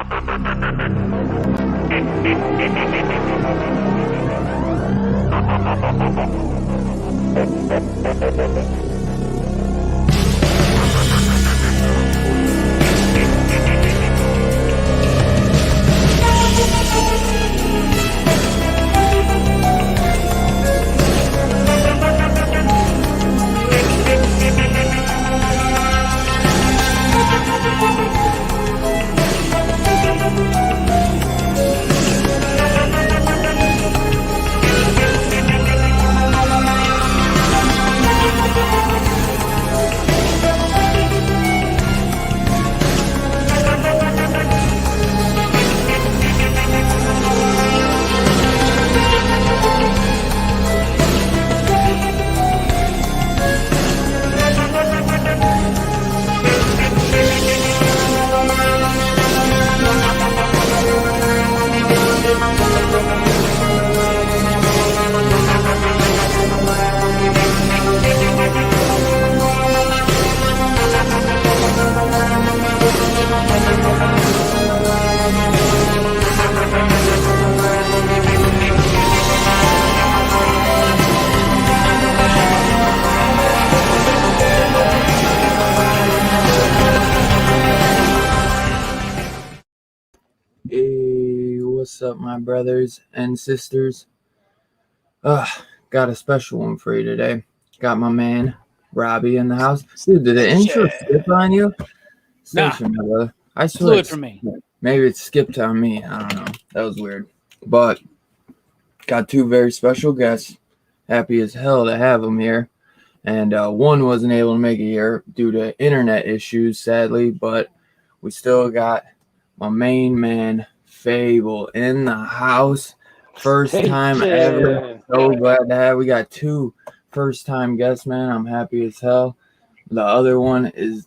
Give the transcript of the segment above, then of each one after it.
Hey, what's up, my brothers and sisters? Got a special one for you today. Got my man Robbie in the house. Dude, did the intro skip on you? Nah, I swear flew it for me. Maybe it skipped on me. I don't know. That was weird. But got two very special guests. Happy as hell to have them here. And one wasn't able to make it here due to internet issues, sadly. But we still got my main man, Fable, in the house. First time ever. So glad to have. We got two first-time guests, man. I'm happy as hell. The other one is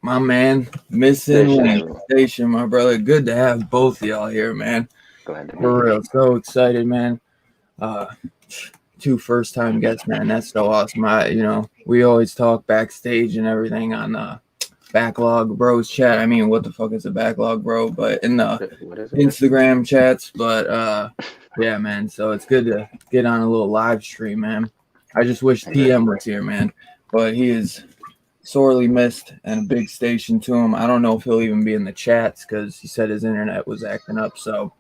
my man, Missing Station, my brother. Good to have both of y'all here, man. Glad to be For real. So excited, man. Two first-time guests, man. That's so awesome. We always talk backstage and everything on Backlog Bros chat. I mean, what the fuck is a Backlog Bro? But in the Instagram chats. But yeah, man. So it's good to get on a little live stream, man. I just wish TM was here, man. But he is sorely missed, and a big station to him. I don't know if he'll even be in the chats because he said his internet was acting up. So,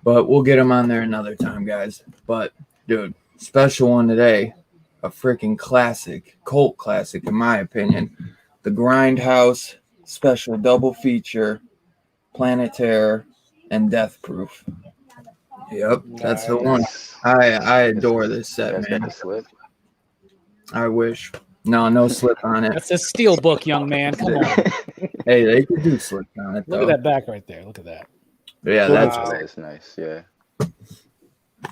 but we'll get him on there another time, guys. But dude, special one today, a freaking classic, cult classic in my opinion. The GrindHouse special double feature, Planet Terror and Death Proof. Yep, that's the one. I adore this set, man. I wish. No slip on it. That's a steel book, young man. Come on. Hey, they could do slip on it, though. Look at that back right there. Look at that. Yeah, that's nice. Yeah.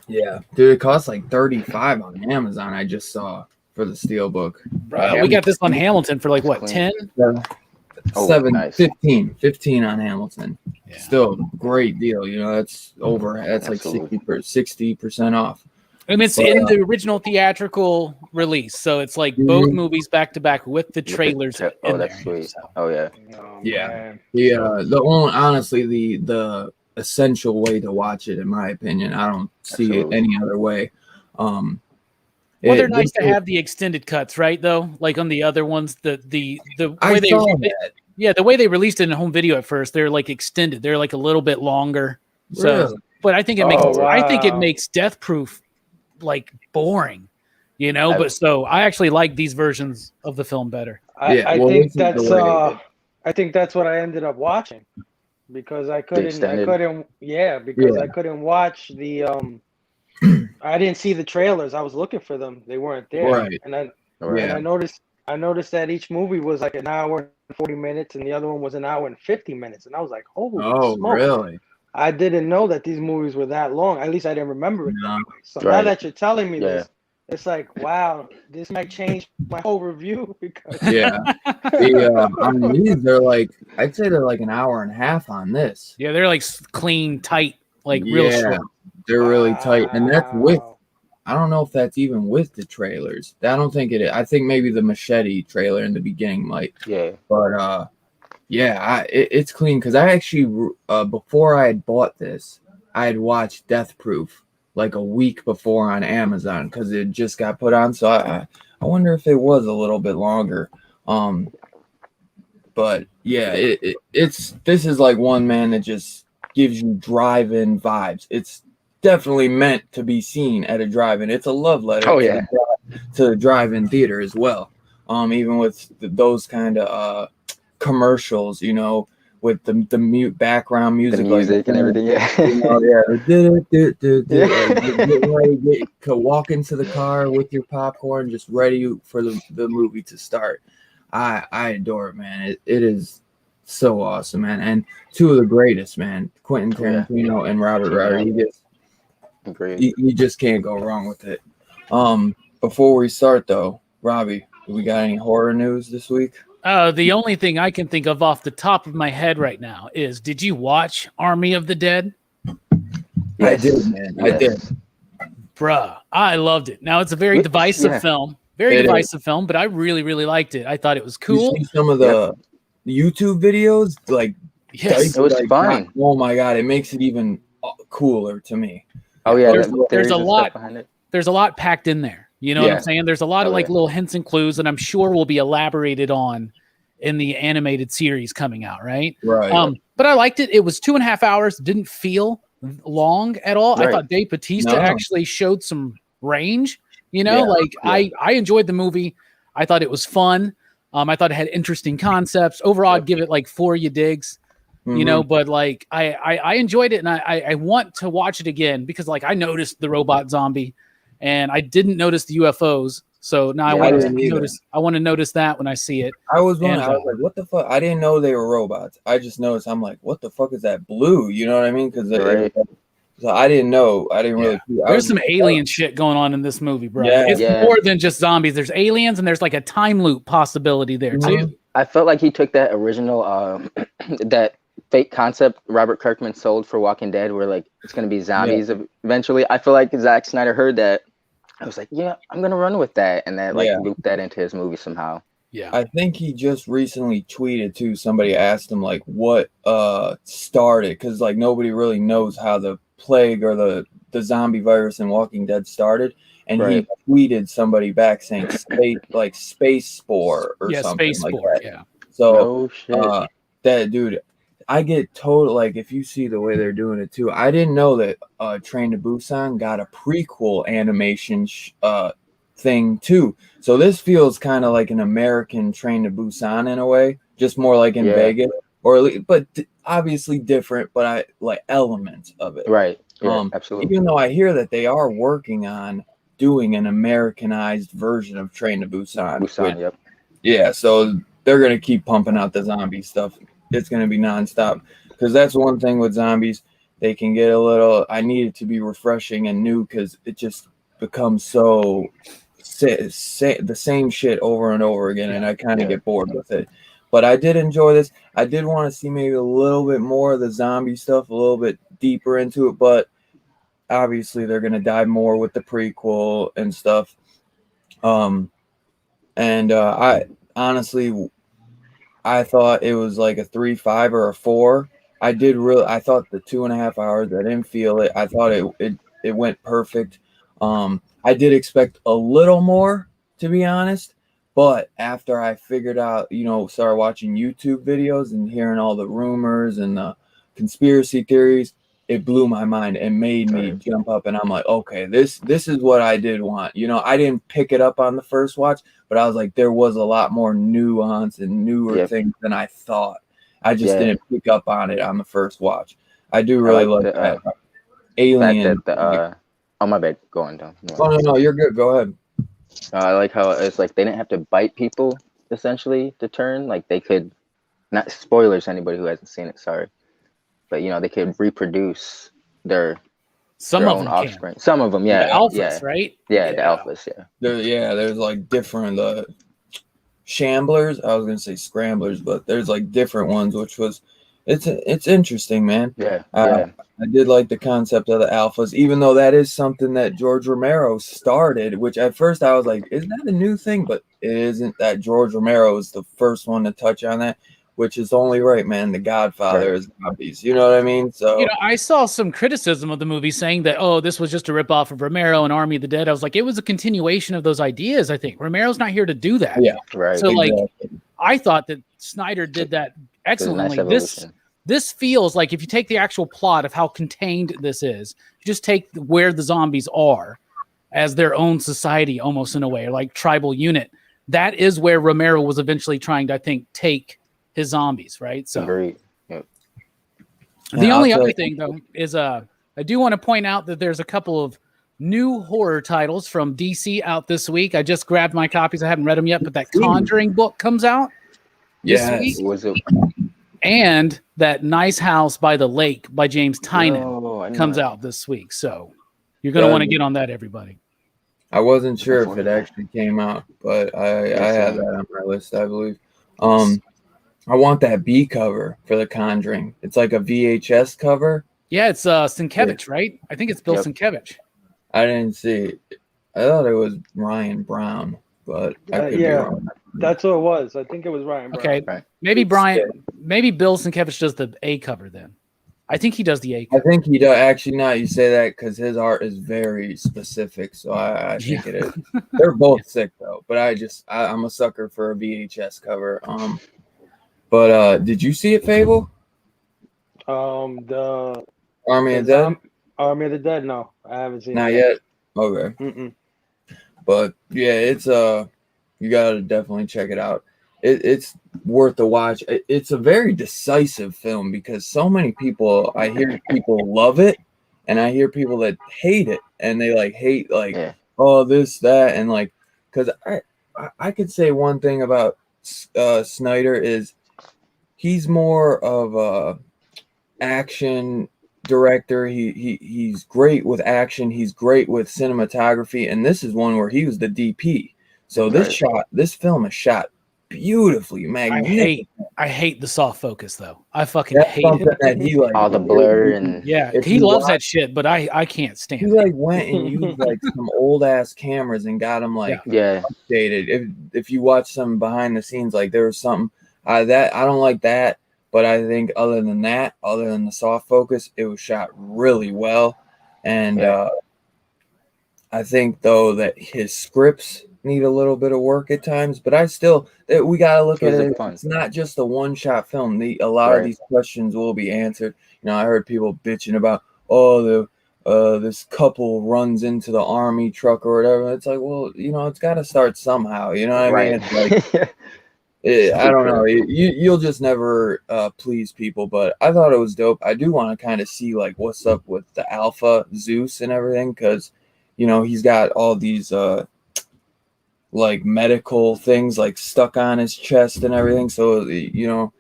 Yeah, dude, it costs like $35 on Amazon. I just saw for the steel book. We got this on Hamilton for like what, 10? 7, nice. 15 on Hamilton. Yeah. Still great deal. That's like 60% off. I mean, it's in the original theatrical release, so it's like both movies back to back with the trailers. That's sweet. So. Oh yeah. Yeah. Honestly, the essential way to watch it, in my opinion. I don't see it any other way. They're nice to have the extended cuts, right? Though, like on the other ones, the way they released it in home video at first, they're like extended. They're like a little bit longer. So, really? But I think it makes I think it makes Death Proof like boring, But so I actually like these versions of the film better. I think that's what I ended up watching because I couldn't watch the I didn't see the trailers. I was looking for them. They weren't there. Right. And I noticed that each movie was like an hour and 40 minutes and the other one was an hour and 50 minutes. And I was like, holy smoke. Really? I didn't know that these movies were that long. At least I didn't remember it that way. So now that you're telling me this, it's like, wow, this might change my whole review because these are I'd say they're like an hour and a half on this. Yeah, they're like clean, tight, like real short. They're really tight, and that's with. I don't know if that's even with the trailers. I don't think it is. I think maybe the Machete trailer in the beginning might. Yeah. But Yeah, it's clean because I actually before I had bought this, I had watched Death Proof like a week before on Amazon because it just got put on. So I wonder if it was a little bit longer. But yeah, it's this is like one, man, that just gives you drive-in vibes. It's definitely meant to be seen at a drive-in. It's a love letter to the drive-in theater as well. Even with those kind of commercials, you know, with the mute background music, the music and everything. Yeah, you know, like you're getting ready to walk into the car with your popcorn, just ready for the movie to start. I adore it, man. It is so awesome, man. And two of the greatest, man, Quentin Tarantino and Robert Rodriguez. You just can't go wrong with it. Before we start though, Robbie, do we got any horror news this week? The only thing I can think of off the top of my head right now is, did you watch Army of the Dead? Yes. I did, man. Yes. I did. Bruh, I loved it. Now, it's a very divisive film. Very divisive film, but I really, really liked it. I thought it was cool. You see some of the YouTube videos? Like, yes, it was fun. Oh, my God. It makes it even cooler to me. Oh, yeah. There's a lot. There's a lot packed in there. You know what I'm saying? There's a lot of like little hints and clues, and I'm sure will be elaborated on in the animated series coming out, right? Right. But I liked it. It was 2.5 hours. Didn't feel long at all. Right. I thought Dave Bautista actually showed some range. You know, I enjoyed the movie. I thought it was fun. I thought it had interesting concepts. Overall, I'd give it like 4 digs. You know, but like I enjoyed it, and I want to watch it again because like I noticed the robot zombie. And I didn't notice the UFOs, so now I want to notice that when I see it. I was like, "What the fuck?" I didn't know they were robots. I just noticed. I'm like, "What the fuck is that blue?" You know what I mean? Because so I didn't know. I didn't really. There's some alien shit going on in this movie, bro. Yeah, it's more than just zombies. There's aliens, and there's like a time loop possibility there too. I felt like he took that original, that fake concept Robert Kirkman sold for Walking Dead, where like it's gonna be zombies eventually. I feel like Zack Snyder heard that. I was like, yeah, I'm going to run with that. And that looped that into his movie somehow. Yeah. I think he just recently tweeted too. Somebody asked him like what started, because like nobody really knows how the plague or the zombie virus in Walking Dead started. And he tweeted somebody back saying space spore or something space like spore, that. Yeah. So that dude, I get told, like, if you see the way they're doing it too, I didn't know that Train to Busan got a prequel animation thing too. So this feels kind of like an American Train to Busan in a way, just more like in Vegas, but obviously different, but I like elements of it. Right. Yeah, absolutely. Even though I hear that they are working on doing an Americanized version of Train to Busan. Yeah, so they're going to keep pumping out the zombie stuff. It's going to be nonstop, because that's one thing with zombies. They can get a little, I need it to be refreshing and new, because it just becomes so the same shit over and over again, and I kind of get bored with it. But I did enjoy this. I did want to see maybe a little bit more of the zombie stuff, a little bit deeper into it, but obviously they're going to dive more with the prequel and stuff. I honestly, I thought it was like a 3.5 or a 4. I thought the 2.5 hours, I didn't feel it. I thought it went perfect. I did expect a little more, to be honest, but after I figured out, started watching YouTube videos and hearing all the rumors and the conspiracy theories, it blew my mind and made me jump up, and I'm like, okay, this is what I did want. I didn't pick it up on the first watch, but I was like, there was a lot more nuance and newer things than I thought. I just didn't pick up on it on the first watch. I do really like that. Alien. Oh, my bad. Go on, Tom. Oh, no, you're good. Go ahead. I like how it's like they didn't have to bite people, essentially, to turn. Like they could, not spoilers, anybody who hasn't seen it, sorry. But, they could reproduce their own offspring. Some of them, the alphas, right? Yeah, the alphas, there's like different shamblers. I was gonna say scramblers, but there's like different ones, which was it's interesting, man. I did like the concept of the alphas, even though that is something that George Romero started, which at first I was like, isn't that a new thing? But it isn't. That George Romero is the first one to touch on that, which is only right, man. The Godfather is zombies. You know what I mean? So I saw some criticism of the movie saying that, oh, this was just a ripoff of Romero and Army of the Dead. I was like, it was a continuation of those ideas. I think Romero's not here to do that. Yeah, right. So I thought that Snyder did that excellently. Nice this feels like, if you take the actual plot of how contained this is, just take where the zombies are as their own society, almost in a way, like tribal unit. That is where Romero was eventually trying to, I think, take his zombies, right? So agreed. Yep. The only other thing, though, is I do want to point out that there's a couple of new horror titles from DC out this week. I just grabbed my copies. I haven't read them yet, but that Conjuring book comes out this week. And that Nice House by the Lake by James Tynion comes out this week. So you're going to want to get on that, everybody. I wasn't sure if it actually came out, but I had that on my list, I believe. I want that B cover for The Conjuring. It's like a VHS cover. Yeah, it's Sienkiewicz, right? I think it's Bill Sienkiewicz. I didn't see it. I thought it was Ryan Brown, but I could be wrong. That's what it was. I think it was Ryan Brown. Okay, right. Maybe Bill Sienkiewicz does the A cover then. I think he does the A cover. I think he does. Actually, not you say that because his art is very specific, so I think it is. They're both sick though, but I'm a sucker for a VHS cover. But did you see it, Fable? The Army of the Dead? Army of the Dead, no. I haven't seen it. Not yet? Okay. Mm-mm. But yeah, it's you gotta definitely check it out. It's worth a watch. It's a very decisive film because so many people, I hear people love it, and I hear people that hate it, and they hate oh this, that, and because I could say one thing about Snyder is he's more of a action director. He's great with action. He's great with cinematography, and this is one where he was the DP. So this film is shot beautifully, magnificent. I hate the soft focus though. I fucking hate it. That he all the blur and he loves that shit, but I can't stand it. He went and used some old ass cameras and got them updated. If you watch some behind the scenes, there was something that I don't like that. But I think other than the soft focus, it was shot really well. And I think, though, that his scripts need a little bit of work at times. But we got to look at it. It's not just a one-shot film. A lot of these questions will be answered. I heard people bitching about, this couple runs into the army truck or whatever. It's well, it's got to start somehow. You know what I mean? It's I don't know. You'll just never please people, but I thought it was dope. I do want to kind of see what's up with the Alpha Zeus and everything because, he's got all these medical things stuck on his chest and everything. So you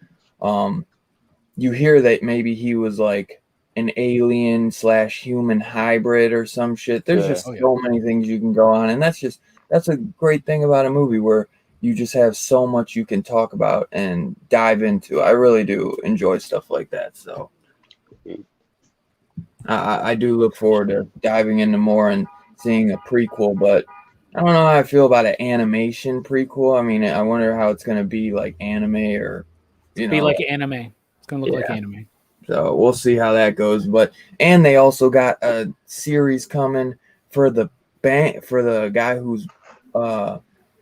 hear that maybe he was an alien / human hybrid or some shit. There's just so many things you can go on, and that's a great thing about a movie where you just have so much you can talk about and dive into. I really do enjoy stuff like that. So I do look forward to diving into more and seeing a prequel, but I don't know how I feel about an animation prequel. I mean, I wonder how it's going to be anime or, be like anime. It's going to look like anime. So we'll see how that goes. And they also got a series coming for the guy who's,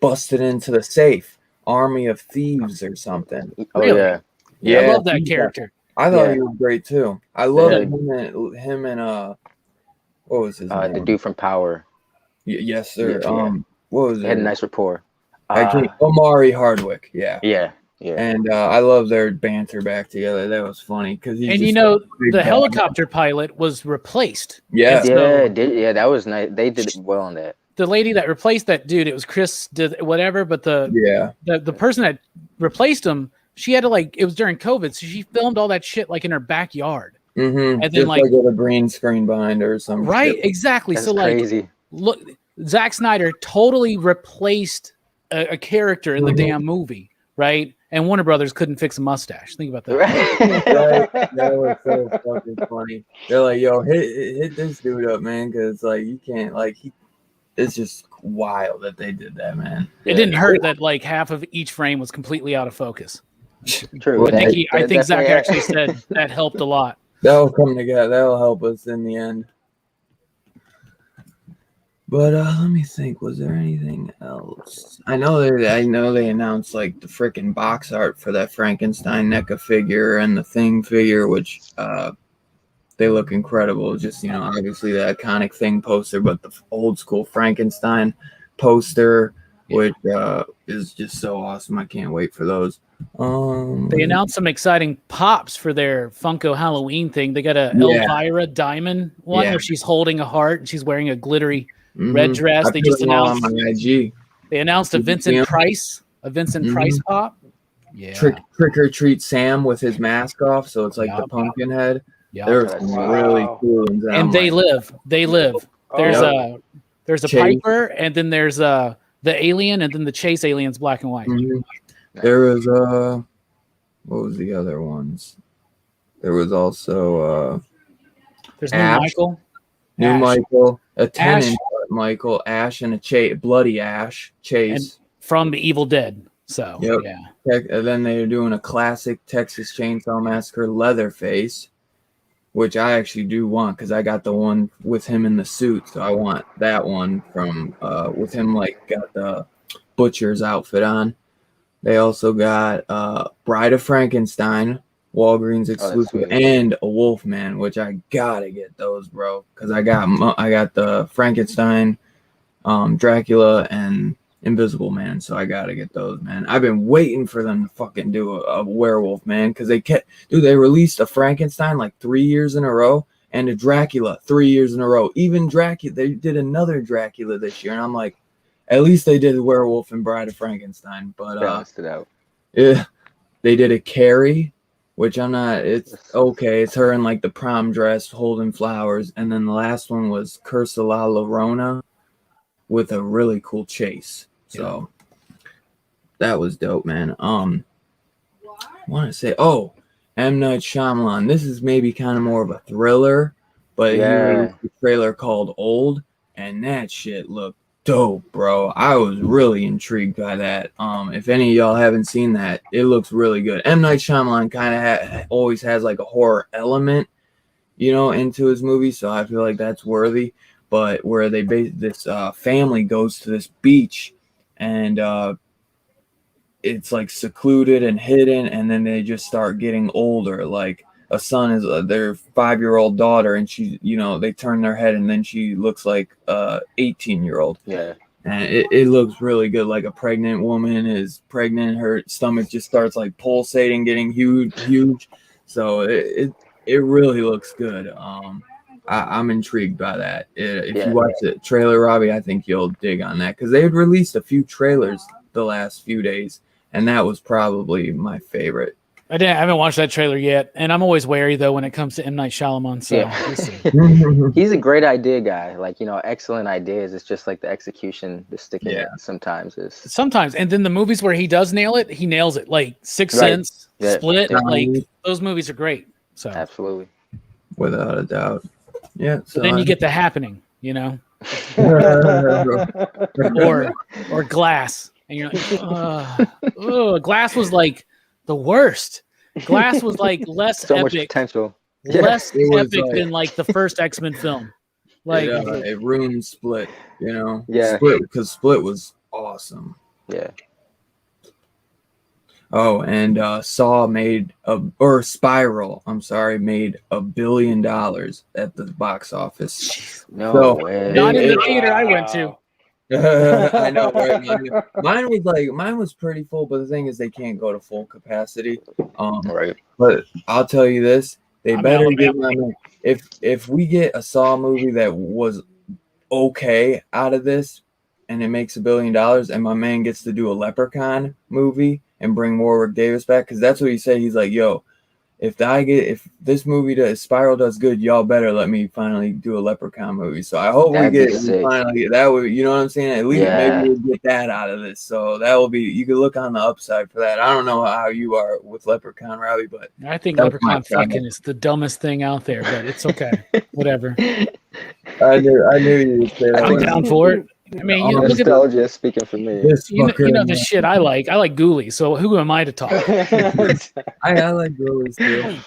busted into the safe, Army of Thieves or something. Really? Oh yeah. I love that character. I thought he was great too. I love him and what was his name? The dude from Power. Yes, sir. What was it? Had a nice rapport. Omari Hardwick. Yeah. Yeah. And I love their banter back together. That was funny because the helicopter pilot was replaced. Yeah. That was nice. They did well on that. The lady that replaced that dude, it was Chris did whatever, but the person that replaced him, she had to it was during COVID, so she filmed all that shit in her backyard. Mm-hmm. And then with a green screen behind her or something. Right, exactly. That's so crazy. Look, Zack Snyder totally replaced a character in the damn movie, right? And Warner Brothers couldn't fix a mustache. Think about that. Right. That was so fucking funny. They're yo, hit this dude up, man, because you can't it's just wild that they did that, man. It didn't hurt that half of each frame was completely out of focus. True. I think Zach actually said that helped a lot. That'll come together. That'll help us in the end. But let me think. Was there anything else? I know they announced like the freaking box art for that Frankenstein NECA figure and the Thing figure, which they look incredible. Just obviously the iconic Thing poster, but the old school Frankenstein poster, which is just so awesome. I can't wait for those. They announced some exciting pops for their Funko Halloween thing. They got a Elvira diamond one where she's holding a heart and she's wearing a glittery red dress. They just announced on my IG. They announced a Vincent Price Price pop. Yeah. Trick or Treat Sam with his mask off, so it's like the pumpkin head. Yeah, there's some really cool ones. And they live. There's a Piper, and then there's the alien, and then the Chase aliens, black and white. Mm-hmm. There was what was the other ones? There was also there's new Michael, a 10-inch Michael, Ash, and a bloody Ash Chase and from the Evil Dead. So and then they're doing a classic Texas Chainsaw Massacre Leatherface, which I actually do want because I got the one with him in the suit, so I want that one from with him got the butcher's outfit on. They also got Bride of Frankenstein, Walgreens exclusive, and a Wolfman, which I gotta get those, bro, because I got the Frankenstein, Dracula, and Invisible Man, so I gotta get those, man. I've been waiting for them to fucking do a werewolf, man, because they released a Frankenstein like 3 years in a row and a Dracula 3 years in a row. Even Dracula, they did another Dracula this year, and I'm like, at least they did Werewolf and Bride of Frankenstein, but balanced it out. Yeah, they did a Carrie, which I'm not. It's okay. It's her in like the prom dress holding flowers, and then the last one was Curse of La Llorona with a really cool chase. So that was dope, man. I want to say, M. Night Shyamalan. This is maybe kind of more of a thriller, but he released a trailer called Old, and that shit looked dope, bro. I was really intrigued by that. If any of y'all haven't seen that, it looks really good. M. Night Shyamalan kind of always has like a horror element, into his movies, so I feel like that's worthy. But where they this family goes to this beach, and it's like secluded and hidden, and then they just start getting older. Like a son is their 5-year-old daughter, and she, they turn their head, and then she looks like 18-year-old. Yeah. And it looks really good. Like a pregnant woman is pregnant, her stomach just starts like pulsating, getting huge. So it really looks good. I'm intrigued by that. If you watch the trailer, Robbie, I think you'll dig on that, because they've released a few trailers the last few days, and that was probably my favorite. I haven't watched that trailer yet, and I'm always wary though when it comes to M. Night Shyamalan. So he's a great idea guy. Like, excellent ideas. It's just like the execution, the sticking it sometimes is. Sometimes, and then the movies where he does nail it, he nails it. Like Sixth Sense, Split, like those movies are great. So absolutely, without a doubt. Yeah. So then you get The Happening, or Glass, and you're like, Glass was like the worst. Glass was like less so epic, much potential, less epic than like the first X-Men film. Like it ruined Split, Yeah, because Split was awesome. Yeah. Oh, and Spiral made $1 billion at the box office. No way. Not in the theater I went to. I know, right? Mine was pretty full, but the thing is they can't go to full capacity. Right. But I'll tell you this, they better give my man. If we get a Saw movie that was okay out of this and it makes $1 billion, and my man gets to do a Leprechaun movie and bring Warwick Davis back, because that's what he said. He's like, yo, if this movie Spiral does good, y'all better let me finally do a Leprechaun movie. So I hope finally that would, you know what I'm saying? At least maybe we'll get that out of this. So that will be, you can look on the upside for that. I don't know how you are with Leprechaun, Robbie, but I think Leprechaun fucking is the dumbest thing out there, but it's okay. Whatever. I knew you would say that. I'm down for it. I mean, you look nostalgia speaking for me. You know the shit I like. I like Ghoulies. So who am I to talk? I like Ghoulies too.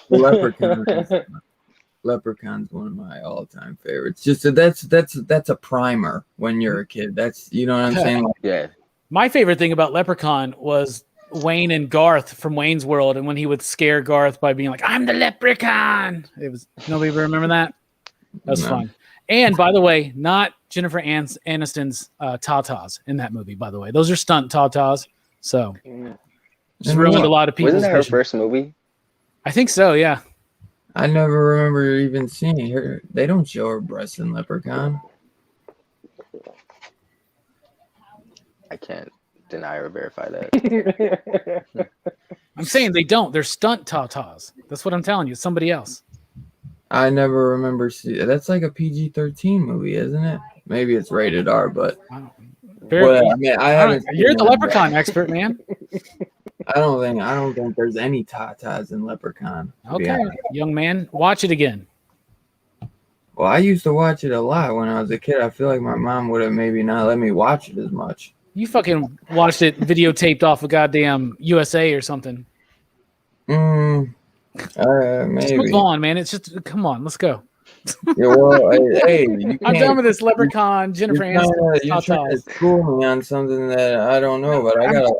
Leprechaun's one of my all-time favorites. Just that's a primer when you're a kid. That's, you know what I'm saying? Like, yeah. My favorite thing about Leprechaun was Wayne and Garth from Wayne's World, and when he would scare Garth by being like, "I'm the Leprechaun." It was nobody remember that. That was fun. And by the way, not Jennifer Aniston's tatas in that movie. By the way, those are stunt tatas. So just ruined a lot of people's. Wasn't that her first movie? I think so. Yeah. I never remember even seeing her. They don't show her breasts in Leprechaun. I can't deny or verify that. I'm saying they don't. They're stunt tatas. That's what I'm telling you. It's somebody else. I never remember seeing. That's like a PG-13 movie, isn't it? Maybe it's rated R, but you're the Leprechaun expert, man. I don't think there's any tatas in Leprechaun. Okay, young man, watch it again. Well, I used to watch it a lot when I was a kid. I feel like my mom would have maybe not let me watch it as much. You fucking watched it videotaped off of goddamn USA or something. Maybe. Just move on, man. It's just come on, let's go. Yeah, well, hey, I'm done with this Leprechaun, Jennifer Aniston. You're trying to school me on something that I don't know, but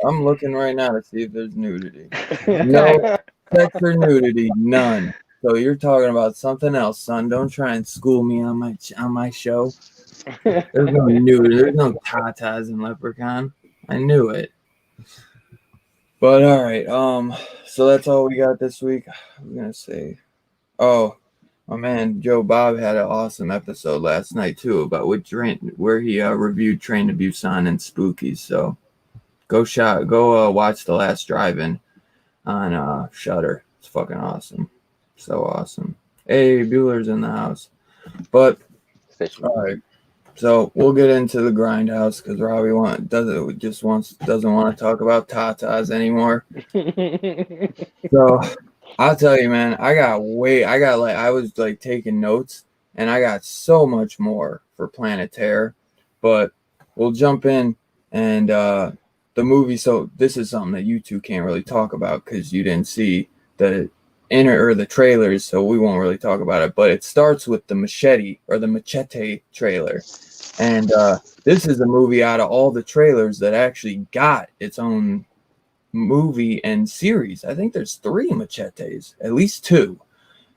I'm looking right now to see if there's nudity. No sex or nudity, none. So you're talking about something else, son. Don't try and school me on my show. There's no nudity. There's no tatas in Leprechaun. I knew it. But all right, so that's all we got this week. I was gonna say, my man Joe Bob had an awesome episode last night too about where he reviewed Train to Busan and Spookies. So go watch The Last Drive-In on Shudder. It's fucking awesome, so awesome. Hey, Bueller's in the house, but all right. So we'll get into the GrindHouse because Robbie doesn't want to talk about tatas anymore. So I'll tell you, man, I was like taking notes and I got so much more for Planet Terror, but we'll jump in and the movie. So this is something that you two can't really talk about because you didn't see the trailers, so we won't really talk about it. But it starts with the Machete trailer, and this is a movie out of all the trailers that actually got its own movie and series. I think there's 3 Machetes, at least 2,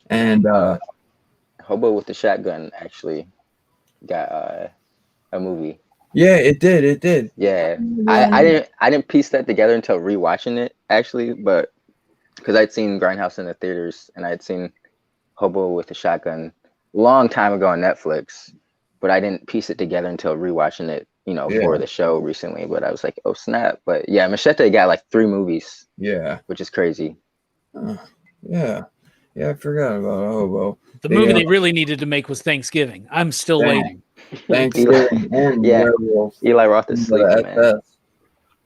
and Hobo with the Shotgun actually got a movie. Yeah, it did. Yeah, I didn't piece that together until rewatching it actually, but because I'd seen GrindHouse in the theaters and I'd seen Hobo with the Shotgun long time ago on Netflix, but I didn't piece it together until rewatching it, for the show recently. But I was like, oh snap! But yeah, Machete got like 3 movies. Yeah, which is crazy. Yeah, I forgot about Hobo. The movie they really needed to make was Thanksgiving. I'm still waiting. Thanksgiving and Werewolf. Eli Roth is sleeping, man.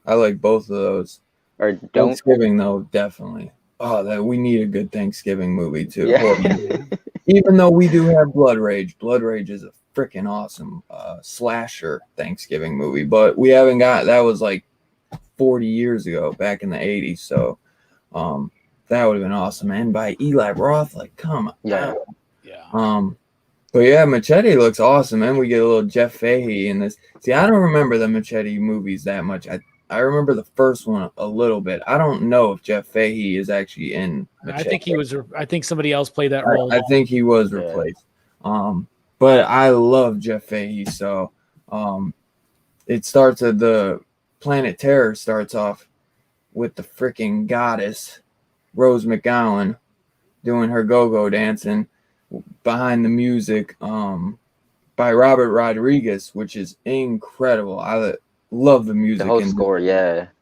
I like both of those. Or Thanksgiving though, definitely. Oh, that we need a good Thanksgiving movie too. Yeah. Even though we do have Blood Rage. Blood Rage is a freaking awesome slasher Thanksgiving movie, but we haven't got that. Was like 40 years ago, back in the 80s. So that would have been awesome. And by Eli Roth, like, come on. Yeah. But yeah, Machete looks awesome, and we get a little Jeff Fahey in this. See, I don't remember the Machete movies that much. I remember the first one a little bit. I don't know if Jeff Fahey is actually in Machete. I think he was. I think somebody else played that role. I think he was replaced. But I love Jeff Fahey, so it starts at the Planet Terror starts off with the freaking goddess Rose McGowan doing her go-go dancing behind the music by Robert Rodriguez, which is incredible. I love the music. The whole score,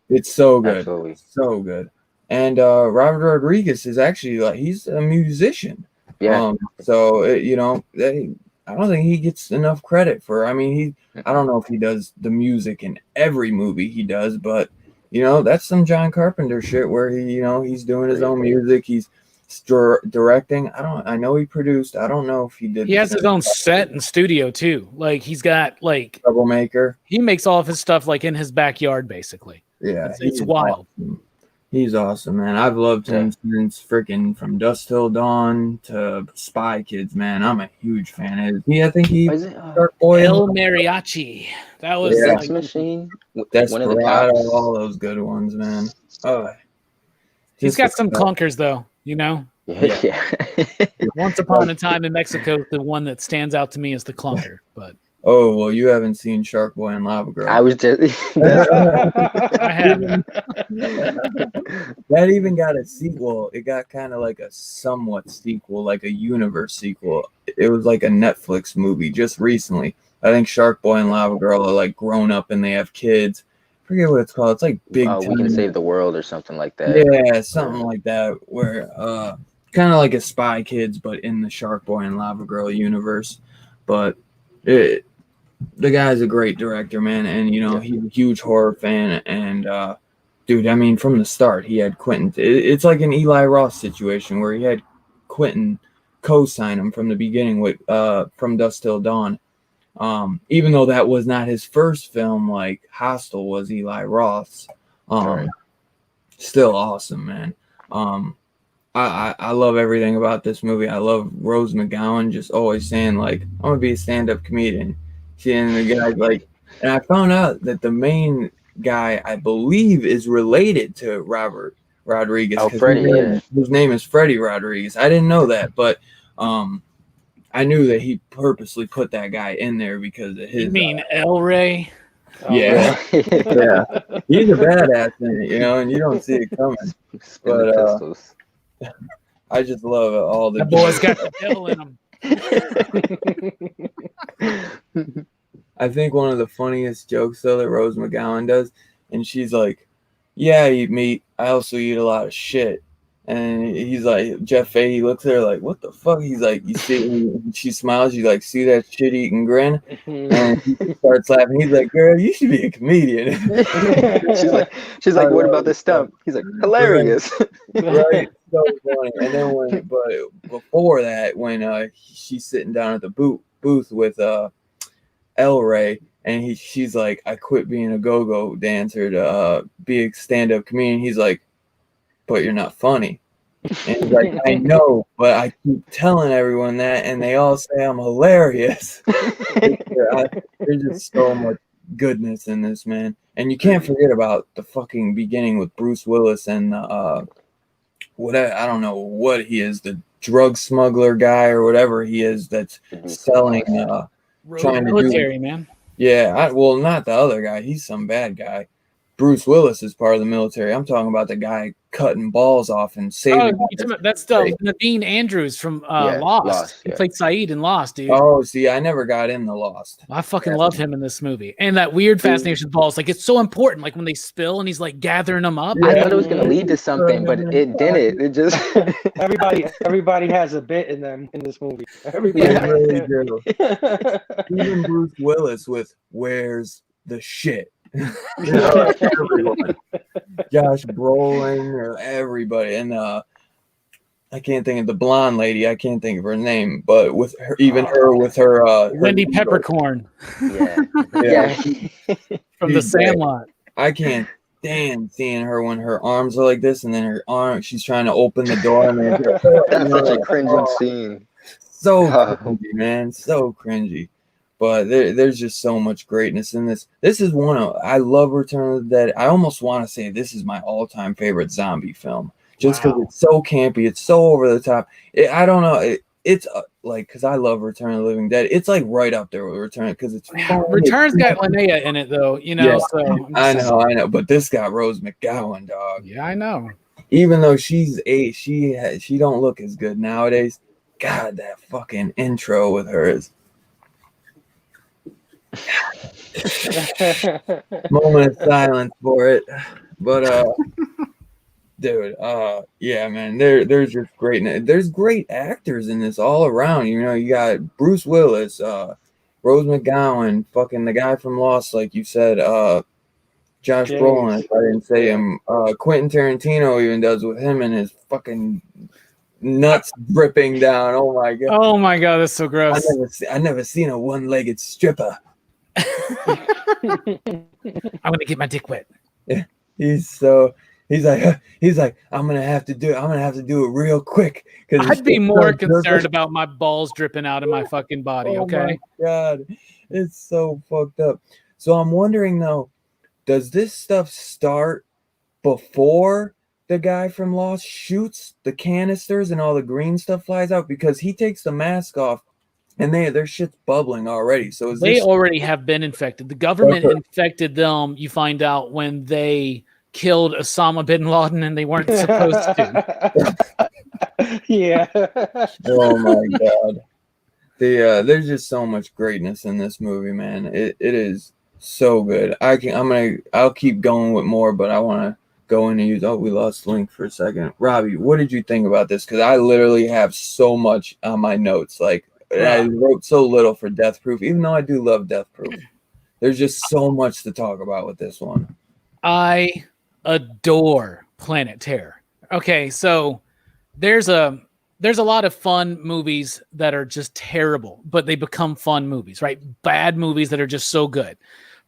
it's so good. Absolutely. So good. And Robert Rodriguez is actually he's a musician. Yeah. So I don't think he gets enough credit for. I mean, I don't know if he does the music in every movie he does, but that's some John Carpenter shit where he's doing his own music. directing, I know he produced. I don't know if he did. He has his own set and studio too. Like he's got like Troublemaker. He makes all of his stuff like in his backyard, basically. Yeah, it's wild. Awesome. He's awesome, man. I've loved him since freaking From Dusk Till Dawn to Spy Kids, man. I'm a huge fan of his. I think he Shark Boy El Mariachi. That was Sex Machine. Desperado, all those good ones, man. Oh, he's got some clunkers though, you know. Yeah. Once Upon a Time in Mexico, the one that stands out to me is the clunker, but. Oh, well, you haven't seen Shark Boy and Lava Girl. I was just... I haven't. That even got a sequel. It got kind of like a somewhat sequel, like a universe sequel. It was like a Netflix movie just recently. I think Shark Boy and Lava Girl are like grown up and they have kids. I forget what it's called. It's like Big Time. We Can Save the World or something like that. Yeah, something like that, where kind of like a Spy Kids, but in the Shark Boy and Lava Girl universe. But the guy's a great director, man, and you know he's a huge horror fan. And dude, I mean, from the start, he had Quentin. It's like an Eli Roth situation where he had Quentin co-sign him from the beginning with From Dusk Till Dawn. Even though that was not his first film, like Hostel was Eli Roth's. Still awesome, man. I love everything about this movie. I love Rose McGowan just always saying like, I'm gonna be a stand-up comedian. Seeing the guy like, and I found out that the main guy I believe is related to Robert Rodriguez. Oh, Freddie, his name is Freddie Rodriguez. I didn't know that, but I knew that he purposely put that guy in there because of his. You mean El Rey? Yeah, yeah. He's a badass in it, you know, and you don't see it coming. But I just love it. All the that boy's got the devil in him. I think one of the funniest jokes though that Rose McGowan does, and she's like, "Yeah, I eat meat. I also eat a lot of shit." And he's like, Jeff Fahey looks at her like, "What the fuck?" He's like, "You see?" And she smiles. She's like, "See that shit eating grin?" And he starts laughing. He's like, "Girl, you should be a comedian." she's like, "What about this stump?" He's like, "Hilarious." Right. So funny. And then but before that, when she's sitting down at the booth with El Rey, and she's like, "I quit being a go-go dancer to be a stand-up comedian." He's like, "But you're not funny." And he's like, "I know, but I keep telling everyone that, and they all say I'm hilarious." There's just so much goodness in this, man. And you can't forget about the fucking beginning with Bruce Willis and I don't know what he is, the drug smuggler guy or whatever he is that's selling trying to military, man. Yeah, well, not the other guy. He's some bad guy. Bruce Willis is part of the military. I'm talking about the guy cutting balls off and saving. That's Nadine Andrews from Lost. He played Saeed in Lost, dude. Oh, see, I never got in the Lost. I fucking love him in this movie. And that weird fascination with balls. Like, it's so important. Like, when they spill and he's, like, gathering them up. Yeah. I thought it was going to lead to something, but it didn't. It just... Everybody has a bit in them in this movie. Everybody really do. Even Bruce Willis with "Where's the shit?" Josh Brolin, everybody, and I can't think of the blonde lady. I can't think of her name, but with her, with her Wendy Peppercorn, yeah. From The Sandlot. I can't stand seeing her when her arms are like this, and then her arm, she's trying to open the door, and that's such a cringing scene. So cringy, man, so cringy. But there's just so much greatness in this. This is I love Return of the Dead. I almost want to say this is my all-time favorite zombie film. Just because it's so campy. It's so over the top. I don't know. It's like, because I love Return of the Living Dead. It's like right up there with Return, because it's Return's got Linnea in it, though. You know, yeah, so I know. But this got Rose McGowan, dog. Yeah, I know. Even though she don't look as good nowadays. God, that fucking intro with her is... Moment of silence for it. But dude, yeah, man, there's just great. There's great actors in this all around. You know, you got Bruce Willis, Rose McGowan, fucking the guy from Lost, like you said, Josh Brolin, if I didn't say him, Quentin Tarantino even does with him and his fucking nuts dripping down. Oh my god. Oh my god, that's so gross. I never seen a one-legged stripper. I'm gonna get my dick wet. Yeah, he's like, I'm gonna have to do it real quick. I'd be more concerned about my balls dripping out of my fucking body. Okay. Oh my god, it's so fucked up. So I'm wondering though, does this stuff start before the guy from Lost shoots the canisters and all the green stuff flies out? Because he takes the mask off and their shit's bubbling already. So they already have been infected. The government infected them. You find out when they killed Osama bin Laden and they weren't supposed to. Yeah. Oh my god. There's just so much greatness in this movie, man. It is so good. I'll keep going with more, but I want to go in and use. Oh, we lost Link for a second. Robbie, what did you think about this? Because I literally have so much on my notes. Like, I wrote so little for Death Proof, even though I do love Death Proof. There's just so much to talk about with this one. I adore Planet Terror. Okay, so there's a lot of fun movies that are just terrible, but they become fun movies, right? Bad movies that are just so good.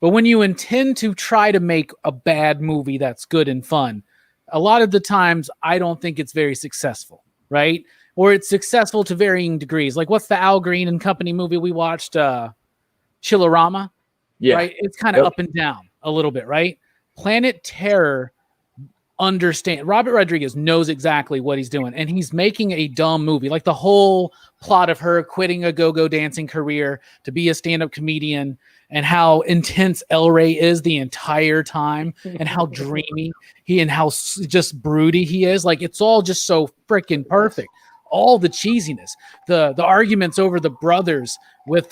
But when you intend to try to make a bad movie that's good and fun, a lot of the times I don't think it's very successful, right? Or it's successful to varying degrees. Like, what's the Al Green and Company movie we watched? Chillerama? Yeah. Right? It's kind of up and down a little bit, right? Planet Terror Robert Rodriguez knows exactly what he's doing, and he's making a dumb movie. Like the whole plot of her quitting a go-go dancing career to be a stand-up comedian, and how intense El Rey is the entire time, and how dreamy and how just broody he is. Like, it's all just so freaking perfect. All the cheesiness, the arguments over the brothers with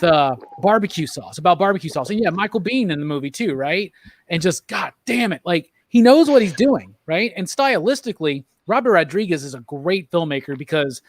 barbecue sauce, about barbecue sauce. And yeah, Michael Biehn in the movie too, right? And just, god damn it, like, he knows what he's doing, right? And stylistically, Robert Rodriguez is a great filmmaker, because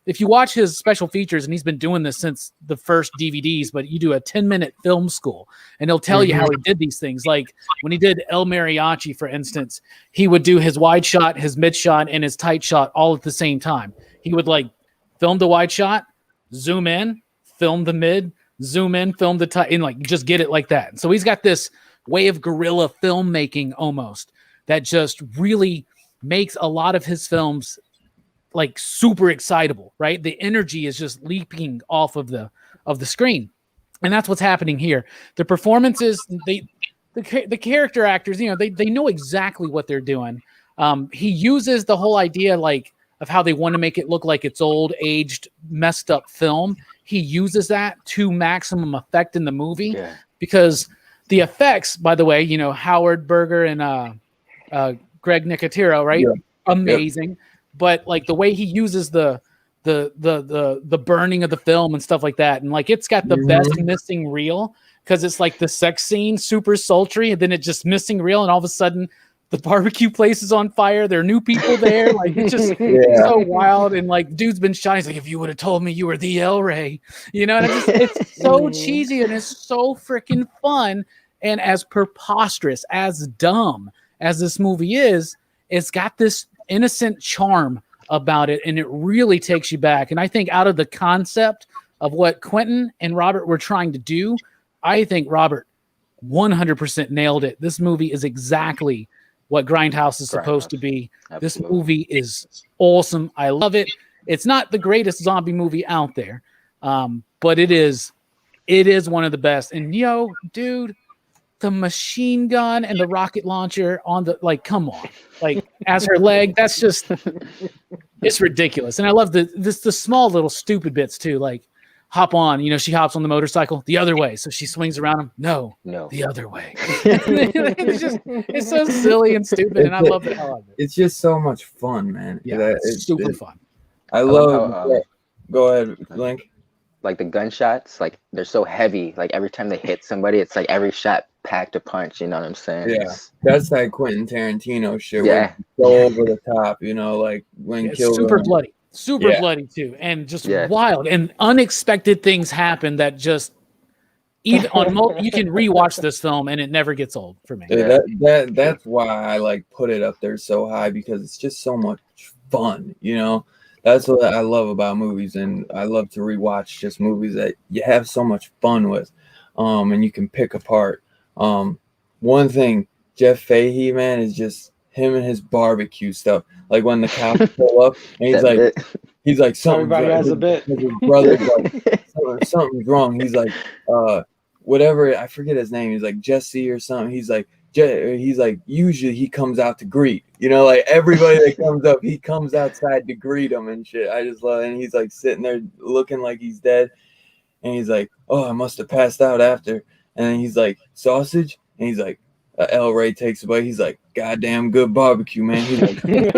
if you watch his special features, and he's been doing this since the first DVDs, but you do a 10-minute film school, and he'll tell you how he did these things. Like when he did El Mariachi, for instance, he would do his wide shot, his mid shot, and his tight shot all at the same time. He would like film the wide shot, zoom in, film the mid, zoom in, film the tight, and like just get it like that. So he's got this way of guerrilla filmmaking almost that just really makes a lot of his films like super excitable, right? The energy is just leaping off of the screen. And that's what's happening here. The performances, the character actors, you know, they know exactly what they're doing. He uses the whole idea like of how they want to make it look like it's old, aged, messed up film. He uses that to maximum effect in the movie because the effects, by the way, you know, Howard Berger and Greg Nicotero, right? Yeah. Amazing. Yep. But like the way he uses the burning of the film and stuff like that, and like it's got the best missing reel because it's like the sex scene super sultry, and then it just missing reel, and all of a sudden the barbecue place is on fire. There are new people there. Like it's just so wild. And like dude's been shot. He's like, if you would have told me you were the El Rey, you know, and it's so cheesy and it's so freaking fun. And as preposterous, as dumb as this movie is, it's got this innocent charm about it. And it really takes you back. And I think out of the concept of what Quentin and Robert were trying to do, I think Robert 100% nailed it. This movie is exactly what GrindHouse is supposed to be. Absolutely. This movie is awesome. I love it. It's not the greatest zombie movie out there, but it is one of the best. And yo, dude, the machine gun and the rocket launcher on the, like, come on, like as her leg, that's just, it's ridiculous. And I love the small little stupid bits too, like hop on, you know, she hops on the motorcycle the other way. So she swings around him. No, the other way. it's so silly and stupid. And I love the hell out of it. It's just so much fun, man. Yeah, it's super fun. I love how, go ahead, Link. Like the gunshots, like they're so heavy. Like every time they hit somebody, it's like every shot packed a punch. You know what I'm saying? Yeah, that's like Quentin Tarantino shit. Yeah, go over the top. You know, like when super bloody. Super bloody too, and just wild and unexpected things happen that just even on you can rewatch this film and it never gets old for me. Yeah, that's why I like put it up there so high, because it's just so much fun. You know, That's what I love about movies, and I love to rewatch just movies that you have so much fun with, and you can pick apart. One thing, Jeff Fahey, man, is just him and his barbecue stuff. Like when the cops pull up, and he's like, something's Everybody wrong. has a bit. His brother's like, something's wrong. He's like, whatever, I forget his name. He's like Jesse or something. He's like, usually he comes out to greet, like everybody that comes up, he comes outside to greet him and shit. I just love it. And he's like sitting there looking like he's dead. And he's like, oh, I must have passed out after. And then he's like, sausage? And he's like, El Ray takes a bite. He's like, goddamn good barbecue, man. He's like, right.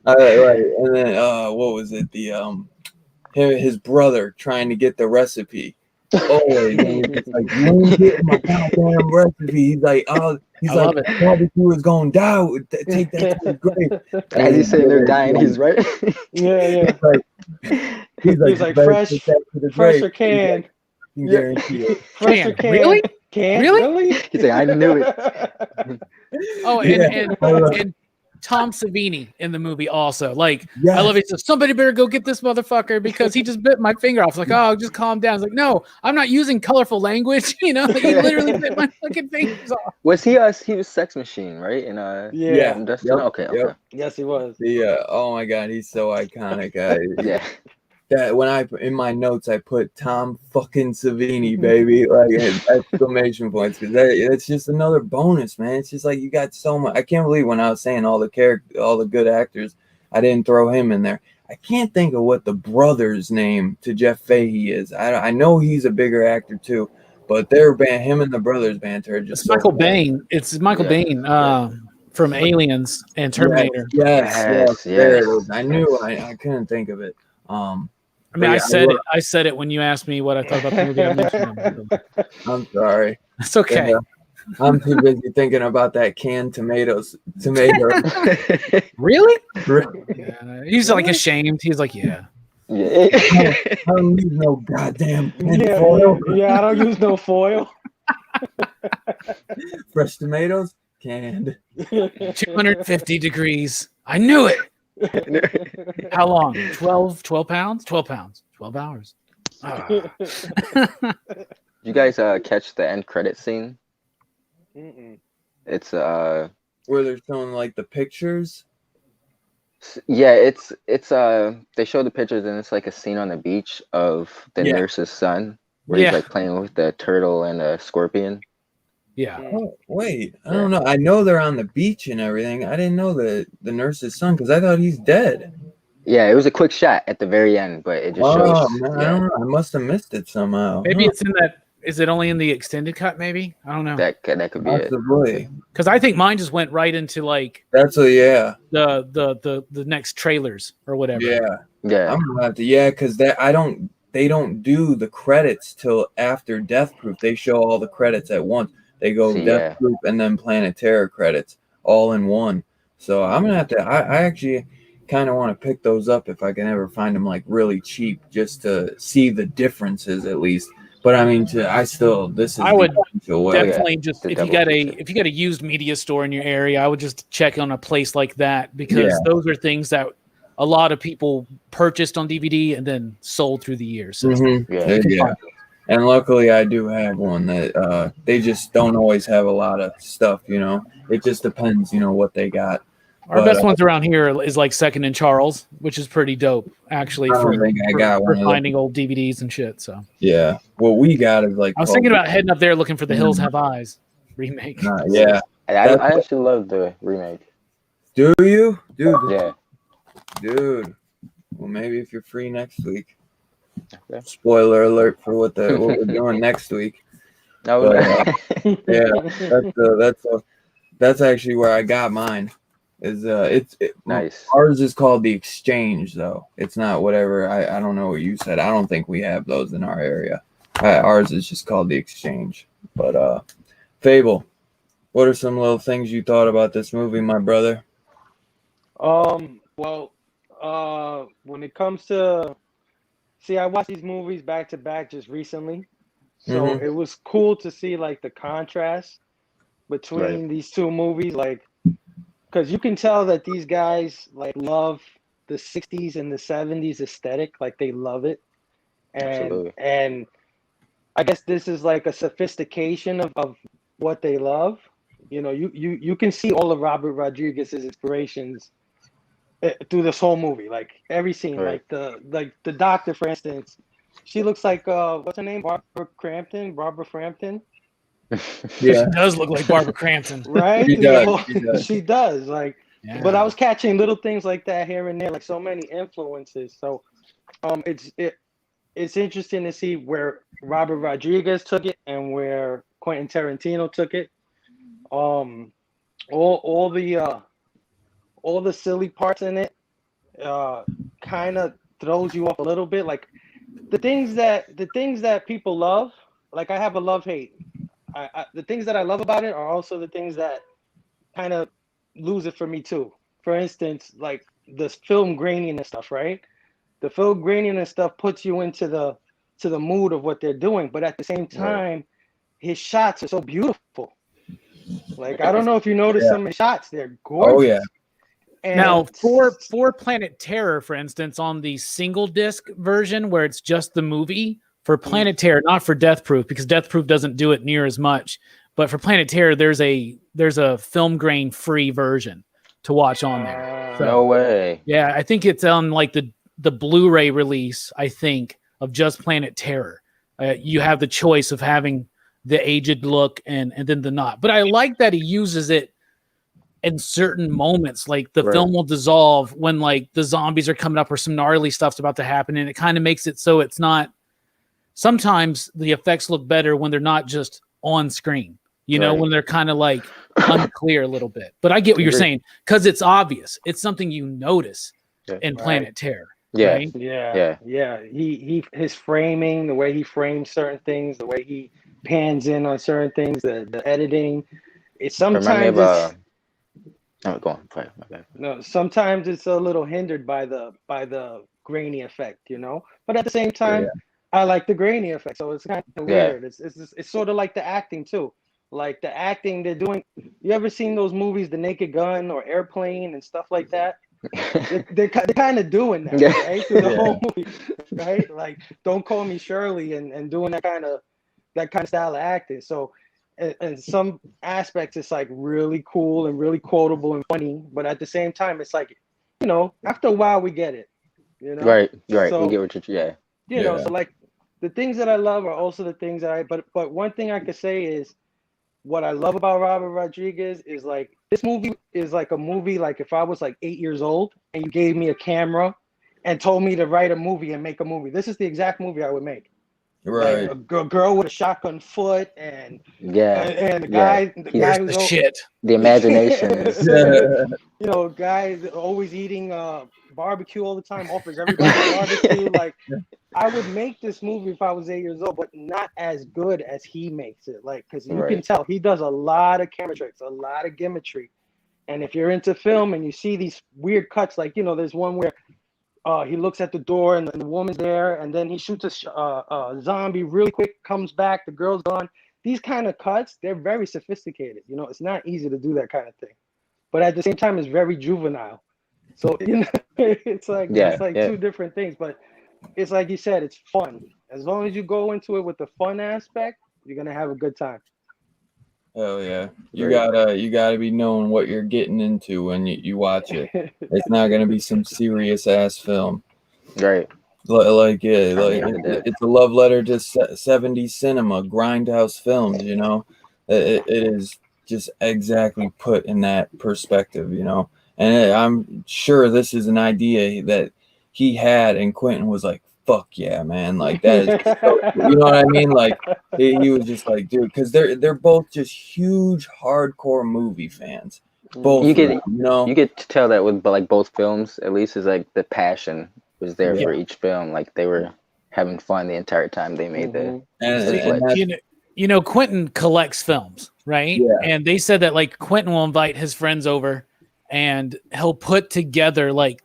And then, what was it? His brother trying to get the recipe. Always, and he's like, you ain't getting my goddamn recipe. He's like, barbecue is gonna die. Take that to the grave. As he's sitting there dying, he's right. Yeah. He's like fresh or canned. Guarantee it. Fresh or canned. Really? Canned? Really? He's like, I knew it. Oh, and Tom Savini in the movie also. Like, yes. I love it. He says, somebody better go get this motherfucker because he just bit my finger off. It's like, oh, just calm down. It's like, no, I'm not using colorful language. He literally bit my fucking fingers off. Was he was Sex Machine, right? Yeah. Okay. Yes, he was. Yeah. Oh my God, he's so iconic. Yeah. That when in my notes I put Tom fucking Savini, baby, like exclamation points, because it's just another bonus, man. It's just like you got so much. I can't believe when I was saying all the good actors, I didn't throw him in there. I can't think of what the brother's name to Jeff Fahey is. I know he's a bigger actor too, but him and the brothers banter are just. It's Michael Biehn. It's Michael Biehn from Aliens and Terminator. Yes. There it is. I knew I couldn't think of it. I mean, I said it when you asked me what I thought about the movie. I'm sorry. It's okay. I'm too busy thinking about that canned tomato. Really? Yeah. He's like ashamed. He's like, yeah. I don't use no goddamn foil. Yeah, I don't use no foil. Fresh tomatoes, canned. 250 degrees. I knew it. How long? 12 pounds? 12 pounds. 12 hours. You guys catch the end credit scene? Mm-mm. It's where they're showing like the pictures. Yeah, it's they show the pictures and it's like a scene on the beach of the nurse's son where he's like playing with the turtle and a scorpion. Yeah. Oh, wait, I don't know. I know they're on the beach and everything. I didn't know the nurse's son because I thought he's dead. Yeah, it was a quick shot at the very end, but it just shows. Man, I don't know. I must have missed it somehow. Maybe it's in that. Is it only in the extended cut? Maybe I don't know. That could be it. Because I think mine just went right into like the next trailers or whatever. Yeah. I'm gonna have to because they don't do the credits till after Death Proof. They show all the credits at once. They go Death Proof and then Planet Terror credits all in one. So I'm gonna have to. I actually kind of want to pick those up if I can ever find them like really cheap, just to see the differences at least. But I mean, I would definitely just if you got a used media store in your area, I would just check on a place like that because those are things that a lot of people purchased on DVD and then sold through the years. So And luckily, I do have one that they just don't always have a lot of stuff. It just depends. What they got. Our best ones around here is like Second and Charles, which is pretty dope, actually. For finding old DVDs and shit. So what we got is like. I was thinking about heading up there looking for The Hills Have Eyes remake. I actually love the remake. Do you, dude? Yeah, dude. Well, maybe if you're free next week. Okay. Spoiler alert for what we're doing next week. That's actually where I got mine. It's nice. Ours is called The Exchange, though. It's not whatever. I don't know what you said. I don't think we have those in our area. Ours is just called The Exchange. But Fable, what are some little things you thought about this movie, my brother? Well, when it comes to I watched these movies back to back just recently, so it was cool to see like the contrast between these two movies. Like because you can tell that these guys like love the 60s and the 70s aesthetic, like they love it. And I guess this is like a sophistication of what they love. You know, you can see all of Robert Rodriguez's inspirations through this whole movie. Like every scene, like the doctor, for instance, she looks like what's her name, Barbara Frampton. Yeah, she does look like Barbara Crampton, right? She does. Like, but I was catching little things like that here and there, like so many influences. So, it's interesting to see where Robert Rodriguez took it and where Quentin Tarantino took it. All the silly parts in it kind of throws you off a little bit. Like the things that people love, like I have a love-hate. The things that I love about it are also the things that kind of lose it for me too. For instance, like the film graininess stuff, right? The film graininess stuff puts you into the mood of what they're doing, but at the same time, his shots are so beautiful. Like I don't know if you noticed some of the shots; they're gorgeous. Oh yeah. And now, for Planet Terror, for instance, on the single disc version where it's just the movie, for Planet Terror, not for Death Proof, because Death Proof doesn't do it near as much, but for Planet Terror, there's a film grain free version to watch on there. So, no way. Yeah, I think it's on like the Blu-ray release, I think, of just Planet Terror. You have the choice of having the aged look and then the not. But I like that he uses it in certain moments, like the film will dissolve when like the zombies are coming up or some gnarly stuff's about to happen, and it kind of makes it so it's not. Sometimes the effects look better when they're not just on screen, you know, when they're kind of like unclear a little bit. But I get what you're saying because it's obvious. It's something you notice in Planet Terror. Yeah. Right? Yeah. His framing, the way he frames certain things, the way he pans in on certain things, the editing. It's sometimes go on. Sorry, my bad. No, sometimes it's a little hindered by the grainy effect, you know. But at the same time, I like the grainy effect, so it's kind of weird. It's sort of like the acting too. Like the acting they're doing. You ever seen those movies, The Naked Gun or Airplane and stuff like that? they're kind of doing that, right? Through the whole movie, right? Like Don't Call Me Shirley and doing that kind of style of acting. So. In some aspects, it's like really cool and really quotable and funny, but at the same time, it's like, you know, after a while, we get it. You know, right. So, we get what you know, so like the things that I love are also the things that but one thing I could say is what I love about Robert Rodriguez is like this movie is like a movie like if I was like 8 years old and you gave me a camera and told me to write a movie and make a movie. This is the exact movie I would make. Right, like a girl with a shotgun foot, and the guy who's the shit. The imagination, you know, guy always eating barbecue all the time, offers everybody barbecue. Like, I would make this movie if I was 8 years old, but not as good as he makes it. Like, because you can tell he does a lot of camera tricks, a lot of gimmickry, and if you're into film and you see these weird cuts, like, you know, there's one where. He looks at the door and the woman's there, and then he shoots a zombie really quick, comes back, the girl's gone. These kind of cuts, they're very sophisticated. You know, it's not easy to do that kind of thing. But at the same time, it's very juvenile. So, you know, it's like two different things. But it's like you said, it's fun. As long as you go into it with the fun aspect, you're going to have a good time. Hell yeah. You gotta be knowing what you're getting into when you watch it. It's not gonna be some serious ass film. Right. It's a love letter to 70s cinema, GrindHouse films, you know. It is just exactly put in that perspective, you know. And I'm sure this is an idea that he had, and Quentin was like, fuck yeah, man, like that is so, you know what I mean? Like he was just like, dude, because they're both just huge hardcore movie fans. Both you get to tell that with like both films, at least, is like the passion was there for each film. Like they were having fun the entire time they made you know, Quentin collects films, right? Yeah. And they said that like Quentin will invite his friends over and he'll put together like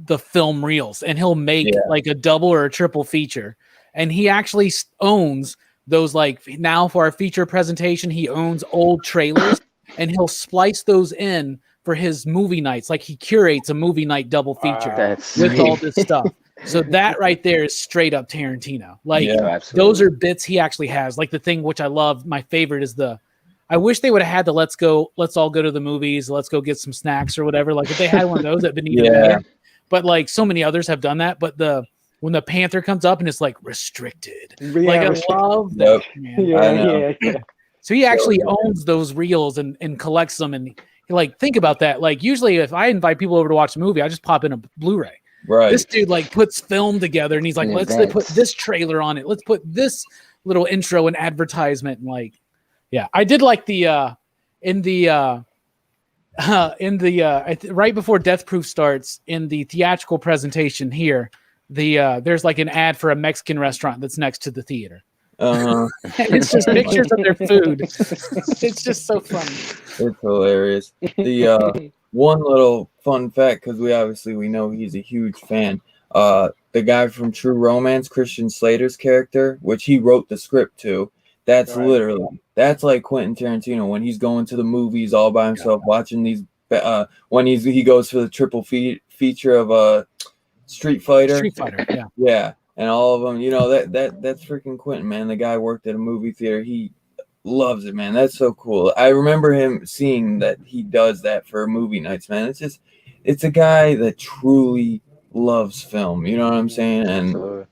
the film reels, and he'll make like a double or a triple feature, and he actually owns those. Like now for our feature presentation, he owns old trailers and he'll splice those in for his movie nights. Like he curates a movie night double feature with all this stuff. So that right there is straight up Tarantino. Like those are bits he actually has. Like the thing which I love, my favorite is I wish they would have had the let's all go to the movies, let's go get some snacks or whatever. Like if they had one of those, that'd been even better. But like so many others have done that. But when the Panther comes up and it's like restricted, like I love that. Man. So he actually owns those reels and collects them. And like think about that. Like usually if I invite people over to watch a movie, I just pop in a Blu-ray. Right. This dude like puts film together and he's like, let's put this trailer on it. Let's put this little intro and advertisement. And like, yeah, I did like right before Death Proof starts in the theatrical presentation here, there's like an ad for a Mexican restaurant that's next to the theater. It's just pictures of their food. It's just so funny. It's hilarious. The one little fun fact, because we know he's a huge fan. The guy from True Romance, Christian Slater's character, which he wrote the script to, that's like Quentin Tarantino when he's going to the movies all by himself, watching these. When he goes for the triple feature of Street Fighter, yeah, and all of them. You know that's freaking Quentin, man. The guy worked at a movie theater. He loves it, man. That's so cool. I remember him seeing that he does that for movie nights, man. It's a guy that truly loves film. You know what I'm saying? And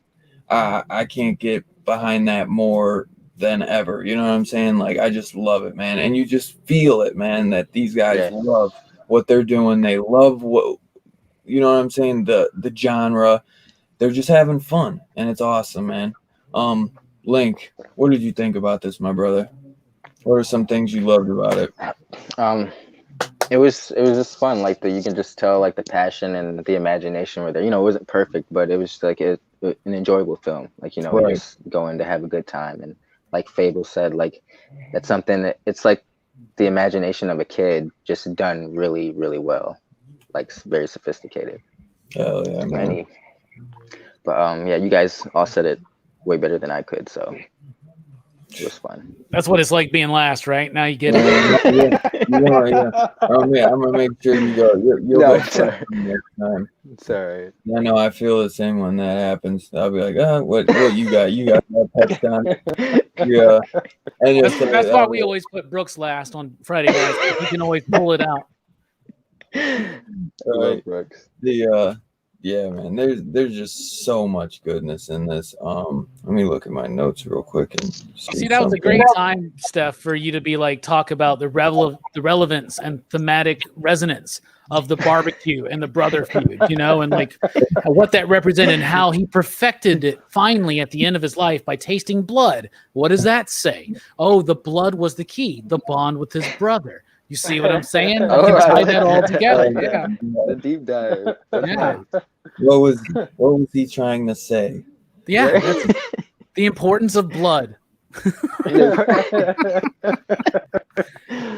I can't get behind that more than ever. You know what I'm saying? Like I just love it, man. And you just feel it, man, that these guys love what they're doing. They love what, you know what I'm saying? The genre. They're just having fun, and it's awesome, man. Link, what did you think about this, my brother? What are some things you loved about it? It was just fun. Like you can just tell like the passion and the imagination were there. You know, it wasn't perfect, but it was like an enjoyable film. Like, you know, we're just going to have a good time. And like Fable said, like that's something that it's like the imagination of a kid just done really, really well. Like very sophisticated. Hell yeah, man. But you guys all said it way better than I could, so it was fun. That's what it's like being last, right? Now you get it. I'm gonna make sure you go. You'll go next time. It's all right. I know. I feel the same when that happens. I'll be like, what you got? You got that touchdown. Yeah. And that's why we always put Brooks last on Friday nights. You can always pull it out. Right. Yeah, man. There's just so much goodness in this. Let me look at my notes real quick and see. That was a great time, Steph, for you to be like talk about the relevance and thematic resonance of the barbecue and the brother feud, you know, and like what that represented and how he perfected it finally at the end of his life by tasting blood. What does that say? Oh, the blood was the key, the bond with his brother. You see what I'm saying? You can tie that all together. Yeah. The deep dive. Yeah. What was he trying to say? Yeah. That's the importance of blood.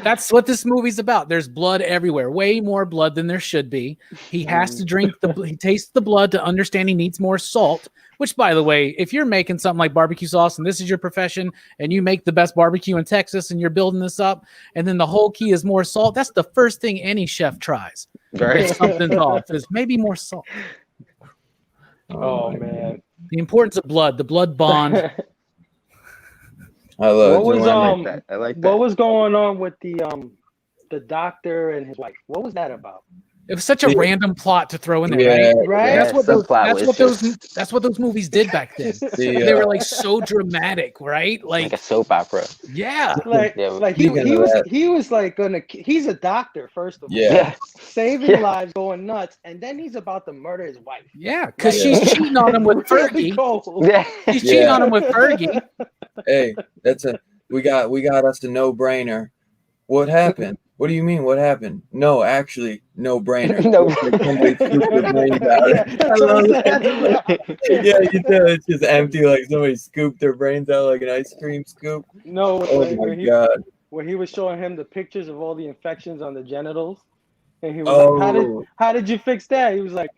That's what this movie's about. There's blood everywhere. Way more blood than there should be. He has to he tastes the blood to understand he needs more salt. Which, by the way, if you're making something like barbecue sauce and this is your profession and you make the best barbecue in Texas and you're building this up and then the whole key is more salt, that's the first thing any chef tries. If something's off, is maybe more salt. Oh, man. The importance of blood, the blood bond. I love it. I like that. What was going on with the doctor and his wife? What was that about? It was such a random plot to throw in there, right? That's what those movies did back then. They were like so dramatic, right? Like a soap opera. Yeah. He was like he's a doctor, first of all. Yeah. Saving lives, going nuts, and then he's about to murder his wife. Yeah, because she's cheating on him with Fergie. She's cheating on him with Fergie. Hey, we got us a no-brainer. What happened? What do you mean? What happened? No, actually, no brainer. No. Yeah, you tell it's just empty, like somebody scooped their brains out like an ice cream scoop. No, God. Where he was showing him the pictures of all the infections on the genitals, and he was like, "How did you fix that?" He was like,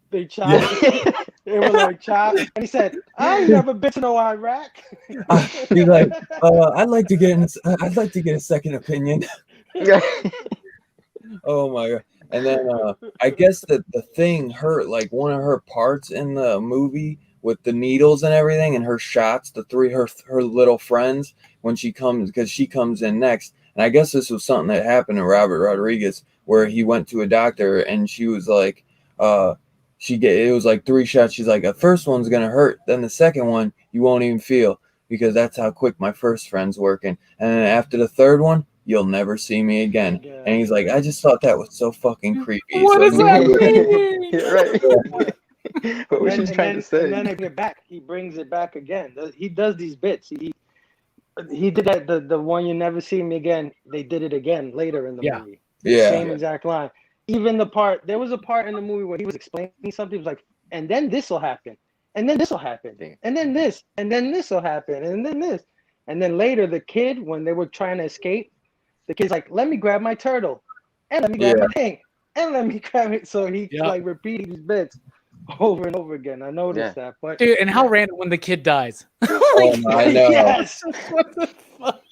"They chopped." They were like chopped, and he said, "I ain't never been to no Iraq." He's like, "I'd like to get a second opinion." Oh my god! And then I guess that the thing hurt, like one of her parts in the movie with the needles and everything, and her shots, the three her little friends when she comes, because she comes in next. And I guess this was something that happened to Robert Rodriguez, where he went to a doctor and she was like, it was like 3 shots. She's like, the first one's gonna hurt, then the second one you won't even feel, because that's how quick my first friend's working. And then after the third one, you'll never see me again. Yeah. And he's like, I just thought that was so fucking creepy. What so does that mean? Yeah, right. Yeah. What was she trying to say? And then it back. He brings it back again. He does these bits. He did that. The one you never see me again. They did it again later in the movie. Yeah. Same exact line. Even there was a part in the movie where he was explaining something. He was like, and then this will happen. And then this will happen. And then this. And then this will happen. And then this. And then later, the kid, when they were trying to escape, the kid's like, let me grab my turtle. And let me grab my thing. And let me grab it. So he like repeating these bits over and over again. I noticed that. But dude, and how random when the kid dies. I know. Yes. What the fuck?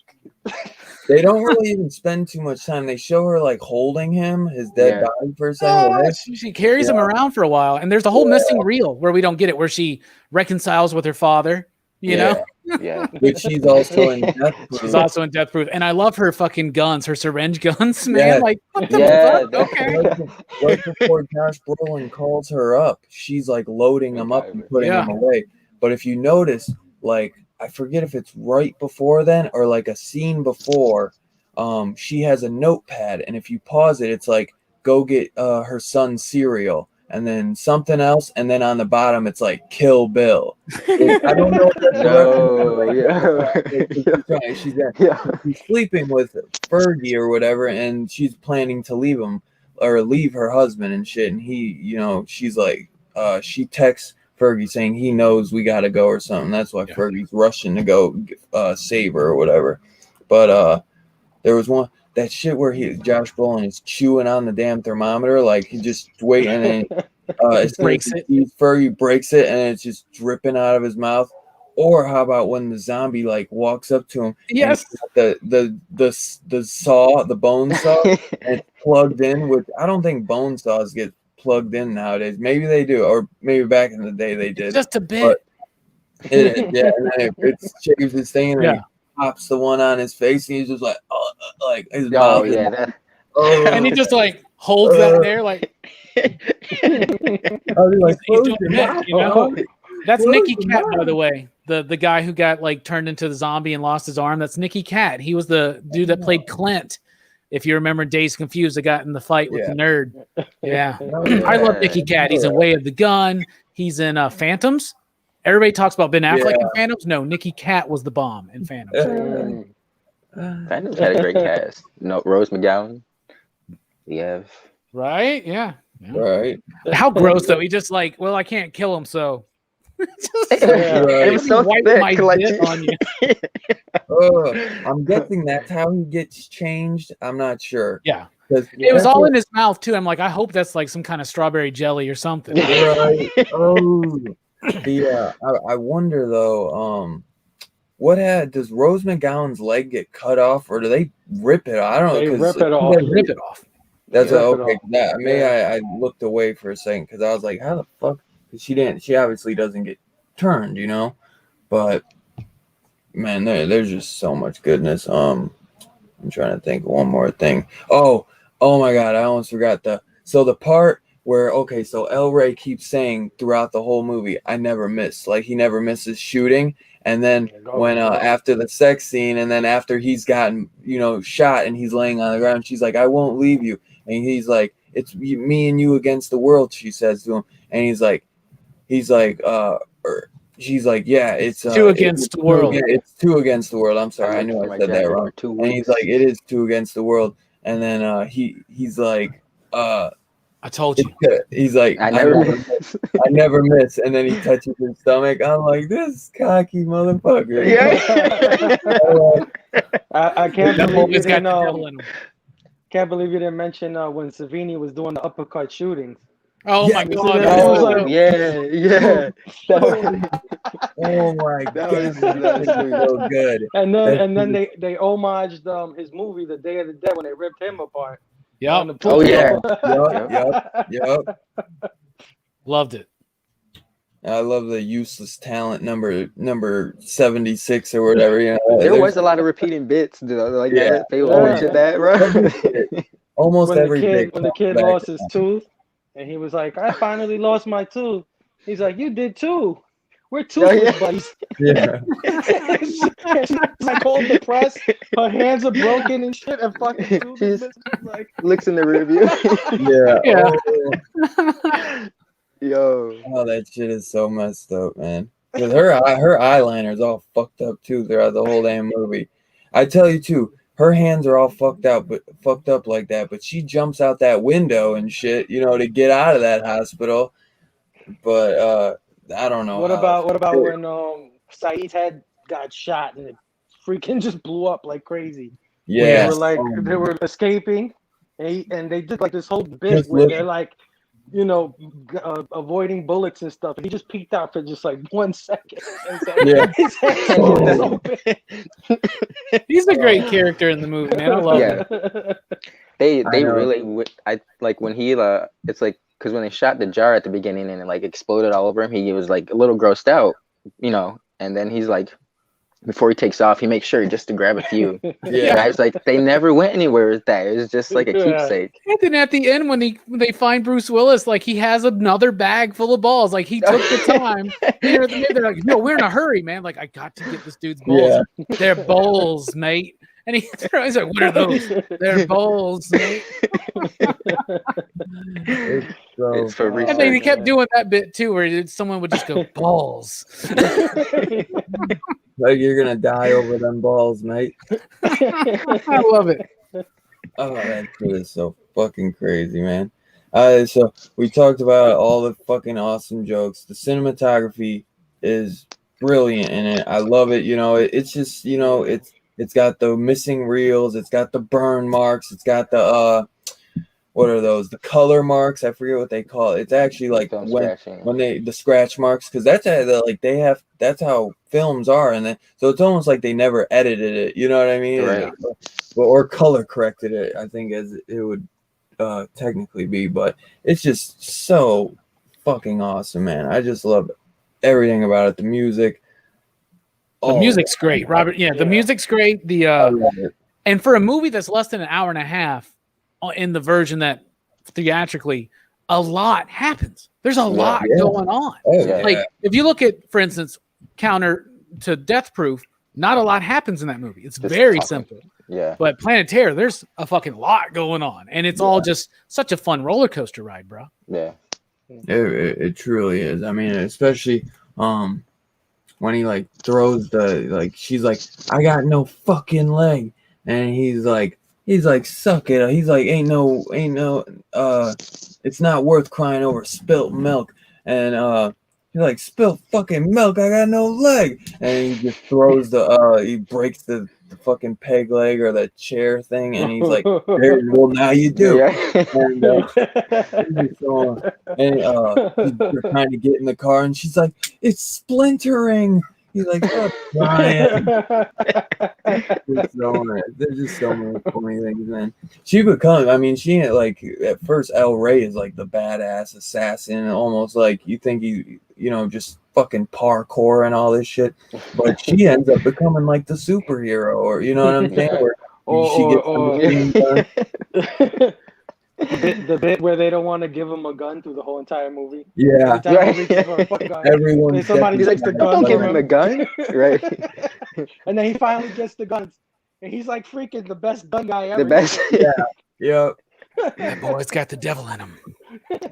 They don't really even spend too much time. They show her like holding him, his dead body for a second. She carries him around for a while, and there's a whole missing reel where we don't get it, where she reconciles with her father. You know? Yeah. Which she's also in Death Proof. She's also in Death Proof. And I love her fucking guns, her syringe guns, man. Yeah. Like, what the fuck? Okay. Right before Josh Brolin calls her up, she's like loading them up and putting them away. But if you notice, like, I forget if it's right before then or like a scene before, she has a notepad. And if you pause it, it's like, go get her son's cereal. And then something else, and then on the bottom it's like Kill Bill. I don't know. She's sleeping with Fergie or whatever, and she's planning to leave him or leave her husband and shit. And he, you know, she's like, she texts Fergie saying he knows we gotta go or something. That's why Fergie's rushing to go save her or whatever. But there was one. That shit where Josh Brolin is chewing on the damn thermometer, like he just waiting and breaks it. Fergie breaks it and it's just dripping out of his mouth. Or how about when the zombie like walks up to him? Yes. The saw, the bone saw, and it's plugged in. Which I don't think bone saws get plugged in nowadays. Maybe they do, or maybe back in the day they did. Just a bit. And then it shaves his thing and then pops the one on his face, and he's just like, like his mouth. And he just like holds that there, like. He's doing it, you know? That's Nicky Cat, by the way. The guy who got like turned into the zombie and lost his arm. That's Nicky Cat. He was the dude that played Clint. If you remember Dazed Confused, that got in the fight with the nerd. Yeah. I love Nicky Cat. He's in Way of the Gun. He's in Phantoms. Everybody talks about Ben Affleck in Phantoms. No, Nicky Cat was the bomb in Phantoms. Phantoms had a great cast. No, Rose McGowan. Right? Yeah. Right. How gross though. He just like, well, I can't kill him, so it was so thick, like on you. I'm guessing that's how he gets changed. I'm not sure. Yeah. It was all in his mouth too. I'm like, I hope that's like some kind of strawberry jelly or something. Right. Yeah. I wonder though, does Rose McGowan's leg get cut off or do they rip it off? I don't know. They rip it off. They rip it off. That's okay. I looked away for a second because I was like, how the fuck? Because she obviously doesn't get turned, you know. But man, there's just so much goodness. I'm trying to think of one more thing. Oh my god, I almost forgot the part where so El Rey keeps saying throughout the whole movie, I never miss. Like he never misses shooting. And then when after the sex scene, and then after he's gotten shot and he's laying on the ground, she's like, I won't leave you. And he's like, it's me and you against the world, she says to him. And she's like, yeah, it's two against the world. It's two against the world. I'm sorry, I knew I said that wrong. And he's like, it is two against the world. And then he's like, I told you. He's like, I never miss. And then he touches his stomach. I'm like, this cocky motherfucker. Yeah. I can't believe you didn't can't believe you didn't mention when Savini was doing the uppercut shootings. Oh my god! Yeah. Oh my god, that was so good. And then they homaged his movie, The Day of the Dead, when they ripped him apart. Yeah. Oh yeah. Yep. Loved it. I love the useless talent number 76 or whatever. You know, there was a lot of repeating bits, like Yeah. they mentioned that, bro. Almost when every the kid lost his tooth, and he was like, "I finally lost my tooth." He's like, "You did too. We're toothless buddies." Yeah. She's like all depressed. Her hands are broken and shit, and fucking tooth is missing. Like looks in the rear view. Yeah. Yeah. Yo. Oh, that shit is so messed up, man. Because her eyeliner is all fucked up too throughout the whole damn movie. I tell you too, her hands are all fucked up like that. But she jumps out that window and shit, you know, to get out of that hospital. But I don't know. what about when Saeed's head got shot and it freaking just blew up like crazy? Yeah, They were escaping, and they did like this whole bit where they're like, you know, avoiding bullets and stuff. And he just peeked out for just like 1 second. Yeah. His head was so big. He's a great character in the movie, man. I love it. They really, I like when he it's like, because when they shot the jar at the beginning and it like exploded all over him, he was like a little grossed out, you know, and then he's like, before he takes off, he makes sure just to grab a few. Yeah. I was like, they never went anywhere with that. It was just like a keepsake. And then at the end, when they find Bruce Willis, like he has another bag full of balls. Like he took the time. They're like, no, we're in a hurry, man. Like I got to get this dude's balls. Yeah. They're bowls, mate. And he's like, what are those? They're bowls, mate. It's for research. And then he kept doing that bit too, where someone would just go, balls. Like you're gonna die over them balls, mate. I love it. Oh, that shit is so fucking crazy, man. So we talked about all the fucking awesome jokes. The cinematography is brilliant in it. I love it. You know, it's just, you know, it's got the missing reels, it's got the burn marks, it's got the what are those? The color marks. I forget what they call it. It's actually like when they the scratch marks, because that's how like that's how films are, and then so it's almost like they never edited it. You know what I mean? Right. Or color corrected it. I think as it would technically be, but it's just so fucking awesome, man. I just love everything about it. The music. The music's great, Robert. Yeah, the music's great. And for a movie that's less than an hour and a half, in the version that theatrically, a lot happens. There's a lot going on. Like if you look at, for instance, Counter to Death Proof, not a lot happens in that movie. It's just very simple. Yeah. But Planet Terror, there's a fucking lot going on, and it's all just such a fun roller coaster ride, bro. Yeah. It truly is. I mean, especially when he like throws she's like, I got no fucking leg, and he's like, suck it. He's like, ain't no, it's not worth crying over spilt milk. And he's like, spilt fucking milk, I got no leg. And he just throws he breaks the fucking peg leg or the chair thing, and he's like, well, now you do. Yeah. And he's trying to get in the car, and she's like, it's splintering. He's like, oh, Brian. There's just so many funny things, man. She ain't like, at first El Rey is like the badass assassin, almost like you think he, you know, just fucking parkour and all this shit, but she ends up becoming like the superhero, or you know what I'm saying? The bit where they don't want to give him a gun through the whole entire movie. Yeah. Everyone. Somebody takes the gun. Don't give him a gun. Right. And then he finally gets the guns. And he's like freaking the best gun guy ever. The best. Yeah. That boy's got the devil in him.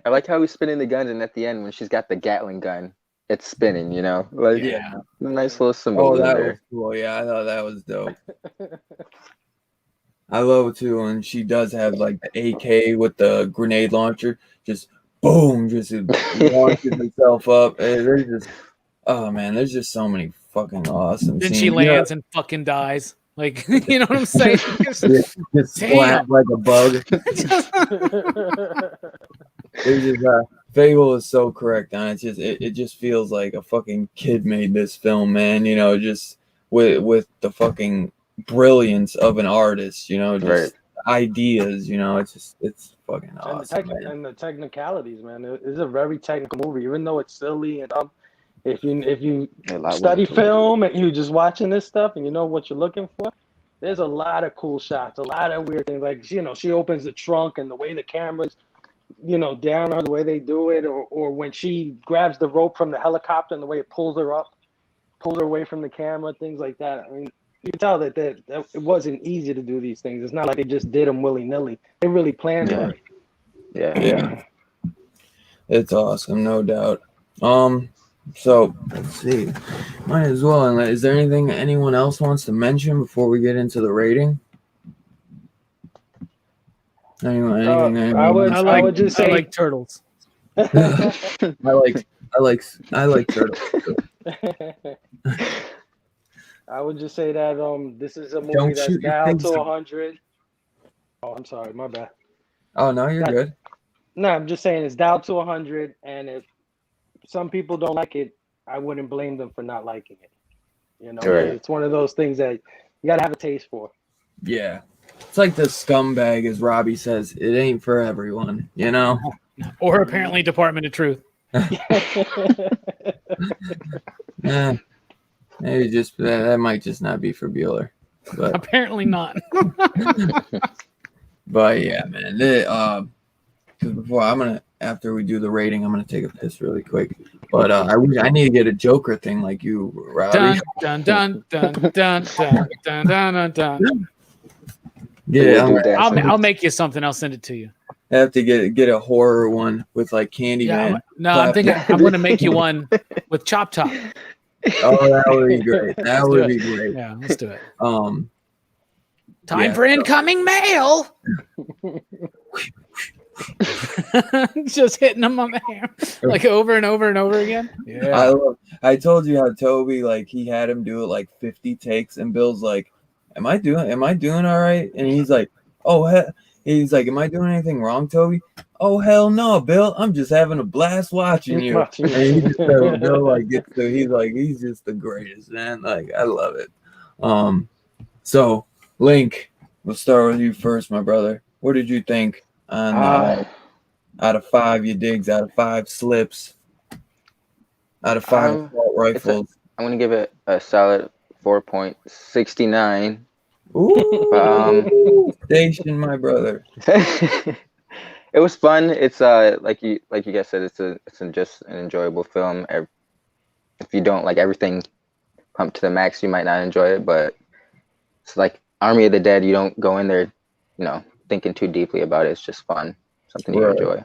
I like how he's spinning the guns, and at the end, when she's got the Gatling gun, it's spinning, you know? Like, nice little symbol. Oh, that was cool. Yeah, I thought that was dope. I love it too, and she does have like the AK with the grenade launcher, just boom, just launches itself up. There's just, oh man, there's just so many fucking awesome then scenes. She lands and fucking dies. Like, you know what I'm saying? Just splat like a bug. Fable is so correct on it. It just feels like a fucking kid made this film, man. You know, just with the fucking brilliance of an artist, you know, just ideas, you know, it's fucking And awesome, man. and the technicalities, man. It's a very technical movie, even though it's silly and if you study film and you just watching this stuff and you know what you're looking for, there's a lot of cool shots, a lot of weird things. Like, you know, she opens the trunk and the way the camera's, you know, down on the way they do it, or when she grabs the rope from the helicopter and the way it pulls her away from the camera, things like that. I mean, you can tell that it wasn't easy to do these things. It's not like they just did them willy-nilly. They really planned for it. Yeah. It's awesome, no doubt. So let's see. Might as well. Is there anything anyone else wants to mention before we get into the rating? Anything? I would just say I like turtles. I like turtles. I would just say that this is a movie that's down to 100. Oh, I'm sorry, my bad. Oh no, you're good. No, I'm just saying it's down to 100, and if some people don't like it, I wouldn't blame them for not liking it. You know, It's one of those things that you gotta have a taste for. Yeah, it's like the scumbag, as Robbie says. It ain't for everyone, you know. Or apparently Department of Truth. Yeah, maybe just that might just not be for Bueller, but apparently not. But yeah, man. Because before after we do the rating, I'm gonna take a piss really quick. But I need to get a Joker thing like you, Robbie. Dun dun dun dun dun dun dun dun dun. Yeah, I'll make you something. I'll send it to you. I have to get a horror one with like Candyman. I'm thinking I'm gonna make you one with Chop Top. Oh, that would be great. That would be great. Yeah, let's do it. Time for incoming mail. Just hitting them on the hair like over and over and over again. Yeah. I told you how Toby, like, he had him do it like 50 takes, and Bill's like, Am I doing all right? And he's like, he's like, am I doing anything wrong, Toby? Oh, hell no, Bill. I'm just having a blast watching you. And he just Bill, like, he's just the greatest, man. Like, I love it. So Link, we'll start with you first, my brother. What did you think on out of 5 you digs, out of 5 slips, out of 5 assault rifles? I'm gonna give it a solid 4.69. Ooh, station, my brother. It was fun. It's like you guys said, it's just an enjoyable film. If you don't like everything pumped to the max, you might not enjoy it. But it's like Army of the Dead. You don't go in there, thinking too deeply about it. It's just fun, something you enjoy.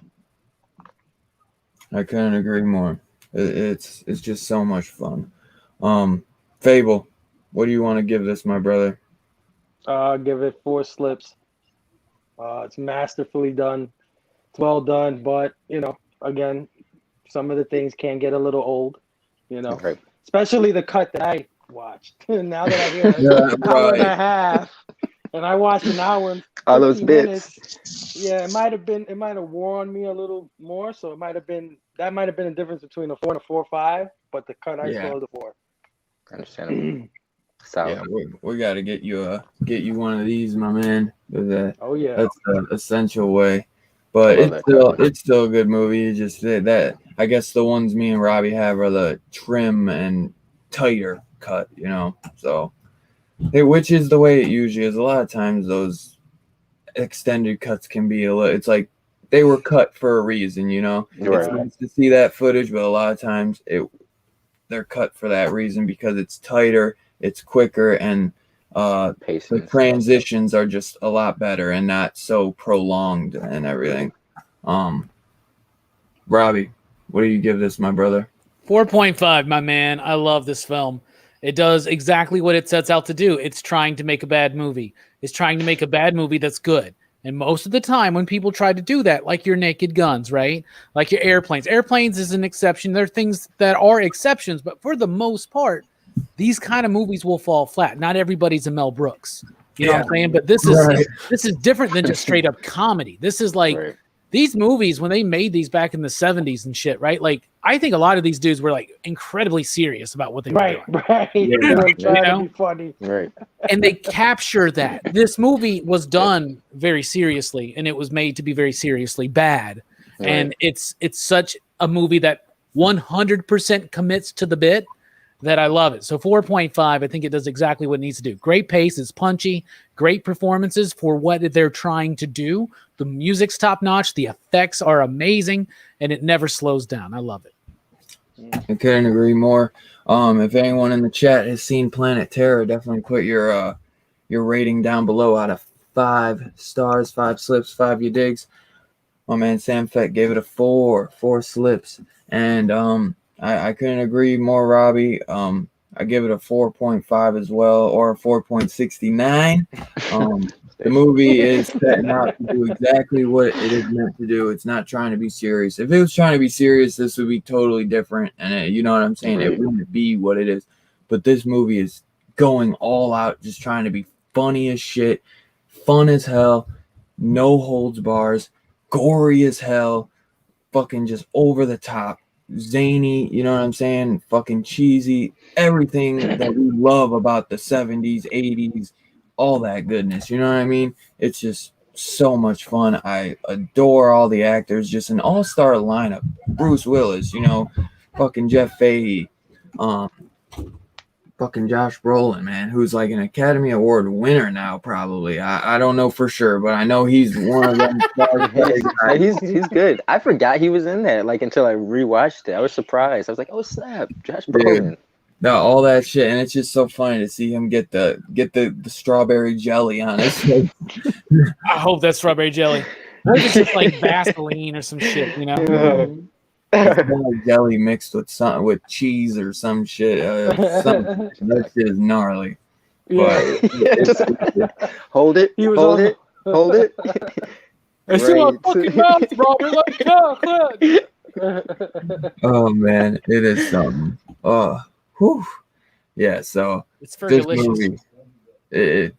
I couldn't agree more. It's just so much fun. Fable, what do you want to give this, my brother? Give it 4 slips. It's masterfully done. It's well done, but again, some of the things can get a little old. Right. Especially the cut that I watched. Now that I hear an hour and a half, and I watched an hour and all those bits. Minutes, yeah, it might have worn on me a little more. So that might have been a difference between a 4 and a 4.5. But the cut I saw was a 4. Understandable. Yeah, we got to get you one of these, my man. That's the essential way. But it's still a good movie. It's just that I guess the ones me and Robbie have are the trim and tighter cut, So, which is the way it usually is. A lot of times those extended cuts can be it's like they were cut for a reason, Right. It's nice to see that footage, but a lot of times they're cut for that reason because it's tighter. It's quicker, and the transitions are just a lot better and not so prolonged and everything. Robbie, what do you give this, my brother? 4.5, my man. I love this film. It does exactly what it sets out to do. It's trying to make a bad movie. It's trying to make a bad movie that's good. And most of the time when people try to do that, like your Naked Guns, right? Like your Airplanes. Airplanes is an exception. There are things that are exceptions, but for the most part, these kind of movies will fall flat. Not everybody's a Mel Brooks. You know what I'm saying? But this is different than just straight up comedy. This is like these movies, when they made these back in the 70s and shit, right? Like, I think a lot of these dudes were like incredibly serious about what they were doing. Right. Yeah. They were trying You know? to be funny. Right. And they capture that. This movie was done very seriously, and it was made to be very seriously bad. Right. And it's such a movie that 100% commits to the bit that I love it. So 4.5, I think it does exactly what it needs to do. Great pace, it's punchy, great performances for what they're trying to do. The music's top notch, the effects are amazing, and it never slows down. I love it. I couldn't agree more. If anyone in the chat has seen Planet Terror, definitely put your rating down below out of 5 stars, 5 slips, 5 you digs. My man Sam Fett gave it a 4 slips, and I couldn't agree more, Robbie. I give it a 4.5 as well, or a 4.69. The movie is setting out to do exactly what it is meant to do. It's not trying to be serious. If it was trying to be serious, this would be totally different, and you know what I'm saying? Right. It wouldn't be what it is. But this movie is going all out, just trying to be funny as shit, fun as hell, no holds bars, gory as hell, fucking just over the top, zany, you know what I'm saying? Fucking cheesy, everything that we love about the 70s, 80s, all that goodness, you know what I mean? It's just so much fun. I adore all the actors, just an all-star lineup. Bruce Willis, you know, fucking Jeff Fahey, fucking Josh Brolin, man, who's like an Academy Award winner now, probably. I don't know for sure, but I know he's one of them. He's good. I forgot he was in there, like, until I rewatched it. I was surprised. I was like, oh snap, Josh Brolin. No, all that shit, and it's just so funny to see him get the strawberry jelly on his face. I hope that's strawberry jelly. Or it's just like Vaseline or some shit, you know? It's more like jelly mixed with cheese or some shit. That shit is gnarly. Yeah. But Hold it. He was Hold on it. Hold it. It's in my fucking mouth, Robert. Like, oh man, it is something. Oh, whew. Yeah. So it's this Fergalicious. movie,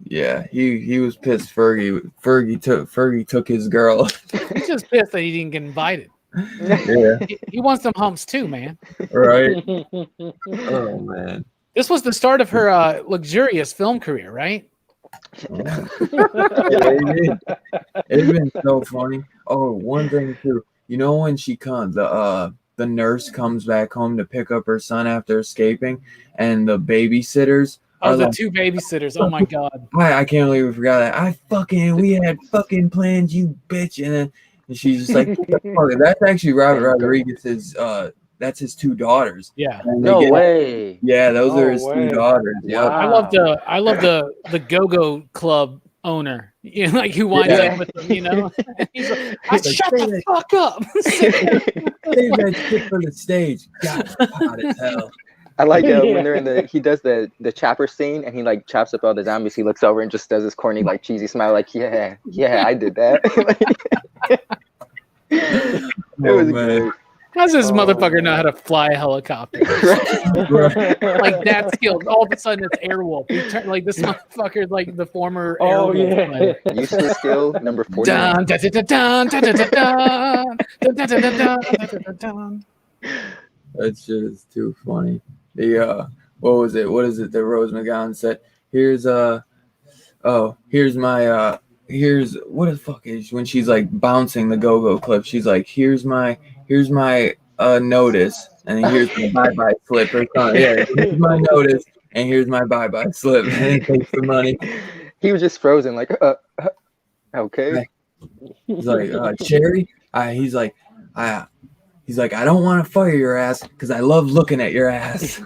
yeah, he was pissed. Fergie took his girl. He's just pissed that he didn't get invited. Yeah, He wants them humps too, man. right. Oh man. This was the start of her luxurious film career, right? Yeah, it's been so funny. Oh, one thing too. You know when she comes, the nurse comes back home to pick up her son after escaping, and the babysitters. Oh, the 2 babysitters. Oh my god. I can't believe we forgot that. We had fucking plans, you bitch. And she's just like, that's actually Robert Rodriguez's. That's his 2 daughters. Yeah. No way. Yeah, those are his No 2 way. daughters. Yep. Wow. I love the go-go club owner. You know, like who winds up with them, you know? He's like, shut the fuck up. Save that shit for the stage. God, hot as hell. I like when they're in he does the chopper scene and he like chops up all the zombies. He looks over and just does this corny like cheesy smile, like yeah, I did that. It was great. How does this motherfucker know how to fly a helicopter? Like that skill. All of a sudden it's Airwolf. Like this motherfucker, like the former Airwolf player. Useless skill number 40. Dun, dun, dun, dun, dun, dun, dun, dun, dun, dun, dun, dun. That's just too funny. The what was it? What is it that Rose McGowan said? Here's what the fuck is when she's like bouncing the go-go clip, she's like, here's my notice, and then here's my bye-bye slip or something. Yeah, here's my notice and here's my bye-bye slip. And he takes the money. He was just frozen, like okay. He's like, Cherry? He's like, I don't want to fire your ass because I love looking at your ass.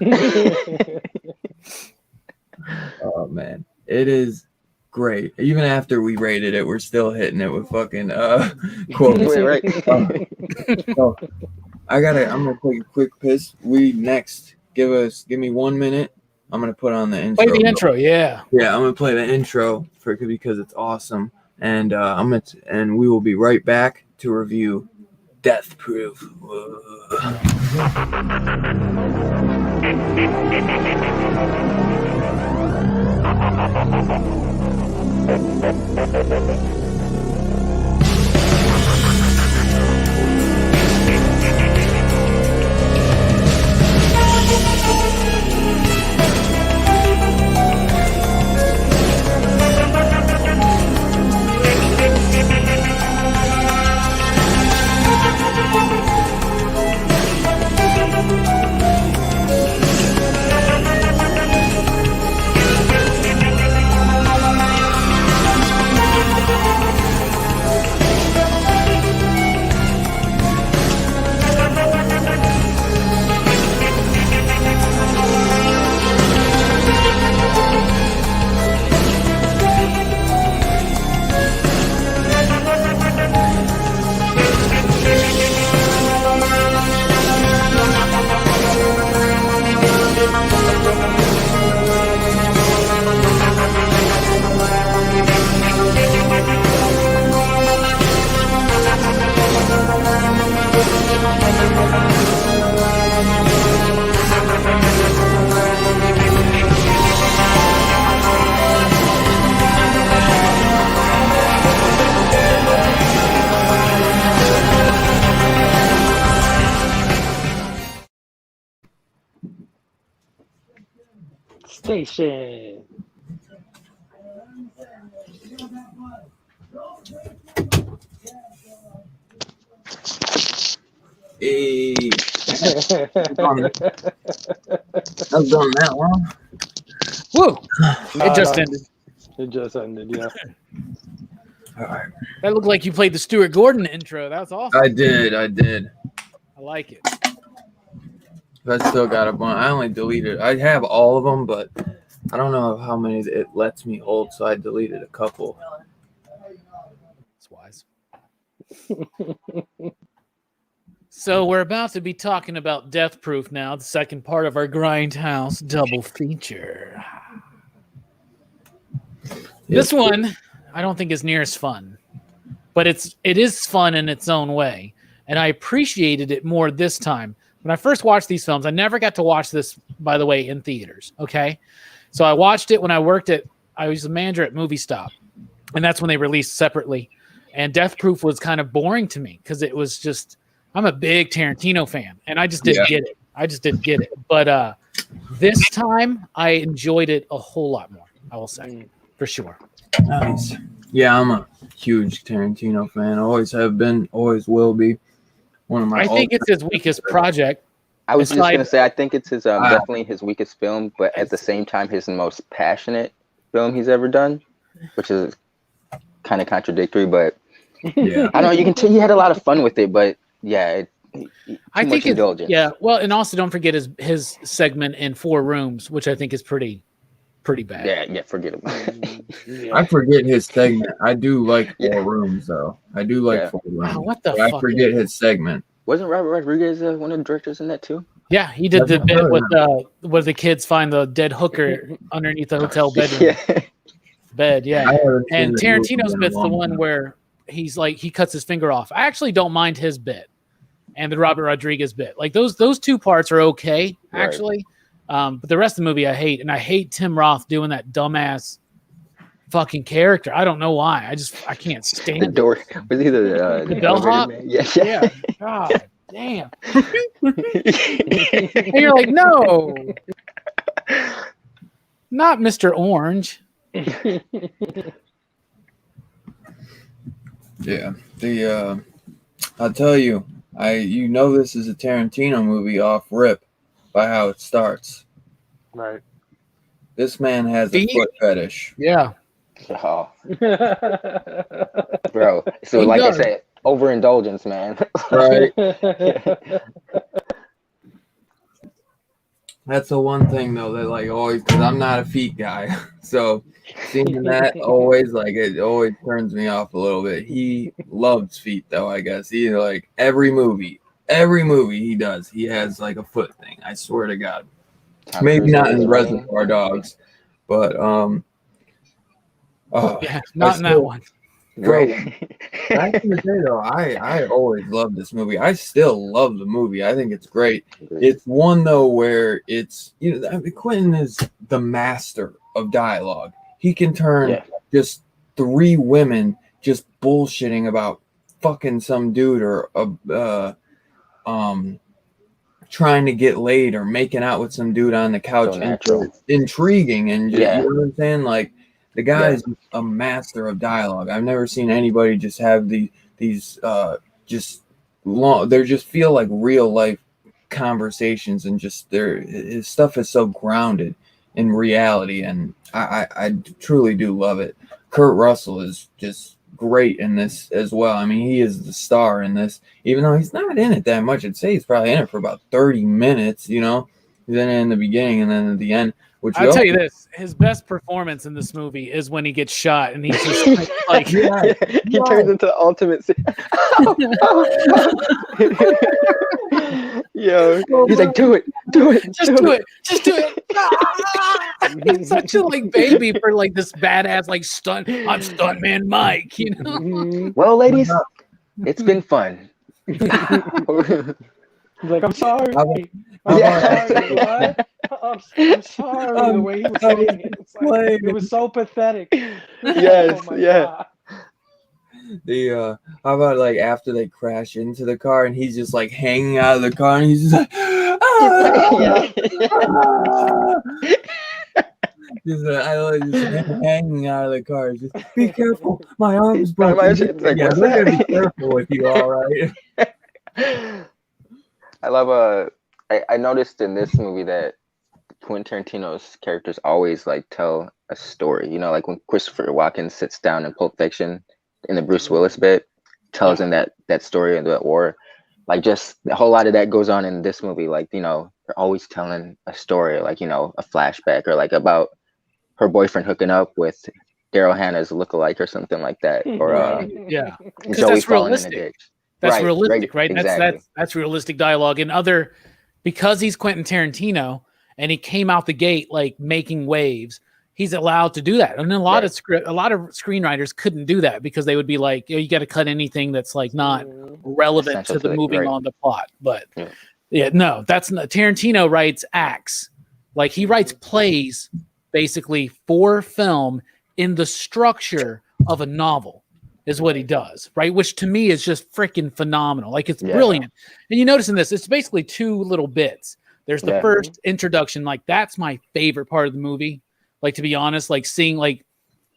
Oh man, it is great. Even after we rated it, we're still hitting it with fucking quotes. Right. So I'm gonna take a quick piss. Give me 1 minute. I'm gonna put on the intro. Play the intro, yeah. Yeah, I'm gonna play the intro because it's awesome, and and we will be right back to review Death Proof. Station. Hey, I've done that one. Woo! It just ended. It just ended, yeah. All right. That looked like you played the Stuart Gordon intro. That was awesome. I did. I like it. I still got a bunch. I only deleted. I have all of them, but I don't know how many it lets me hold, so I deleted a couple. That's wise. So we're about to be talking about Death Proof now, the second part of our GrindHouse double feature. This one, I don't think is near as fun, but it is fun in its own way, and I appreciated it more this time. When I first watched these films, I never got to watch this, by the way, in theaters. Okay, so I watched it when I was a manager at Movie Stop, and that's when they released separately. And Death Proof was kind of boring to me because it was just. I'm a big Tarantino fan, and I just didn't get it. But this time, I enjoyed it a whole lot more, I will say, for sure. Nice. Yeah, I'm a huge Tarantino fan. Always have been, always will be. One of my. I think it's his weakest project. I was just going to say, I think it's his definitely his weakest film, but at the same time, his most passionate film he's ever done, which is kind of contradictory, but yeah. I don't know, you can tell he had a lot of fun with it, but yeah, I think indulgence. Yeah, well, and also don't forget his segment in 4 Rooms, which I think is pretty bad. Yeah, forget about it. I forget his segment. I do like 4 Rooms, though. I do like 4 Rooms. Oh, what the fuck? I forget his segment. Wasn't Robert Rodriguez one of the directors in that too? Yeah, he did the bit with where the kids find the dead hooker underneath the hotel bedroom. Bed, yeah. And Tarantino's bit's the one where he's like he cuts his finger off. I actually don't mind his bit and the Robert Rodriguez bit. Like those 2 parts are okay, actually. But the rest of the movie I hate, and I hate Tim Roth doing that dumbass fucking character. I don't know why. I can't stand the door. Was he the bellhop? Yeah. God damn. And you're like, no, not Mr. Orange. Yeah, I'll tell you, this is a Tarantino movie off rip by how it starts. Right. This man has a foot fetish. Yeah. Oh. Bro, so like I said, overindulgence, man. Right. That's the one thing though that like always, because I'm not a feet guy, so seeing that always it always turns me off a little bit. He loves feet though, I guess. He like every movie he does, he has like a foot thing. I swear to God. Maybe not in Reservoir Dogs, but not in that one. Bro, back in the day though, I always loved this movie. I still love the movie. I think it's great. It's one though where it's Quentin is the master of dialogue. He can turn just 3 women just bullshitting about fucking some dude or trying to get laid or making out with some dude on the couch. So intriguing and just, you know what I'm saying? Like the guy is a master of dialogue. I've never seen anybody just have these just long. They just feel like real life conversations, and just his stuff is so grounded in reality, and I truly do love it. Kurt Russell is just great in this as well. I mean, he is the star in this, even though he's not in it that much. I'd say he's probably in it for about 30 minutes. He's in it in the beginning and then at the end. I'll tell you this: his best performance in this movie is when he gets shot and he's just like, he turns into the ultimate. Yo, he's like, do it, just do it. He's such a baby for this badass I'm stuntman Mike, Well, ladies, it's been fun. He's like, I'm sorry. I'm sorry. The way he was saying it, it was so pathetic. Yes, God. How about after they crash into the car and he's just hanging out of the car and he's just like, I like just hanging out of the car. Just be careful, my arm's My broken. like, Yeah, what's they're gonna be that? careful with you, all right. I love I noticed in this movie that Quentin Tarantino's characters always like tell a story. You know, like when Christopher Walken sits down in Pulp Fiction in the Bruce Willis bit, tells him that story of the war. Like just a whole lot of that goes on in this movie. Like, you know, they're always telling a story, like, you know, a flashback or like about her boyfriend hooking up with Daryl Hannah's lookalike or something like that. Or because Zoe that's falling in a realistic. ditch. That's realistic, right? Exactly. That's realistic dialogue. And because he's Quentin Tarantino and he came out the gate like making waves, he's allowed to do that. And a lot of screenwriters couldn't do that because they would be like, you got to cut anything that's like not relevant Essential to the moving on the plot. But no, that's not. Tarantino writes acts, like he writes plays basically for film in the structure of a novel. Is what he does, right? Which to me is just freaking phenomenal. Like it's brilliant. And you notice in this, it's basically two little bits. There's the first introduction, like that's my favorite part of the movie. Like to be honest, like seeing like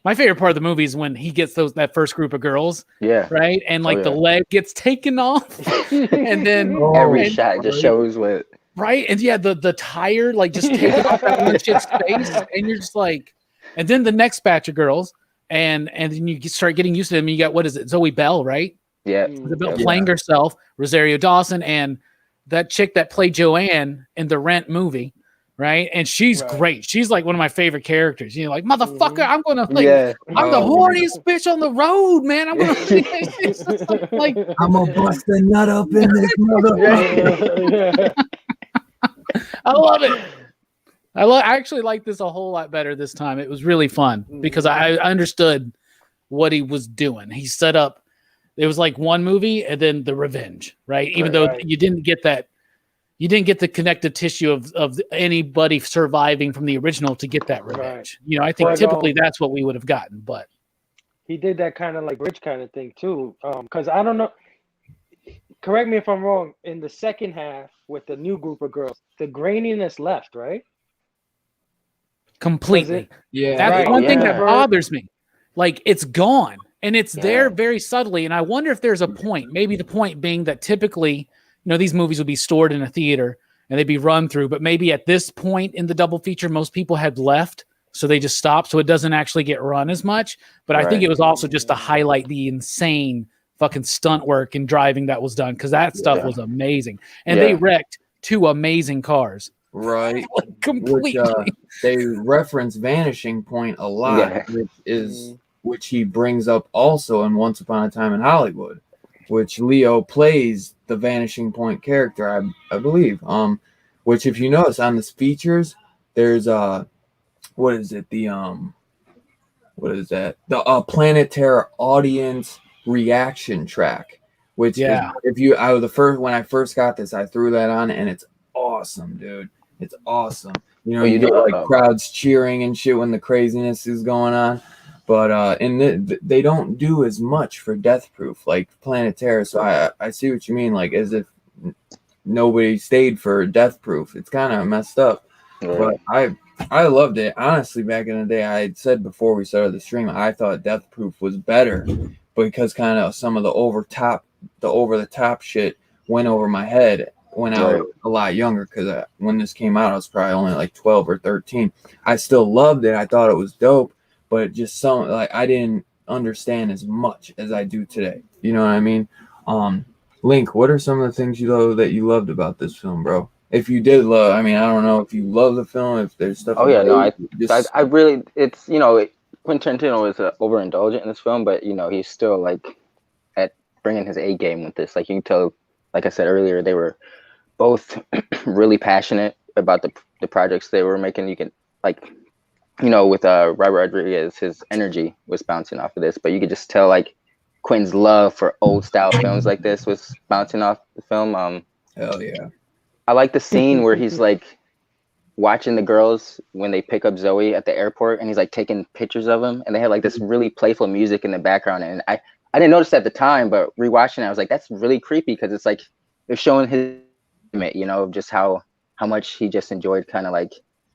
my favorite part of the movie is when he gets that first group of girls, right? And like the leg gets taken off, and then every shot just shows what, right? And the tire like just taking off that one chick's face, and you're just like, and then the next batch of girls. And then you start getting used to them. You got, what is it? Zoe Bell, right? Yeah. Bell playing herself, Rosario Dawson, and that chick that played Joanne in the Rent movie, right? And she's great. She's like one of my favorite characters. You know, like, motherfucker, I'm going to I'm the horniest bitch on the road, man. I'm going to like, I'm going to bust the nut up in this motherfucker. I love it. I actually like this a whole lot better this time. It was really fun because I understood what he was doing. He set up, it was like one movie and then the revenge, right? Even though you didn't get that, you didn't get the connective tissue of anybody surviving from the original to get that revenge. You know, I think typically that's what we would have gotten, but he did that kind of like rich kind of thing too. Because I don't know, correct me if I'm wrong, in the second half with the new group of girls, the graininess left, right? Completely. Yeah. That's one thing that bothers me. Like it's gone and it's there very subtly. And I wonder if there's a point, maybe the point being that typically, you know, these movies would be stored in a theater and they'd be run through, but maybe at this point in the double feature, most people had left. So they just stopped. So it doesn't actually get run as much. But I think it was also just to highlight the insane fucking stunt work and driving that was done. Cause that stuff was amazing. And they wrecked two amazing cars. Right. Completely. Which, they reference Vanishing Point a lot, which he brings up also in Once Upon a Time in Hollywood, which Leo plays the Vanishing Point character, I believe. Which if you notice on the features, there's what is it? What is that? The Planet Terror audience reaction track. Which is, when I first got this, I threw that on and it's awesome, dude. It's awesome. You know, you get like crowds cheering and shit when the craziness is going on. But they don't do as much for Death Proof like Planet Terror. So I see what you mean. Like as if nobody stayed for Death Proof. It's kind of messed up. But I loved it. Honestly, back in the day, I had said before we started the stream, I thought Death Proof was better because kind of some of the over the top shit went over my head when I was a lot younger, because when this came out, I was probably only like 12 or 13. I still loved it. I thought it was dope, but just I didn't understand as much as I do today. You know what I mean? Link, what are some of the things that you loved about this film, bro? If you did love, I mean, I don't know if you love the film, if there's stuff. I really, it's, you know, Quentin Tarantino is overindulgent in this film, but you know, he's still like at bringing his A game with this. Like you can tell, like I said earlier, they were both really passionate about the projects they were making. You can, like, you know, with Robert Rodriguez, his energy was bouncing off of this, but you could just tell like Quentin's love for old style films like this was bouncing off the film. Hell yeah. I like the scene where he's like watching the girls when they pick up Zoe at the airport, and he's like taking pictures of them, and they had like this really playful music in the background. And I didn't notice at the time, but rewatching it, I was like, that's really creepy, because it's like they're showing his, you know, just how much he just enjoyed kind of like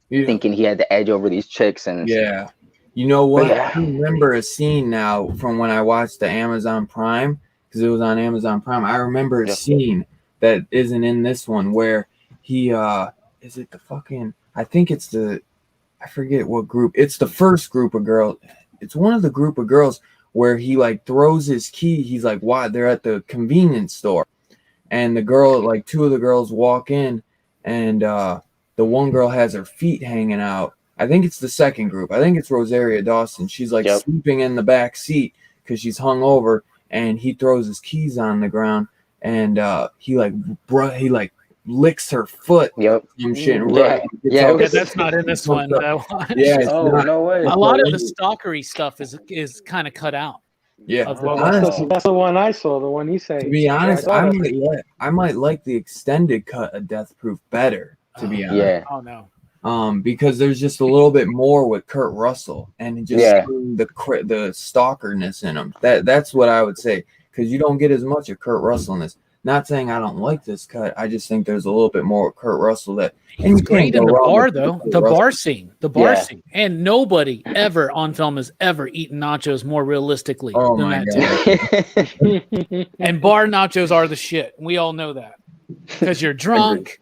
thinking he had the edge over these chicks. And yeah, you know what? Yeah. I remember a scene now from when I watched the Amazon Prime, because it was on Amazon Prime. I remember a scene that isn't in this one where he is it the fucking, I think it's the, I forget what group. It's the first group of girls. It's one of the group of girls where he like throws his key. He's like, why? They're at the convenience store. And the girl, like two of the girls walk in, and the one girl has her feet hanging out. I think it's the second group. I think it's Rosario Dawson. She's like sleeping in the back seat because she's hung over, and he throws his keys on the ground, and he licks her foot. Some shit. That's not in this one. Yeah. No way. A lot of the stalkery stuff is kind of cut out. Yeah, that's the one I saw. The one he said. To be honest, I might like the extended cut of Death Proof better. To be honest, yeah. Oh no. Because there's just a little bit more with Kurt Russell and just the stalkerness in him. That's what I would say, because you don't get as much of Kurt Russell in this. Not saying I don't like this cut. I just think there's a little bit more of Kurt Russell that. It's great in the bar though. The bar scene, and nobody ever on film has ever eaten nachos more realistically than that dude. And bar nachos are the shit. We all know that because you're drunk.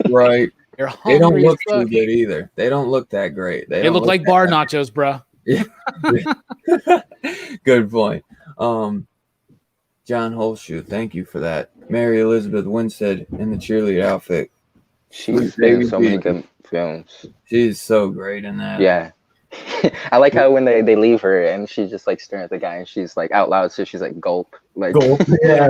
Right. You're hungry. They don't look too good either. They don't look that great. They look like bar nachos, bro. Yeah. Good point. John Holshoe, thank you for that. Mary Elizabeth Winstead in the cheerleader outfit. She's in so many good films. She's so great in that. Yeah. I like how when they leave her and she's just like staring at the guy and she's like out loud, so she's like gulp. Like gulp. Yeah.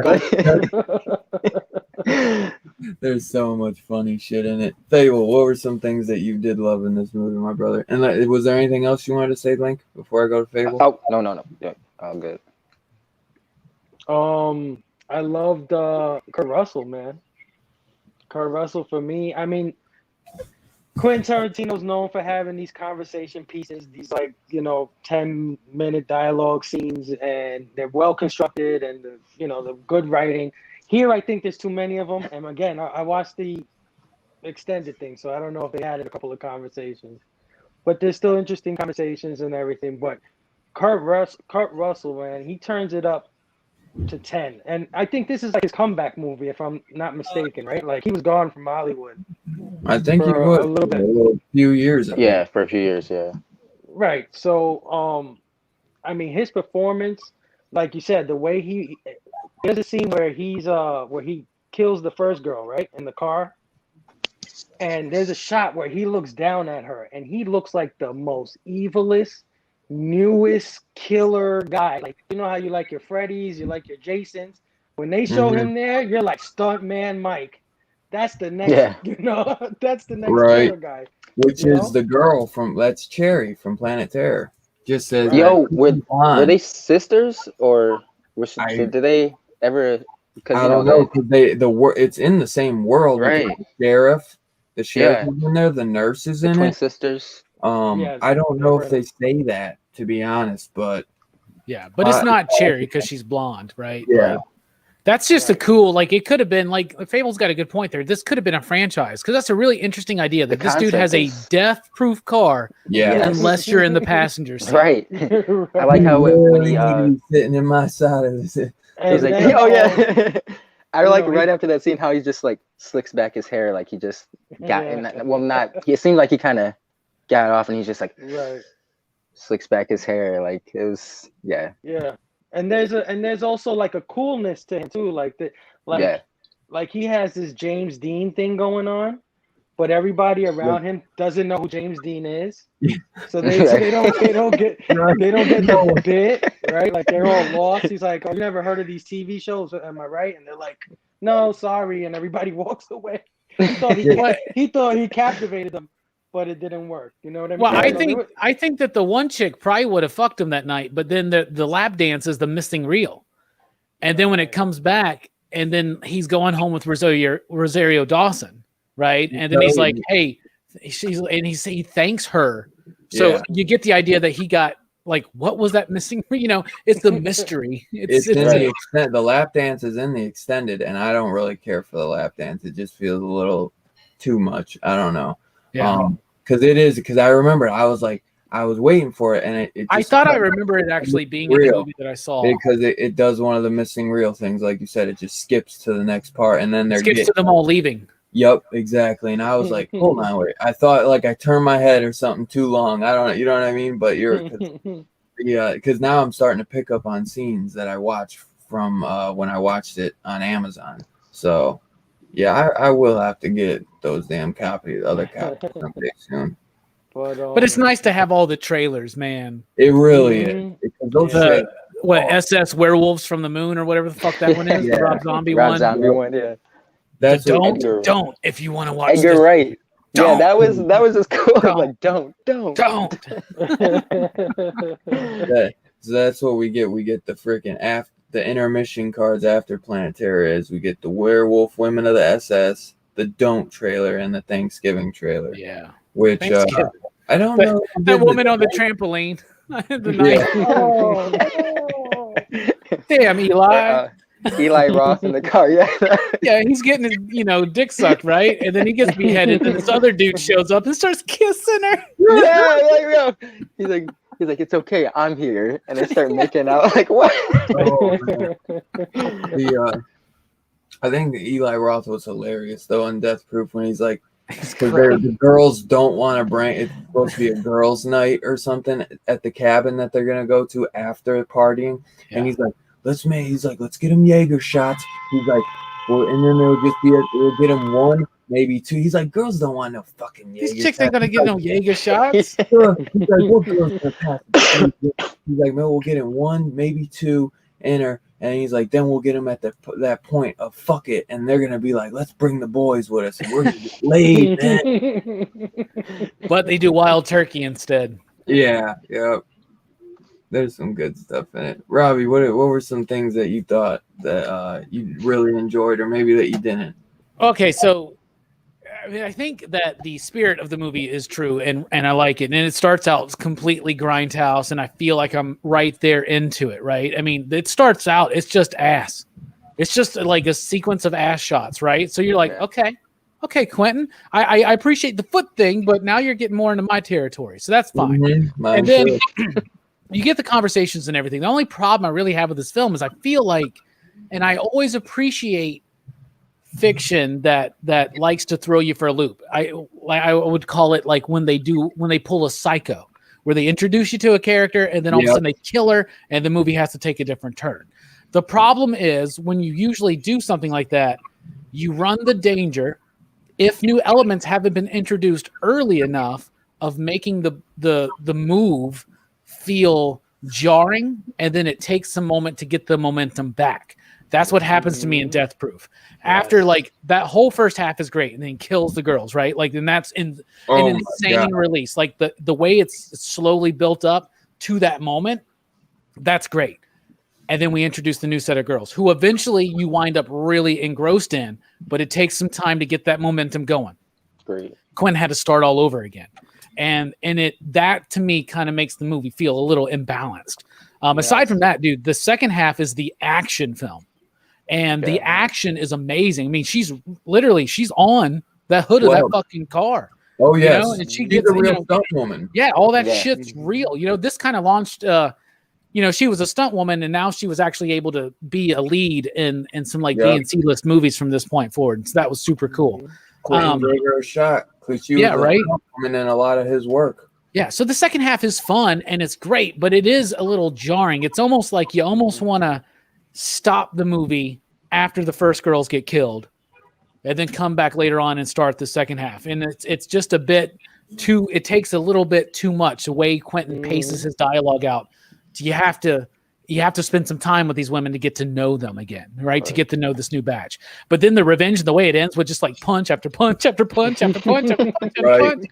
There's so much funny shit in it. Fable, what were some things that you did love in this movie, my brother? And was there anything else you wanted to say, Link, before I go to Fable? Oh, no. Yeah, I'm good. I loved Kurt Russell, man. Kurt Russell for me. I mean, Quentin Tarantino's known for having these conversation pieces, these 10-minute dialogue scenes, and they're well constructed and the good writing. Here, I think there's too many of them. And again, I watched the extended thing, so I don't know if they added a couple of conversations, but there's still interesting conversations and everything. But Kurt Russell, man, he turns it up to 10, and I think this is like his comeback movie, if I'm not mistaken, right? Like he was gone from Hollywood. I think he was a few years. Yeah, for a few years, yeah. Right. So, I mean, his performance, like you said, the way there's a scene where he kills the first girl, right, in the car, and there's a shot where he looks down at her, and he looks like the most evilest, newest killer guy. Like, you know how you like your Freddys, you like your Jasons. When they show him there, you're like Stuntman Mike. That's the next, that's the next killer guy. Which is the girl that's Cherry from Planet Terror. Just says, were they sisters or did they ever? I don't know, because it's in the same world. Right. The sheriff is in there. The nurse is in twin it. Sisters. I don't know if they say that, to be honest, but but it's not Cherry because she's blonde, right? Yeah. That's just a cool, like, it could have been, like, Fable's got a good point there. This could have been a franchise, because that's a really interesting idea, that this dude has a death-proof car, unless you're in the passenger seat. Right. I like how when he sitting in my side of this. He's like, oh yeah. I like right after that scene how he just like slicks back his hair, like he just got in that. Well, it seemed like he kind of got it off, and he's just like slicks back his hair, like it was yeah. And there's also like a coolness to him too, like he has this James Dean thing going on, but everybody around him doesn't know who James Dean is, so they don't get the bit, right? Like they're all lost. He's like, "Oh, you never heard of these TV shows? Am I right?" And they're like, "No, sorry," and everybody walks away. He thought he captivated them, but it didn't work. You know what I mean? Well, I think that the one chick probably would have fucked him that night, but then the lap dance is the missing reel, and then when it comes back, and then he's going home with Rosario Dawson, right? And then he's like, "Hey," he thanks her. So you get the idea that he got like, what was that missing? You know, it's the mystery. It's in the extent. The lap dance is in the extended, and I don't really care for the lap dance. It just feels a little too much. I don't know. Yeah. Because I remember I was waiting for it, and it just I thought I remember it actually being in the movie that I saw. Because it does one of the missing reel things, like you said, it just skips to the next part, and then skips to them all leaving. Yep, exactly. And I was like, hold on, wait. I thought like I turned my head or something too long. I don't, you know what I mean? But because now I'm starting to pick up on scenes that I watched from when I watched it on Amazon. So yeah, I will have to get those damn other copies someday soon. But it's nice to have all the trailers, man. It really is. Because those SS Werewolves from the Moon or whatever the fuck that one is, the Rob Zombie one. Zombie one, yeah. That's don't if you want to watch. Edgar Wright. Don't. Yeah, that was just cool. Like don't. So that's what we get. We get the freaking the intermission cards after Planetarius. We get the Werewolf Women of the SS, the Don't trailer, and the Thanksgiving trailer. Yeah. Which I don't know. That woman on the trampoline. The night. Damn, Eli. Eli Roth in the car, yeah. Yeah, he's getting his, dick sucked, right? And then he gets beheaded, and this other dude shows up and starts kissing her. Yeah. He's like, it's okay, I'm here, and they start making out. Like what? I think Eli Roth was hilarious though on Death Proof when he's like, because the girls don't want to bring it's supposed to be a girls' night or something at the cabin that they're gonna go to after partying, and he's like, let's get him Jaeger shots. He's like, well, and then we'll get him one, maybe two. He's like, girls don't want no fucking Jaeger. These chicks ain't gonna get no Jaeger shots. He's like, what girls gonna pass? He's like, man, we'll get him one, maybe two, and he's like, then we'll get him at that point of fuck it, and they're gonna be like, let's bring the boys with us, and we're gonna get laid, man. But they do Wild Turkey instead. Yeah. There's some good stuff in it. Robbie, what were some things that you thought that you really enjoyed, or maybe that you didn't? Okay, so I think that the spirit of the movie is true, and I like it. And it starts out completely GrindHouse, and I feel like I'm right there into it, right? I mean, it starts out, it's just ass. It's just like a sequence of ass shots, right? So you're like, okay, Quentin, I appreciate the foot thing, but now you're getting more into my territory, so that's fine. Mm-hmm. And then you get the conversations and everything. The only problem I really have with this film is I feel like, and I always appreciate fiction that likes to throw you for a loop. I would call it like when they pull a Psycho, where they introduce you to a character and then all of a sudden they kill her and the movie has to take a different turn. The problem is when you usually do something like that, you run the danger, if new elements haven't been introduced early enough, of making the move feel jarring, and then it takes some moment to get the momentum back. That's what happens to me in Death Proof. After like that whole first half is great, and then he kills the girls, right? Like, and that's an insane release. Like the way it's slowly built up to that moment, that's great. And then we introduce the new set of girls who eventually you wind up really engrossed in, but it takes some time to get that momentum going. Great. Quinn had to start all over again. And that to me kind of makes the movie feel a little imbalanced. Aside from that, dude, the second half is the action film, and the action is amazing. I mean, she's on the hood of that fucking car. Oh yes, and she gets a real stunt woman. Yeah, all that shit's real. This kind of launched. She was a stunt woman, and now she was actually able to be a lead in some like B and C list movies from this point forward. So that was super cool. Gave her a shot. She was right. In a lot of his work. Yeah, so the second half is fun and it's great, but it is a little jarring. It's almost like you almost want to stop the movie after the first girls get killed, and then come back later on and start the second half. And it's just a bit too. It takes a little bit too much the way Quentin paces his dialogue out. You have to spend some time with these women to get to know them again, right? To get to know this new batch. But then the revenge and the way it ends with just like punch after punch after punch after punch after punch after punch.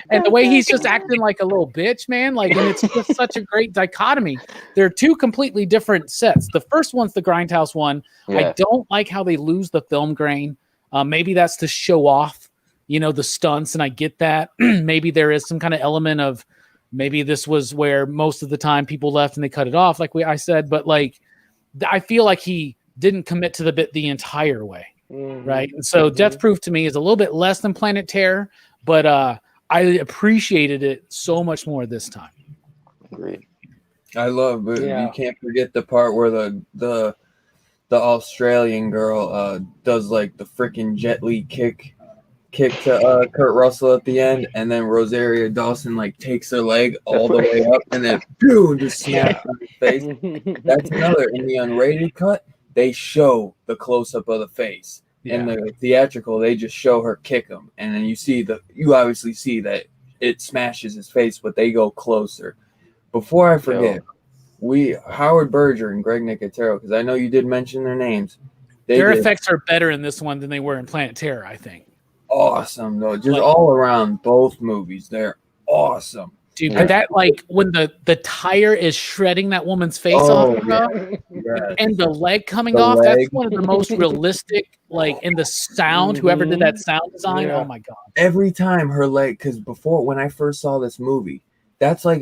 And the way he's just acting like a little bitch, man. Like, and it's just such a great dichotomy. There are two completely different sets. The first one's the GrindHouse one. Yeah. I don't like how they lose the film grain. Maybe that's to show off, the stunts, and I get that. Maybe there is some kind of element of, maybe this was where most of the time people left and they cut it off, like I said. But like, I feel like he didn't commit to the bit the entire way, right? And so Death Proof to me is a little bit less than Planet Terror, but I appreciated it so much more this time. Agreed. I love, but you can't forget the part where the Australian girl does like the freaking Jet Li kick to Kurt Russell at the end, and then Rosario Dawson like takes her leg all the way up and then boom, just smacks on his face. That's another in the unrated cut. They show the close up of the face. In the theatrical, they just show her kick him, and then you obviously see that it smashes his face, but they go closer. Before I forget, Howard Berger and Greg Nicotero, because I know you did mention their names. Their effects are better in this one than they were in Planet Terror, I think. Awesome though, just all around both movies, they're awesome, dude. But that when the tire is shredding that woman's face off, and the leg coming off, that's one of the most realistic. In the sound, whoever did that sound design, oh my god! Every time her leg, because before when I first saw this movie, that's like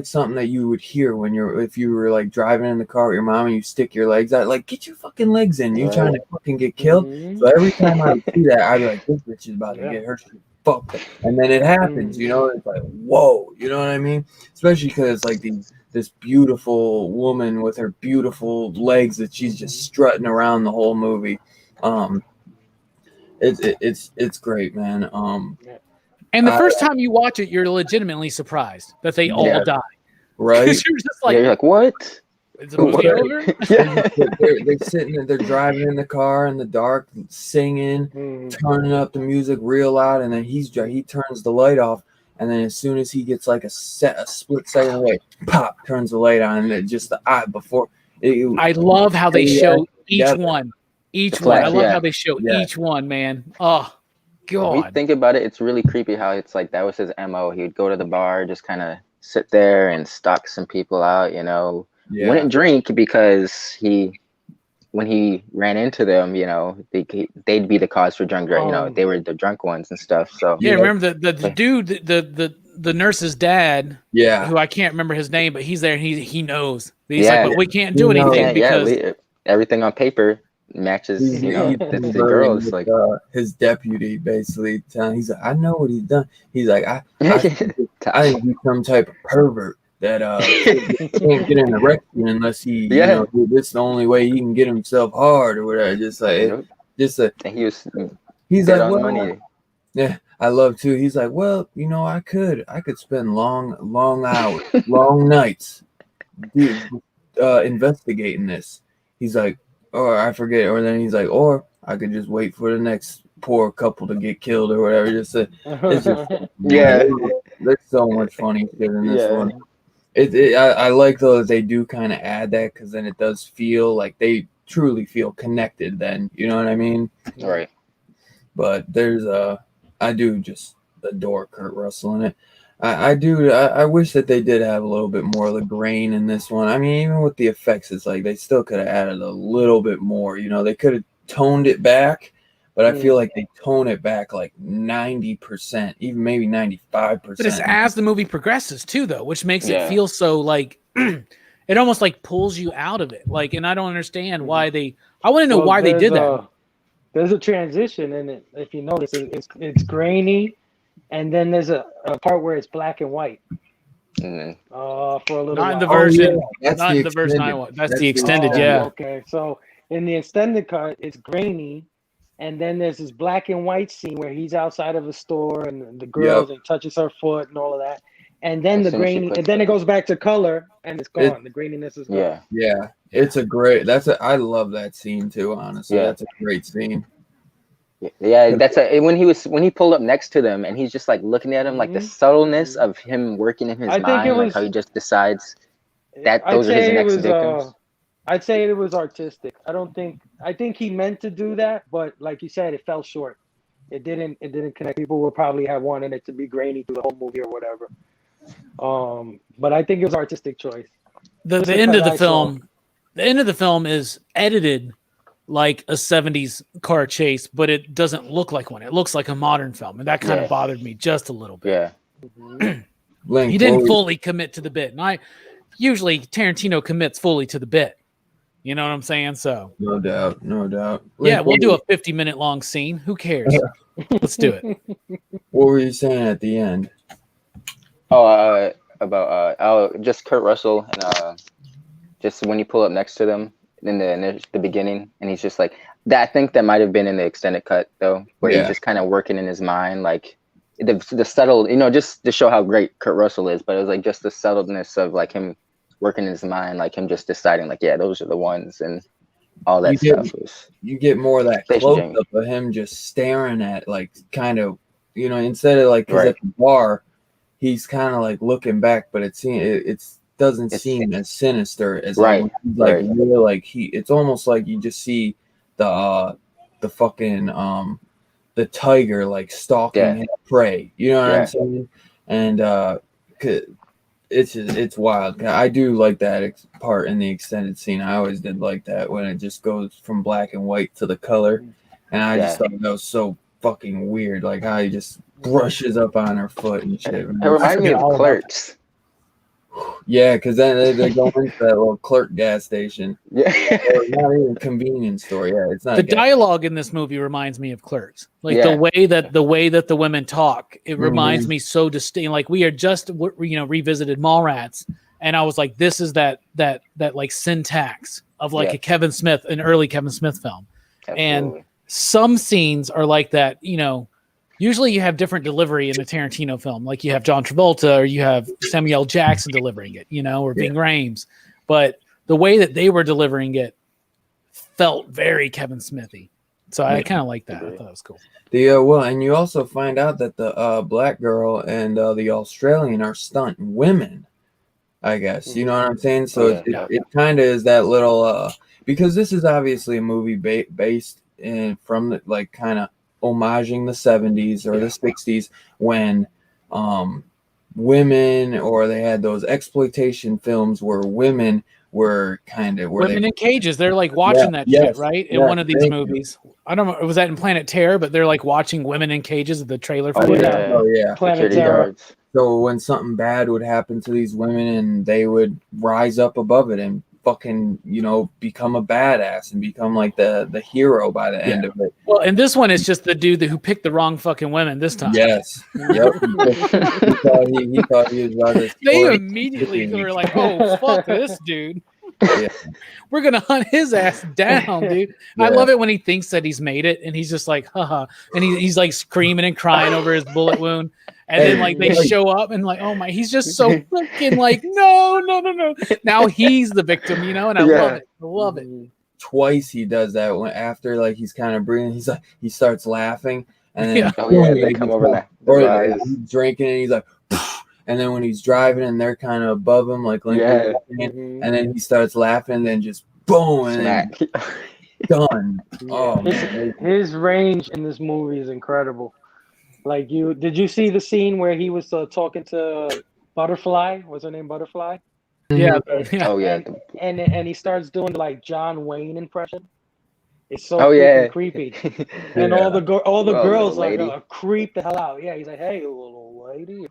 something that you would hear if you were like driving in the car with your mom and you stick your legs out, like get your fucking legs in, you trying to fucking get killed. So every time I see that, I'd be like, this bitch is about to get her shit fucked, and then it happens, it's like whoa, you know what I mean? Especially because it's like this beautiful woman with her beautiful legs that she's just strutting around the whole movie. It's great, man. And the first time you watch it, you're legitimately surprised that they all die. Right? You're just like, you're like, what? Is the movie over? They're sitting there, they're driving in the car in the dark, singing, turning up the music real loud, and then he turns the light off, and then as soon as he gets like a split second away, pop, turns the light on, and it just the eye before. I love how they show each one. Flash, I love how they show each one, man. Oh. God. When we think about it, it's really creepy how it's like that was his MO. He would go to the bar, just kind of sit there and stalk some people out, Wouldn't drink because when he ran into them, they'd be the cause for drunk, they were the drunk ones and stuff. So remember the dude, the nurse's dad, who I can't remember his name, but he's there and he knows. He's like, but we can't do anything because everything on paper matches, the girls like his deputy basically he's like, I know what he's done. He's like, I think he's some type of pervert that can't get an erection unless he this is the only way he can get himself hard or whatever. He's like, well, money. Yeah, I love too. He's like, well, I could spend long hours, long nights investigating this. He's like, or I forget, or then he's like, or I could just wait for the next poor couple to get killed or whatever. It's just there's so much funny shit in this one. I like though that they do kind of add that because then it does feel like they truly feel connected. Then you know what I mean, right? But there's I do just adore Kurt Russell in it. I do. I wish that they did have a little bit more of the grain in this one. I mean, even with the effects, it's like they still could have added a little bit more. They could have toned it back, but I feel like they tone it back like 90%, even maybe 95%. But it's as the movie progresses too, though, which makes it feel so like it almost like pulls you out of it. Like, and I don't understand why they. I want to know why they did that. There's a transition in it. If you notice, it's grainy. And then there's a part where it's black and white. For a little not in the while. version. Not in the version I want. That's the extended, Okay, so in the extended cut, it's grainy, and then there's this black and white scene where he's outside of a store and the girl and touches her foot and all of that. And then the grainy, and then it goes back to color and it's gone. The graininess is gone. Yeah. It's a great. I love that scene too. Honestly, that's a great scene. Yeah, when he pulled up next to them and he's just like looking at him, like the subtleness of him working in his mind, like how he just decides that those are his next victims. I'd say it was artistic. I think he meant to do that, but like you said, it fell short. It didn't connect. People would probably have wanted it to be grainy through the whole movie or whatever. But I think it was an artistic choice. The end of the film is edited like a 70s car chase, but it doesn't look like one. It looks like a modern film, and that kind of bothered me just a little bit. He didn't fully commit to the bit. And usually Tarantino commits fully to the bit. You know what I'm saying? So no doubt. Yeah, we'll do a 50-minute long scene. Who cares? Let's do it. What were you saying at the end? Oh, about just Kurt Russell and just when you pull up next to them in the beginning, and he's just like that. I think that might have been in the extended cut though, where he's just kind of working in his mind, like the subtle, just to show how great Kurt Russell is. But it was like just the subtleness of like him working in his mind, like him just deciding like, yeah, those are the ones, and all that stuff. You get more of that close up of him just staring at, like, kind of, instead of like, because at the bar, he's kind of like looking back, but it doesn't seem as sinister as like, really, like it's almost like you just see the fucking the tiger like stalking his prey. You know what I'm saying? And it's wild. I do like that part in the extended scene. I always did like that when it just goes from black and white to the color, and I just thought that was so fucking weird. Like how he just brushes up on her foot and shit. It reminds me of Clerks. Yeah, because then they go into that little Clerk gas station. Yeah, or not even convenience store. Yeah, it's not. The dialogue in this movie reminds me of Clerks. Like the way that the women talk, it reminds me so distinct. Like we are just revisited Mallrats, and I was like, this is that like syntax of like a Kevin Smith, an early Kevin Smith film. Absolutely. And some scenes are like that. Usually you have different delivery in a Tarantino film. Like you have John Travolta or you have Samuel L. Jackson delivering it, or Ving Rhames. But the way that they were delivering it felt very Kevin Smithy. So I kind of like that. I thought it was cool. And you also find out that the black girl and the Australian are stunt women, I guess. You know what I'm saying? So it kind of is that little because this is obviously a movie based from the, like kind of homaging the 70s or the 60s when women, or they had those exploitation films where women were kind of women in cages. They're like watching that shit, right? In one of these movies. I don't know. Was that in Planet Terror? But they're like watching women in cages at the trailer for it. Yeah. Planet Terror. So when something bad would happen to these women, and they would rise up above it and fucking become a badass and become like the hero by the end of it. Well, and this one is just the dude who picked the wrong fucking women this time. Yes. Yep. he thought he was about. They immediately were like, "Oh, fuck this dude. We're gonna hunt his ass down, dude." I love it when he thinks that he's made it, and he's just like, haha, and he's like screaming and crying over his bullet wound. And then like they show up and like, oh my, he's just so fucking like, no. Now he's the victim, and I love it. Twice he does that when after like he's kind of breathing, he's like he starts laughing, and then they come over that. Or like, he's drinking and he's like, and then when he's driving and they're kind of above him, like and then he starts laughing, and then just boom, and then done. Oh, his range in this movie is incredible. Like did you see the scene where he was talking to Butterfly? What's her name? Butterfly? Yeah. Oh yeah. And he starts doing like John Wayne impression. It's so creepy. And all the girls like creep the hell out. Yeah, he's like, hey, little lady.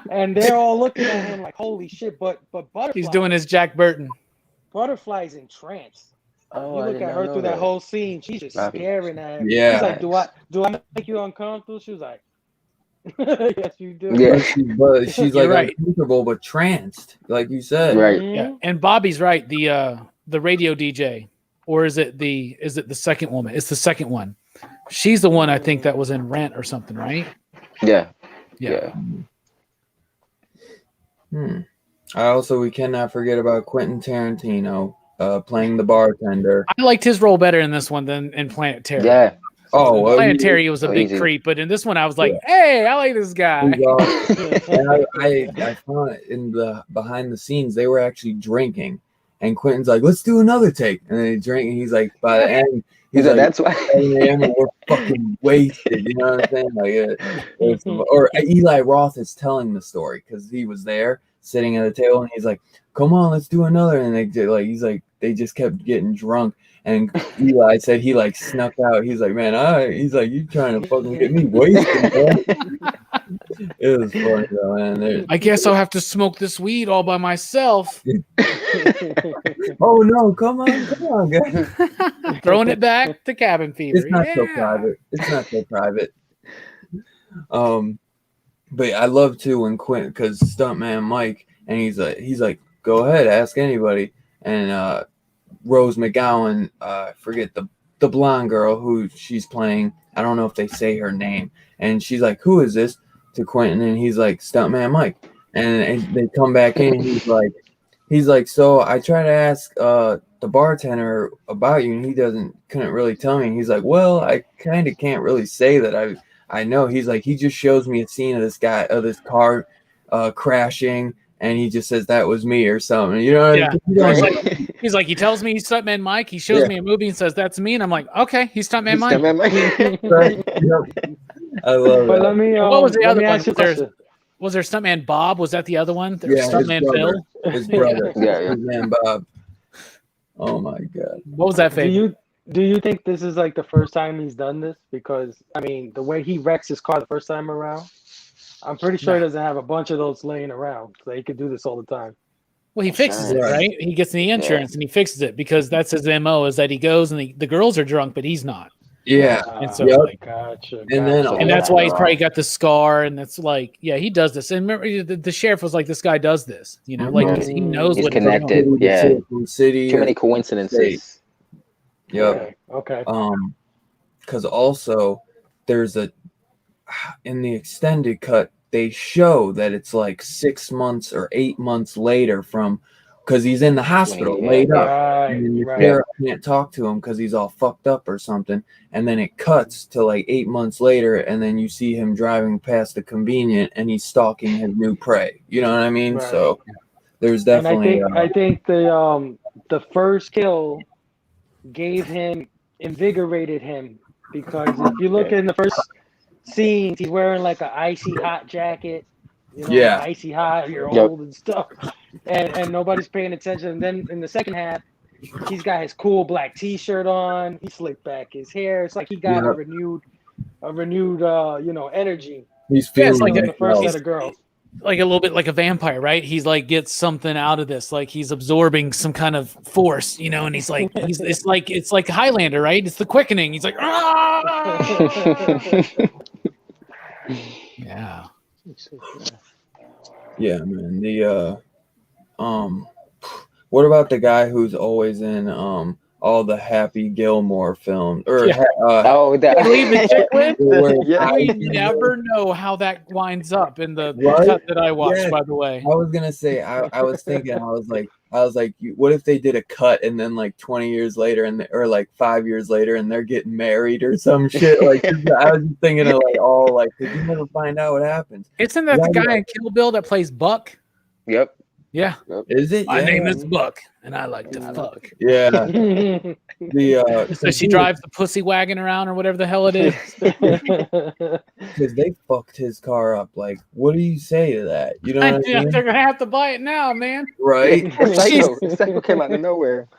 And they're all looking at him like, holy shit. But Butterfly, he's doing his Jack Burton. Butterfly's entranced. You look at her through that whole scene, she's just staring at him. Yeah. She's like, do I make you uncomfortable? She was like, yes, you do. Yeah, but she's like uncomfortable but tranced, like you said. Right. Yeah. And Bobby's right. The radio DJ, or is it the second woman? It's the second one. She's the one I think that was in Rent or something, right? Yeah. We cannot forget about Quentin Tarantino. Playing the bartender. I liked his role better in this one than in Planet Terror. Yeah. Planet Terror, he was a big creep, but in this one, I was like, "Hey, I like this guy." And I found in the behind the scenes they were actually drinking, and Quentin's like, "Let's do another take," and they drink, and he's like, by the end, he's like, "That's why we're fucking wasted." You know what I'm saying? Or Eli Roth is telling the story because he was there sitting at the table, and he's like, "Come on, let's do another," and they just kept getting drunk, and Eli said he like snuck out. He's like, "Man, he's like, you trying to fucking get me wasted, man?" It was funny though, man. I guess I'll have to smoke this weed all by myself. Oh no, come on, guys. Throwing it back to cabin fever. It's not so private. It's not so private. But I love too when Quentin, because stuntman Mike, and he's like, go ahead, ask anybody. And Rose McGowan, forget the blonde girl who she's playing. I don't know if they say her name. And she's like, who is this? To Quentin, and he's like, stuntman Mike. And they come back in, and he's like, so I try to ask the bartender about you, and he couldn't really tell me. And he's like, well, I kind of can't really say that I know. He's like, he just shows me a scene of this car crashing, and he just says that was me or something. You know what I mean? He's like, he tells me he's stuntman Mike. He shows me a movie and says that's me, and I'm like, okay, he's stuntman Mike. Stuntman Mike. Right? Yep. I love But it. let me. What was the other one? Was there stuntman Bob? Was that the other one? There was stuntman Bill. His brother. Yeah. His man Bob. Oh my God. What was that favorite? Do you think this is like the first time he's done this? Because I mean, the way he wrecks his car the first time around, I'm pretty sure he doesn't have a bunch of those laying around, so he could do this all the time. Well, he fixes it, right? He gets the insurance and he fixes it because that's his MO. Is that he goes and the girls are drunk, but he's not. Yeah. And so, Gotcha. And that's why he's probably got the scar, and that's like, yeah, he does this. And remember, the sheriff was like, "This guy does this," you know, like 'cause he knows he's what connected. He's From city. Too many coincidences. Yep. Okay. Because also there's in the extended cut they show that it's like 6 months or 8 months later because he's in the hospital laid up, and the sheriff can't talk to him because he's all fucked up or something. And then it cuts to like 8 months later, and then you see him driving past the convenient, and he's stalking his new prey. You know what I mean? Right. So there's definitely. And I think the first kill invigorated him, because if you look in the first scenes, he's wearing like an icy hot jacket. You know, icy hot, you're old and stuff, and nobody's paying attention. And then in the second half, he's got his cool black T-shirt on. He slicked back his hair. It's like he got a renewed, energy. He's feeling like the first set of girls. Like a little bit like a vampire, right? He's like gets something out of this, like he's absorbing some kind of force, you know. And he's like, it's like Highlander, right? It's the quickening. He's like, yeah. Yeah, man. What about the guy who's always in all the Happy Gilmore films? Or leave the chick with? You never know how that winds up in the cut that I watched. By the way, I was gonna say, I was thinking, I was like, what if they did a cut and then like 20 years later, or like 5 years later, and they're getting married or some shit? Like, I was just thinking of did you never find out what happens? Isn't that the guy in Kill Bill that plays Buck? Yep. Yeah. Is it? My name is Buck, and I like to fuck. Yeah. So she drives the pussy wagon around, or whatever the hell it is. Because they fucked his car up. Like, what do you say to that? You know what I mean? They're gonna have to buy it now, man. Right? Psycho came out of nowhere.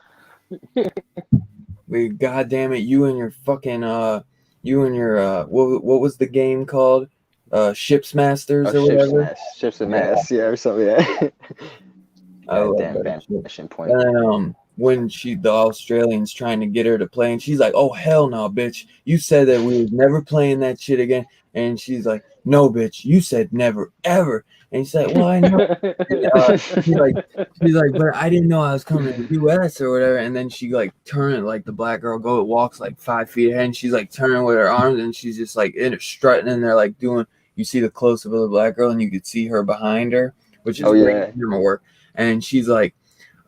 God damn it! You and your fucking what was the game called? Ships Masters or whatever. Ships and Masters, or something. Yeah. And when the Australian's trying to get her to play, and she's like, "Oh hell no, bitch! You said that we was never playing that shit again." And she's like, "No, bitch! You said never ever." And she's like, "Well, I know." And, she's like, "But I didn't know I was coming to the U.S. or whatever." And then she like turned, like the black girl walks like 5 feet ahead, and she's like turning with her arms, and she's just like strutting, and they're like doing. You see the close up of the black girl, and you could see her behind her, which is great camera work. And she's like,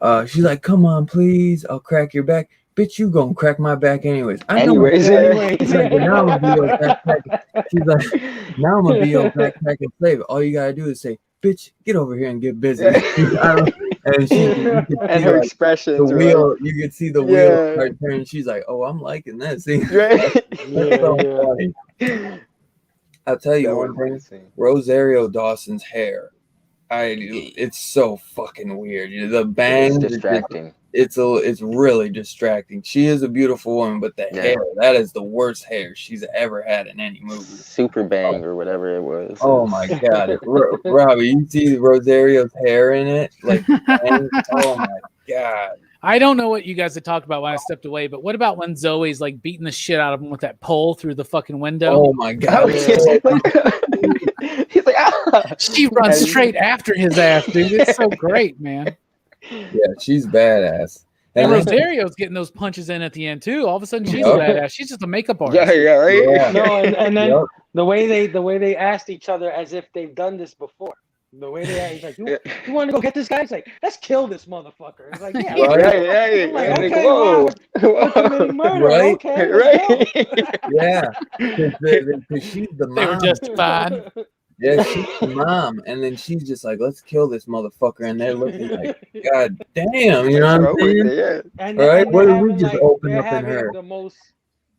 "Come on, please, I'll crack your back." Bitch, you gonna crack my back anyways. Anyways. She's like, "But now I'm gonna be your backpack." She's like, "Now I'm gonna be your backpacking slave. All you gotta do is say, bitch, get over here and get busy." And her expressions. The wheel, you could see the wheel start turning. She's like, "Oh, I'm liking this." That's so funny. I'll tell you one thing. Rosario Dawson's hair It's so fucking weird. The bang, it's distracting. It's really distracting. She is a beautiful woman, but the hair, that is the worst hair she's ever had in any movie. Super bang or whatever it was. Oh my god, Robbie, you see Rosario's hair in it? Like, oh my god. I don't know what you guys had talked about when I stepped away, but what about when Zoe's like beating the shit out of him with that pole through the fucking window? Oh my god. He's like, ah. She runs straight after his ass, dude. It's so great, man. Yeah, she's badass. And Rosario's getting those punches in at the end too. All of a sudden, she's a badass. She's just a makeup artist. Yeah, right. Yeah. No, and then the way they asked each other as if they've done this before. The way they asked, like, you want to go get this guy? It's like, let's kill this motherfucker. It's like, yeah, right. Like, okay, whoa. We're committing murder. Right, okay, right. Yeah, because she's the mom. They were justified. Yeah, she's the mom, and then she's just like, let's kill this motherfucker, and they're looking like, god damn, you know what I'm saying? Yeah. And, right? And what did we just open they're up in her?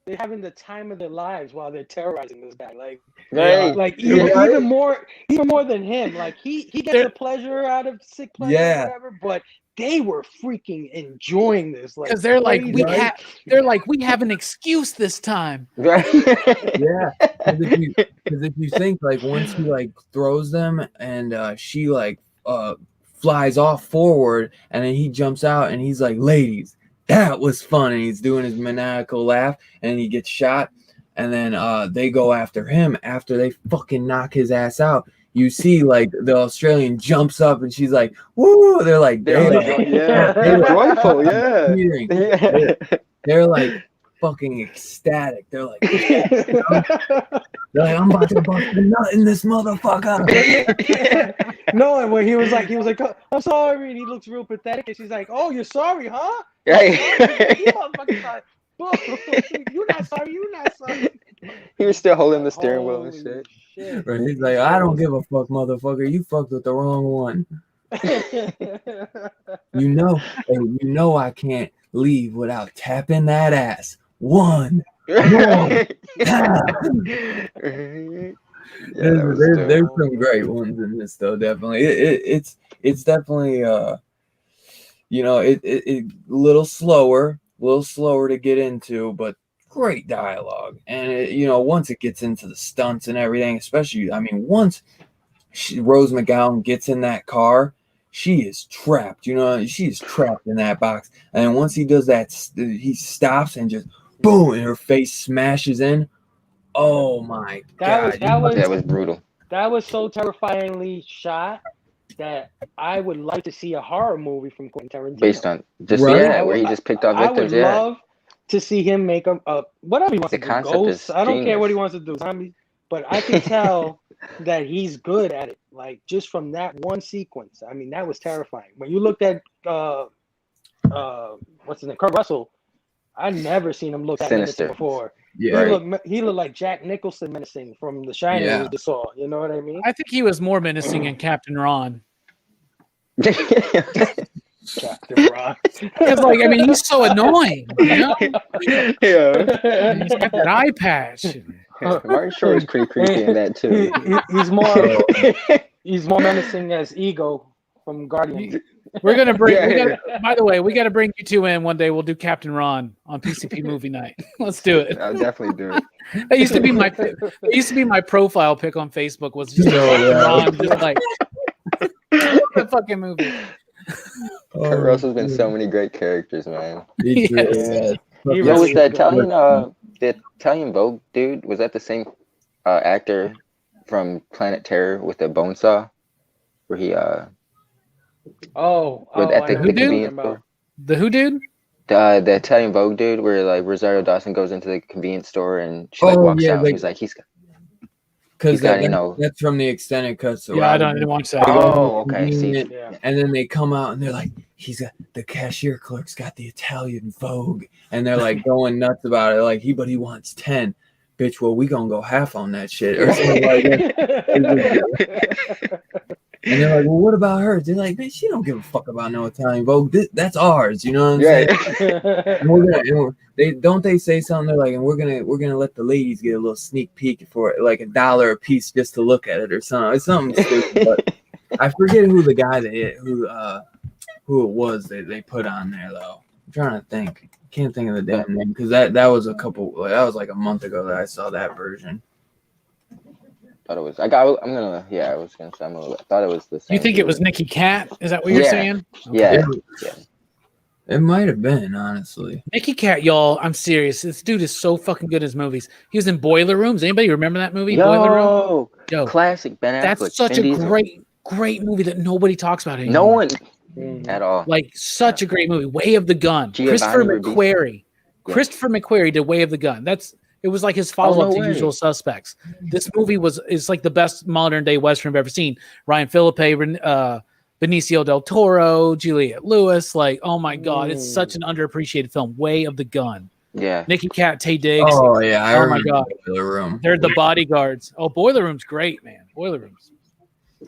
They're having the time of their lives while they're terrorizing this guy. Like, right. Like even more than him. Like he gets a pleasure out of sick pleasure or whatever, but they were freaking enjoying this. Like, because they're like, we have an excuse this time. Right. Yeah. Because if you think, like, once he like throws them and she like flies off forward, and then he jumps out and he's like, ladies, that was fun, and he's doing his maniacal laugh, and he gets shot, and then they go after him after they fucking knock his ass out. You see, like, the Australian jumps up, and she's like, woo! They're like, they're joyful, they're like fucking ecstatic. They're like, I'm about to bust a nut in this motherfucker. No, and when he was like, oh, I'm sorry, and he looks real pathetic, and she's like, oh, you're sorry, huh? Right. You're not sorry. He was still holding the steering wheel and shit. Right, he's like, I don't give a fuck, motherfucker. You fucked with the wrong one. You know I can't leave without tapping that ass. One. There's some great ones in this, though. Definitely, it's definitely it little slower to get into, but great dialogue. And once it gets into the stunts and everything, especially, I mean, once Rose McGowan gets in that car, she is trapped. She's trapped in that box. And once he does that, he stops and just boom, and her face smashes in. Oh my god, that was brutal. That was so terrifyingly shot that I would like to see a horror movie from Quentin Tarantino based on where he just picked off victims. I would love to see him make a whatever he wants to do. Ghosts. I don't care what he wants to do. Zombies, but I can tell that he's good at it. Like, just from that one sequence. I mean, that was terrifying. When you looked at what's his name, Kurt Russell, I never seen him look that sinister before. Yeah, he looked like Jack Nicholson menacing from The Shining we just saw. You know what I mean? I think he was more menacing in Captain Ron. Captain Ron. Because, like, I mean, he's so annoying. Yeah. He's got that eye patch. Martin Short is pretty creepy in that too. He's more menacing as Ego from Guardians. We're gonna bring. By the way, we got to bring you two in one day. We'll do Captain Ron on PCP movie night. Let's do it. I'll definitely do it. That used to be my profile pic on Facebook. Was just Ron, just like the fucking movie. Kurt Russell's been so many great characters, man. Yes. Was the Italian Vogue dude? Was that the same actor from Planet Terror with the bone saw, where he the who dude? The Italian Vogue dude, where like Rosario Dawson goes into the convenience store and she walks out. He's like, because that's from the extended cut. So I didn't watch that. Oh, okay. And then they come out and they're like, the cashier clerk's got the Italian Vogue, and they're like going nuts about it. Like he wants 10. Bitch, well, we gonna go half on that shit or something like that. And they're like, well, what about her? They're like, man, she don't give a fuck about no Italian Vogue. That's ours, you know what I'm saying? And they say something? They're like, and we're gonna let the ladies get a little sneak peek for it, like $1 a piece just to look at it or something. It's something stupid, but I forget who the guy who it was they put on there though. I'm trying to think. Can't think of the damn name because that was like a month ago that I saw that version. Thought it was. I was gonna say. I thought it was the same. You think it was Nicky Cat? Is that what you're saying? Okay. Yeah. It might have been, honestly. Nicky Cat, y'all. I'm serious. This dude is so fucking good at his movies. He was in Boiler Rooms. Anybody remember that movie? Boiler Room? Yo, classic Ben Affleck. That's such a great movie that nobody talks about anymore. No one at all. Like such a great movie. Way of the Gun. Christopher McQuarrie. Yeah. Christopher McQuarrie did Way of the Gun. It was like his follow-up to Usual Suspects. This movie is like the best modern day Western I've ever seen. Ryan Phillippe, Benicio del Toro, Juliette Lewis. Like, oh my God, it's such an underappreciated film. Way of the Gun. Yeah. Nicky Cat, Taye Diggs. Oh yeah, oh my God. Boiler Room. They're the bodyguards. Oh, Boiler Room's great, man. Boiler Room's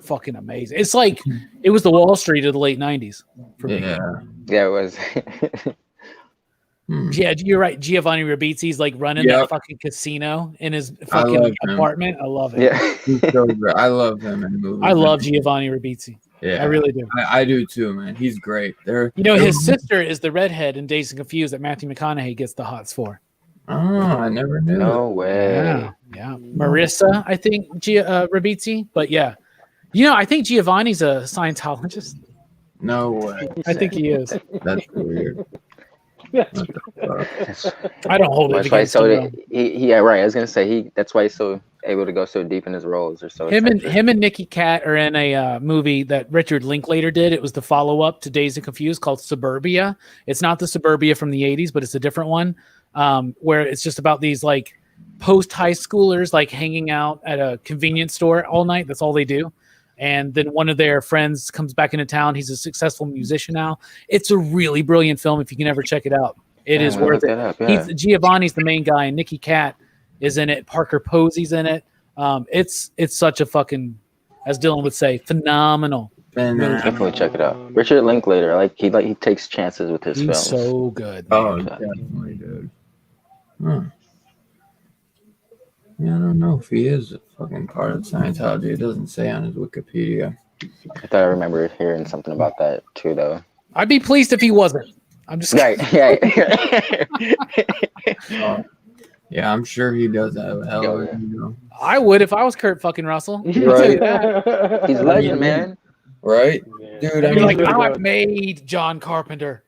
fucking amazing. It's like it was the Wall Street of the late 90s. For me. Yeah, it was. Yeah, you're right. Giovanni Ribisi's like running that fucking casino in his fucking apartment. I love it. Yeah, he's so great. I love him in movies. I love Giovanni Ribisi. Yeah, I really do. I do too, man. He's great. His sister is the redhead in Dazed and Confused that Matthew McConaughey gets the hots for. Oh, I never knew. No way. Yeah. Marissa, I think Ribisi, but yeah. I think Giovanni's a Scientologist. No way. I think he is. That's weird. I don't hold it against him. Yeah, right. I was gonna say that's why he's so able to go so deep in his roles. Or so. Him and Nicky Cat are in a movie that Richard Linklater did. It was the follow-up to Dazed and Confused called Suburbia. It's not the Suburbia from the 80s, but it's a different one where it's just about these like post-high schoolers like hanging out at a convenience store all night. That's all they do. And then one of their friends comes back into town. He's a successful musician now. It's a really brilliant film. If you can ever check it out, it is worth it. Giovanni's the main guy, and Nicky Cat is in it. Parker Posey's in it. It's such a fucking, as Dylan would say, phenomenal. Definitely check it out. Richard Linklater, he takes chances with his films. So good. Oh, definitely, dude. Huh. Yeah, I don't know if he is a fucking part of Scientology. It doesn't say on his Wikipedia. I thought I remember hearing something about that too, though. I'd be pleased if he wasn't. I'm just right. Yeah, I'm sure he does that. I would if I was Kurt fucking Russell. Right. He's a legend, man. Right, dude. I made John Carpenter.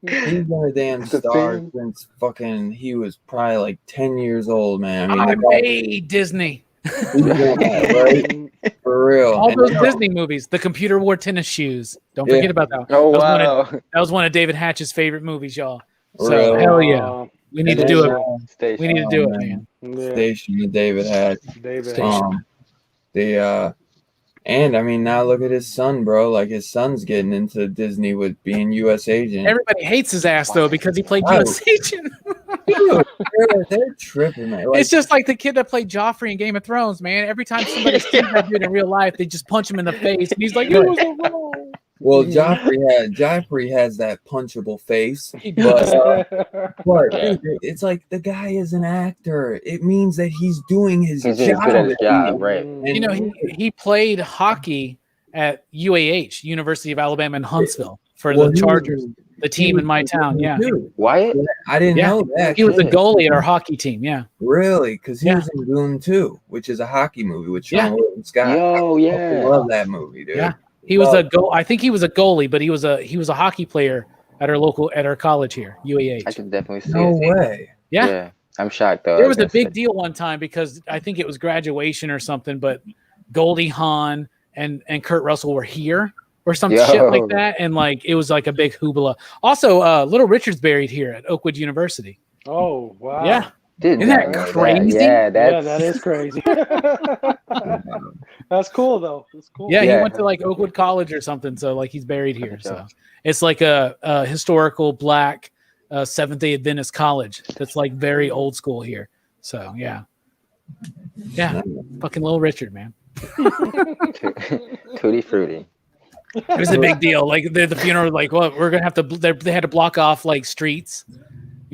He's been a damn star since fucking he was probably like 10 years old, man. I made Disney. Right? For real. All those Disney movies. The Computer Wore Tennis Shoes. Don't forget about that. Oh, wow. That was one of David Hatch's favorite movies, y'all. So, hell yeah. We need to do it. We need to do it, man. Station to David Hatch. And I mean, now look at his son, bro. Like his son's getting into Disney with being U.S. agent. Everybody hates his ass though because he played U.S. agent. Dude, they're tripping, man. It's just like the kid that played Joffrey in Game of Thrones, man. Every time somebody sees that dude in real life, they just punch him in the face, and he's like, "It was a role." Well, Joffrey has that punchable face, but dude, it's like the guy is an actor. It means that he's doing his job. Good at his job, right? And, he played hockey at UAH, University of Alabama in Huntsville, for the Chargers, the team in my town. Yeah, Wyatt? I didn't know that. He was a goalie at our hockey team. Yeah, really? Because he was in Goon 2, which is a hockey movie with Sean William Scott. Oh yeah, I love that movie, dude. Yeah. He was a goal. I think he was a goalie, but he was a hockey player at our college here, UAH. I can definitely see No it. way. Yeah. I'm shocked though. There was a big deal one time because I think it was graduation or something, but Goldie Hawn and Kurt Russell were here or some shit like that, and like it was like a big hoopla. Also, Little Richard's buried here at Oakwood University. Oh wow! Yeah. Dude, isn't that crazy? That is crazy. That's cool though. That's cool. Yeah, he went to like Oakwood College or something, so like he's buried here. So it's like a historical black Seventh-day Adventist college that's like very old school here. So yeah, fucking Little Richard, man. Tutti frutti. It was a big deal. Like the funeral, like, well, we're gonna have to. They had to block off like streets.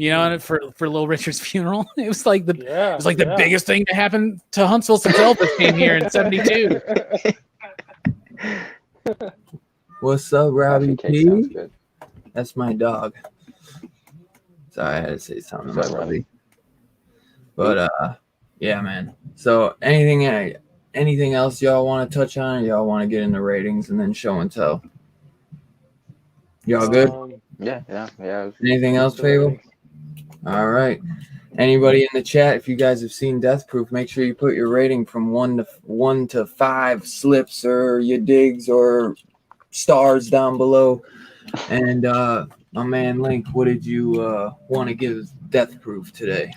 you know, for Little Richard's funeral. It was like the biggest thing to happen to Huntsville since Elvis came here in '72. What's up, Robbie P? That's my dog. Sorry, I had to say something about Robbie. But yeah, man. So anything else y'all want to touch on, or y'all want to get into ratings and then show and tell? Y'all good? Yeah. Anything else, Fable? All right. Anybody in the chat, if you guys have seen Death Proof, make sure you put your rating from 1 to 5 slips or your digs or stars down below. And my man Link, what did you want to give Death Proof today?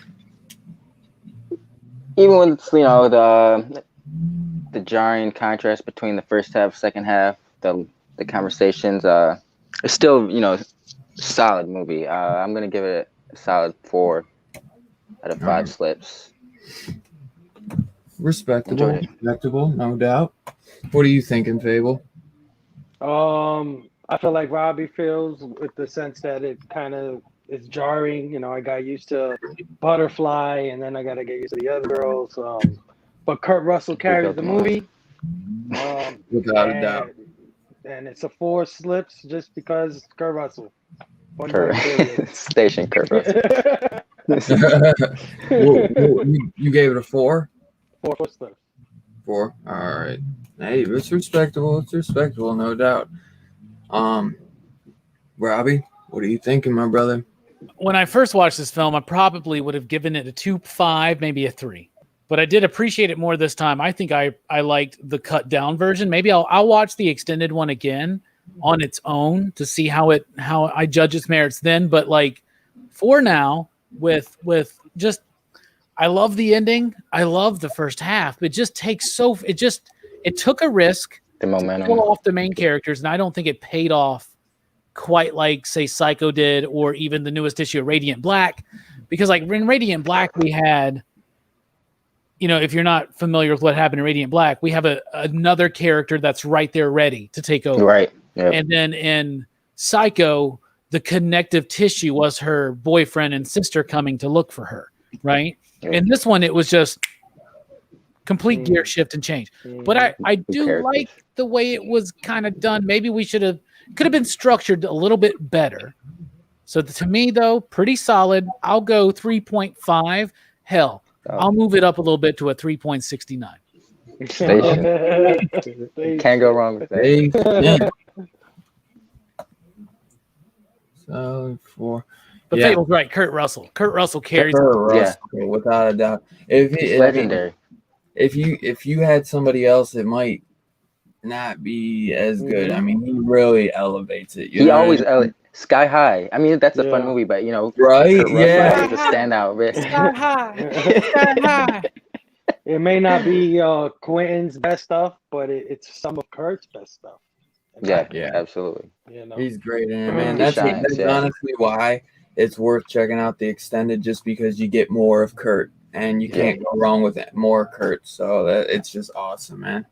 Even with the jarring contrast between the first half, second half, the conversations, it's still solid movie. I'm gonna give it a solid 4 out of 5 slips. Respectable, no doubt. What are you thinking, Fable? I feel like Robbie feels, with the sense that it kind of is jarring. I got used to Butterfly, and then I got to get used to the other girls. But Kurt Russell carries the movie. Without a doubt. And it's a 4 slips just because Kurt Russell. Station Kurt Russell. You gave it a 4? 4 slips. 4. All right. Hey, it's respectable. It's respectable, no doubt. Robbie, what are you thinking, my brother? When I first watched this film, I probably would have given it a 2.5, maybe a 3. But I did appreciate it more this time. I think I liked the cut down version. Maybe I'll watch the extended one again on its own to see how I judge its merits then. But like for now, with just, I love the ending. I love the first half. It just takes it took a risk. The momentum. To kill off the main characters, and I don't think it paid off quite like, say, Psycho did, or even the newest issue of Radiant Black. Because like in Radiant Black, we had, if you're not familiar with what happened in Radiant Black, we have another character that's right there ready to take over. Right. Yep. And then in Psycho, the connective tissue was her boyfriend and sister coming to look for her, right? Yep. In this one, it was just complete gear shift and change. But I do like the way it was kind of done. Maybe could have been structured a little bit better. So to me, though, pretty solid. I'll go 3.5. Hell, I'll move it up a little bit to a 3.69. Can't go wrong with that. So 4. But Fable's right. Kurt Russell carries. Without a doubt. Legendary. If you had somebody else, it might not be as good. I mean, he really elevates it. He always Sky High. I mean, that's a fun movie, but right? Yeah, it's a standout. Sky High. It may not be Quentin's best stuff, but it's some of Kurt's best stuff. Yeah, absolutely. He's great in it, man. That's honestly why it's worth checking out the extended, just because you get more of Kurt. And you can't go wrong with it. More Kurt. So it's just awesome, man.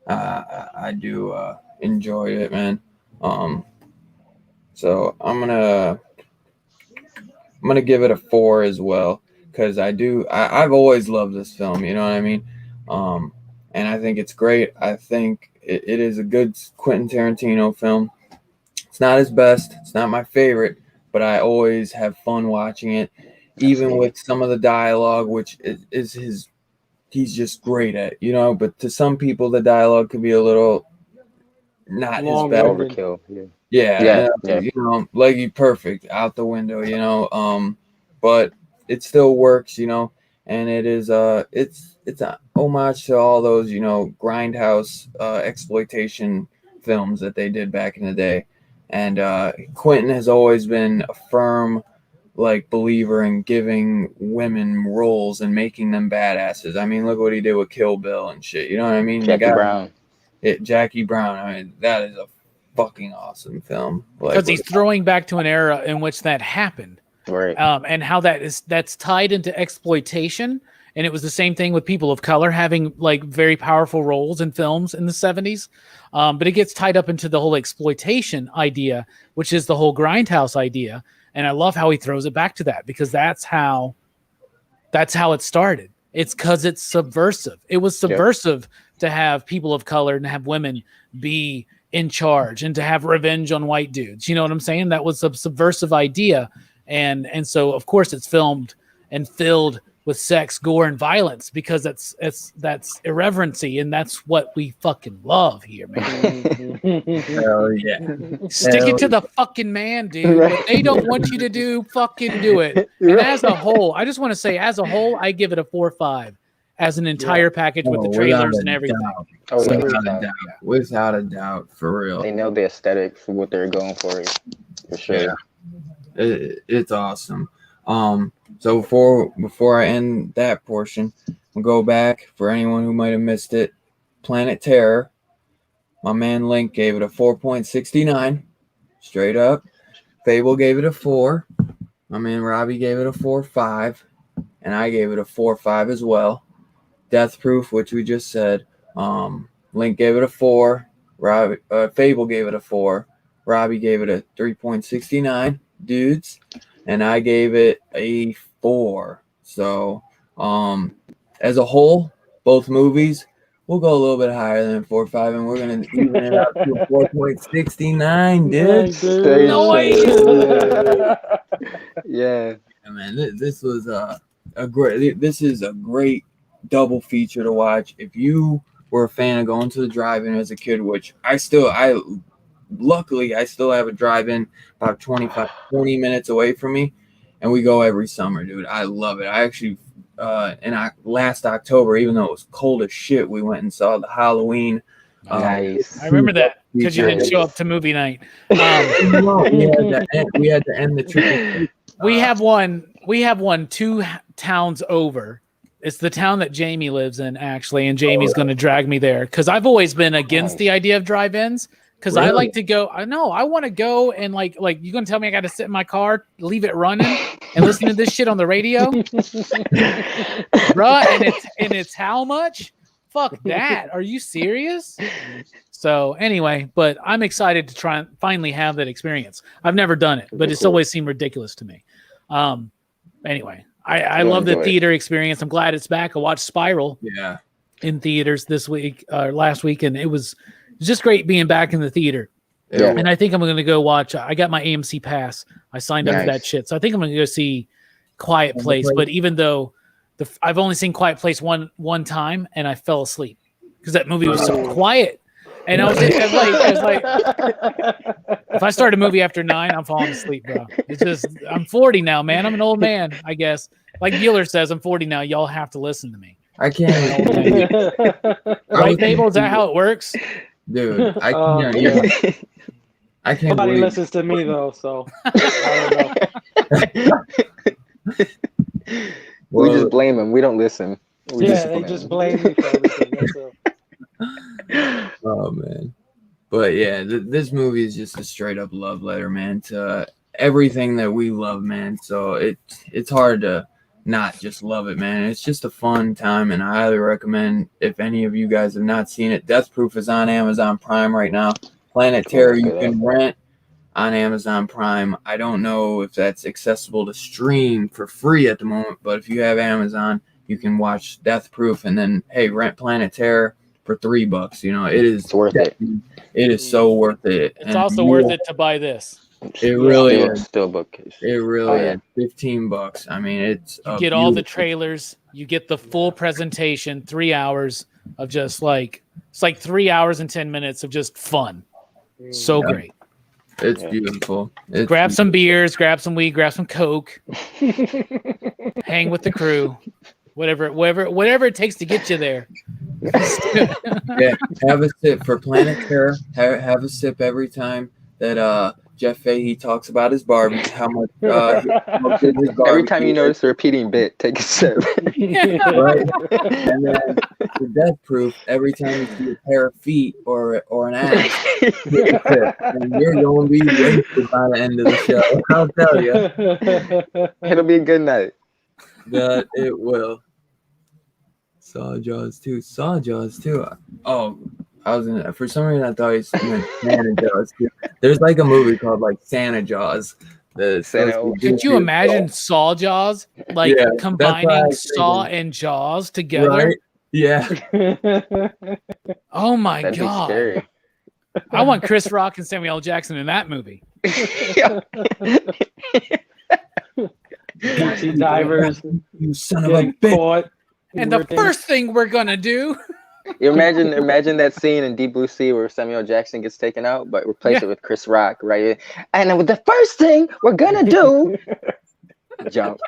I do enjoy it, man. So I'm gonna give it a 4 as well, because I've always loved this film. You know what I mean? And I think it's great. I think it is a good Quentin Tarantino film. It's not his best. It's not my favorite, but I always have fun watching it. Even with some of the dialogue, which is he's just great at, but to some people the dialogue could be a little not his best. Overkill. Yeah. Like you perfect out the window, but it still works, and it is it's a homage to all those, grindhouse exploitation films that they did back in the day. And Quentin has always been a firm believer in giving women roles and making them badasses. I mean, look what he did with Kill Bill and shit. You know what I mean? Jackie Brown. I mean, that is a fucking awesome film. Because he's throwing back to an era in which that happened. Right. And how that's tied into exploitation. And it was the same thing with people of color having very powerful roles in films in the 70s. But it gets tied up into the whole exploitation idea, which is the whole grindhouse idea. And I love how he throws it back to that, because that's how it started. It's because it's subversive. It was subversive to have people of color and have women be in charge and to have revenge on white dudes. You know what I'm saying? That was a subversive idea. And so, of course, it's filmed and filled with sex, gore, and violence, because that's irreverency, and that's what we fucking love here, man. Hell yeah. Stick it to the fucking man, dude. What they don't want you to do, fucking do it. And as a whole, I just want to say, as a whole, I give it a 4 or 5 as an entire package with the trailers and everything. Without a doubt, for real. They know the aesthetic for what they're going for sure. Yeah. It's awesome. So before I end that portion, we'll go back for anyone who might have missed it. Planet Terror, my man Link gave it a 4.69, straight up. Fable gave it a 4. My man Robbie gave it a 4.5, and I gave it a 4.5 as well. Death Proof, which we just said, Link gave it a 4. Fable gave it a 4. Robbie gave it a 3.69, dudes, and I gave it a 4. So, as a whole, both movies, we'll go a little bit higher than 4.5, and we're gonna even it out to a 4.69, dude. Yeah, man, this was a great. This is a great double feature to watch. If you were a fan of going to the drive-in as a kid, which luckily I still have a drive-in about 20 minutes away from me, and we go every summer, dude. I love it. I actually last October, even though it was cold as shit, we went and saw the Halloween. Nice. I remember that, because you didn't show up to movie night. We had to end the trip. We have one 2 towns over. It's the town that Jamie lives in, actually, and Jamie's going to drag me there, because I've always been against the idea of drive-ins, because I like to go. I want to go and like you're going to tell me I got to sit in my car, leave it running, and listen to this shit on the radio, bruh. And it's how much? Fuck that. Are you serious? So anyway, but I'm excited to try and finally have that experience. I've never done it, but it's always seemed ridiculous to me. Anyway, I love the theater experience. I'm glad it's back. I watched Spiral in theaters this week, last week, and it was just great being back in the theater. Yeah. And I think I'm going to go watch. I got my AMC pass. I signed up for that shit. So I think I'm going to go see Quiet Place. But even though I've only seen Quiet Place one time, and I fell asleep because that movie was so quiet. And I was like, if I start a movie after 9, I'm falling asleep, bro. It's just, I'm 40 now, man. I'm an old man, I guess. Like Giller says, I'm 40 now. Y'all have to listen to me. I can't. Right, Fable? Is that how it works? Dude, I can't. I can't. Nobody listens to me though, so I don't know. We just blame them. We don't listen. They just blame me for everything. Oh man, but yeah, this movie is just a straight up love letter, man, to everything that we love, man. So it's hard to not just love it, man. It's just a fun time, and I highly recommend, if any of you guys have not seen it, Death Proof is on Amazon Prime right now. Planet Terror you can rent on Amazon Prime. I don't know if that's accessible to stream for free at the moment, but if you have Amazon, you can watch Death Proof and then rent Planet Terror for $3. You know, it's worth it. It is so worth it. It's also worth it to buy this. It really is. Still bookcase. It really is. $15. I mean, you get all the trailers. You get the full presentation. 3 hours of just it's like 3 hours and 10 minutes of just fun. So great. It's beautiful. Grab some beers, grab some weed, grab some Coke. Hang with the crew. Whatever it takes to get you there. Have a sip for Planet Terror. Have a sip every time that Jeff Fahey talks about his barbie. How much every time you notice a repeating bit, take a sip. Right? And then the Death Proof, every time you see a pair of feet or an ass, and you're going to be wasted by the end of the show. I'll tell you. It'll be a good night. That it will. Saw Jaws 2. Oh, I was for some reason I thought he meant Santa Jaws too. There's like a movie called like Santa Jaws Could you imagine Saw Jaws? Like combining Saw and Jaws together? Right? Yeah. Oh my That'd God. be scary. I want Chris Rock and Samuel L. Jackson in that movie. Deep sea divers. You son of a bitch. Caught. And the first thing we're gonna do. You imagine that scene in Deep Blue Sea where Samuel L. Jackson gets taken out, but replace it with Chris Rock, right? And the first thing we're gonna do, jump.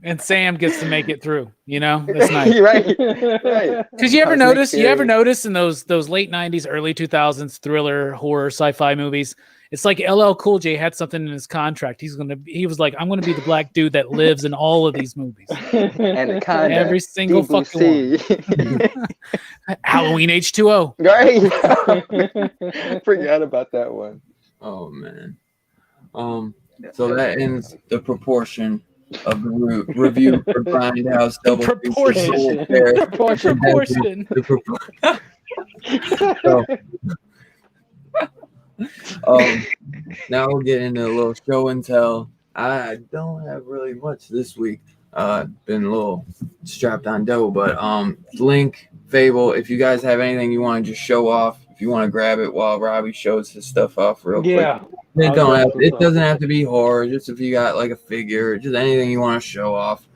And Sam gets to make it through. You know, that's nice. right. Because you ever notice in those late 90s, early 2000s thriller, horror, sci-fi movies, it's like LL Cool J had something in his contract. He was like, I'm gonna be the black dude that lives in all of these movies. And every single fucking one. Halloween H2O. Right. Forgot about that one. Oh man. So that ends the proportion of the review for GrindHouse Double. Proportion. Now we'll get into a little show and tell. I don't have really much this week. Been a little strapped on dough, but Link, Fable, if you guys have anything you want to just show off, if you want to grab it while Robbie shows his stuff off real quick. It doesn't have to be horror, just if you got like a figure, just anything you want to show off.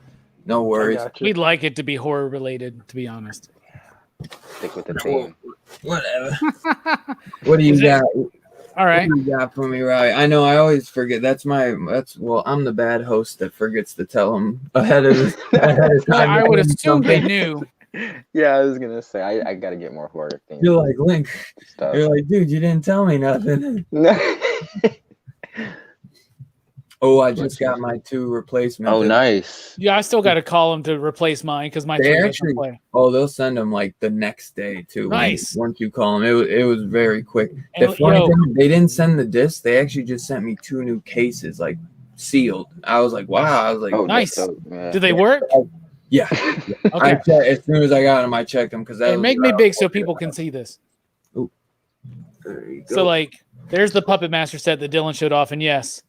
No worries. We'd like it to be horror related, to be honest. Stick with the theme. Whatever. What do you got? All right. What do you got for me, Robbie? I know I always forget. I'm the bad host that forgets to tell them ahead of time. I would assume they knew. Yeah, I was gonna say I gotta get more horror things. You're like Link. Stuff. You're like, dude, you didn't tell me nothing. Oh, I just got my 2 replacements. Oh, nice. Yeah, I still got to call them to replace mine because my 3 doesn't play. Oh, they'll send them like the next day too. Nice. Once you call them, it was very quick. The funny thing, they didn't send the disc. They actually just sent me 2 new cases, like sealed. I was like, wow. I was like, oh, nice. Do they work? Yeah. Okay. As soon as I got them, I checked them because make me big so people can see this. Ooh. There you go. So like, there's the Puppet Master set that Dylan showed off, and yes.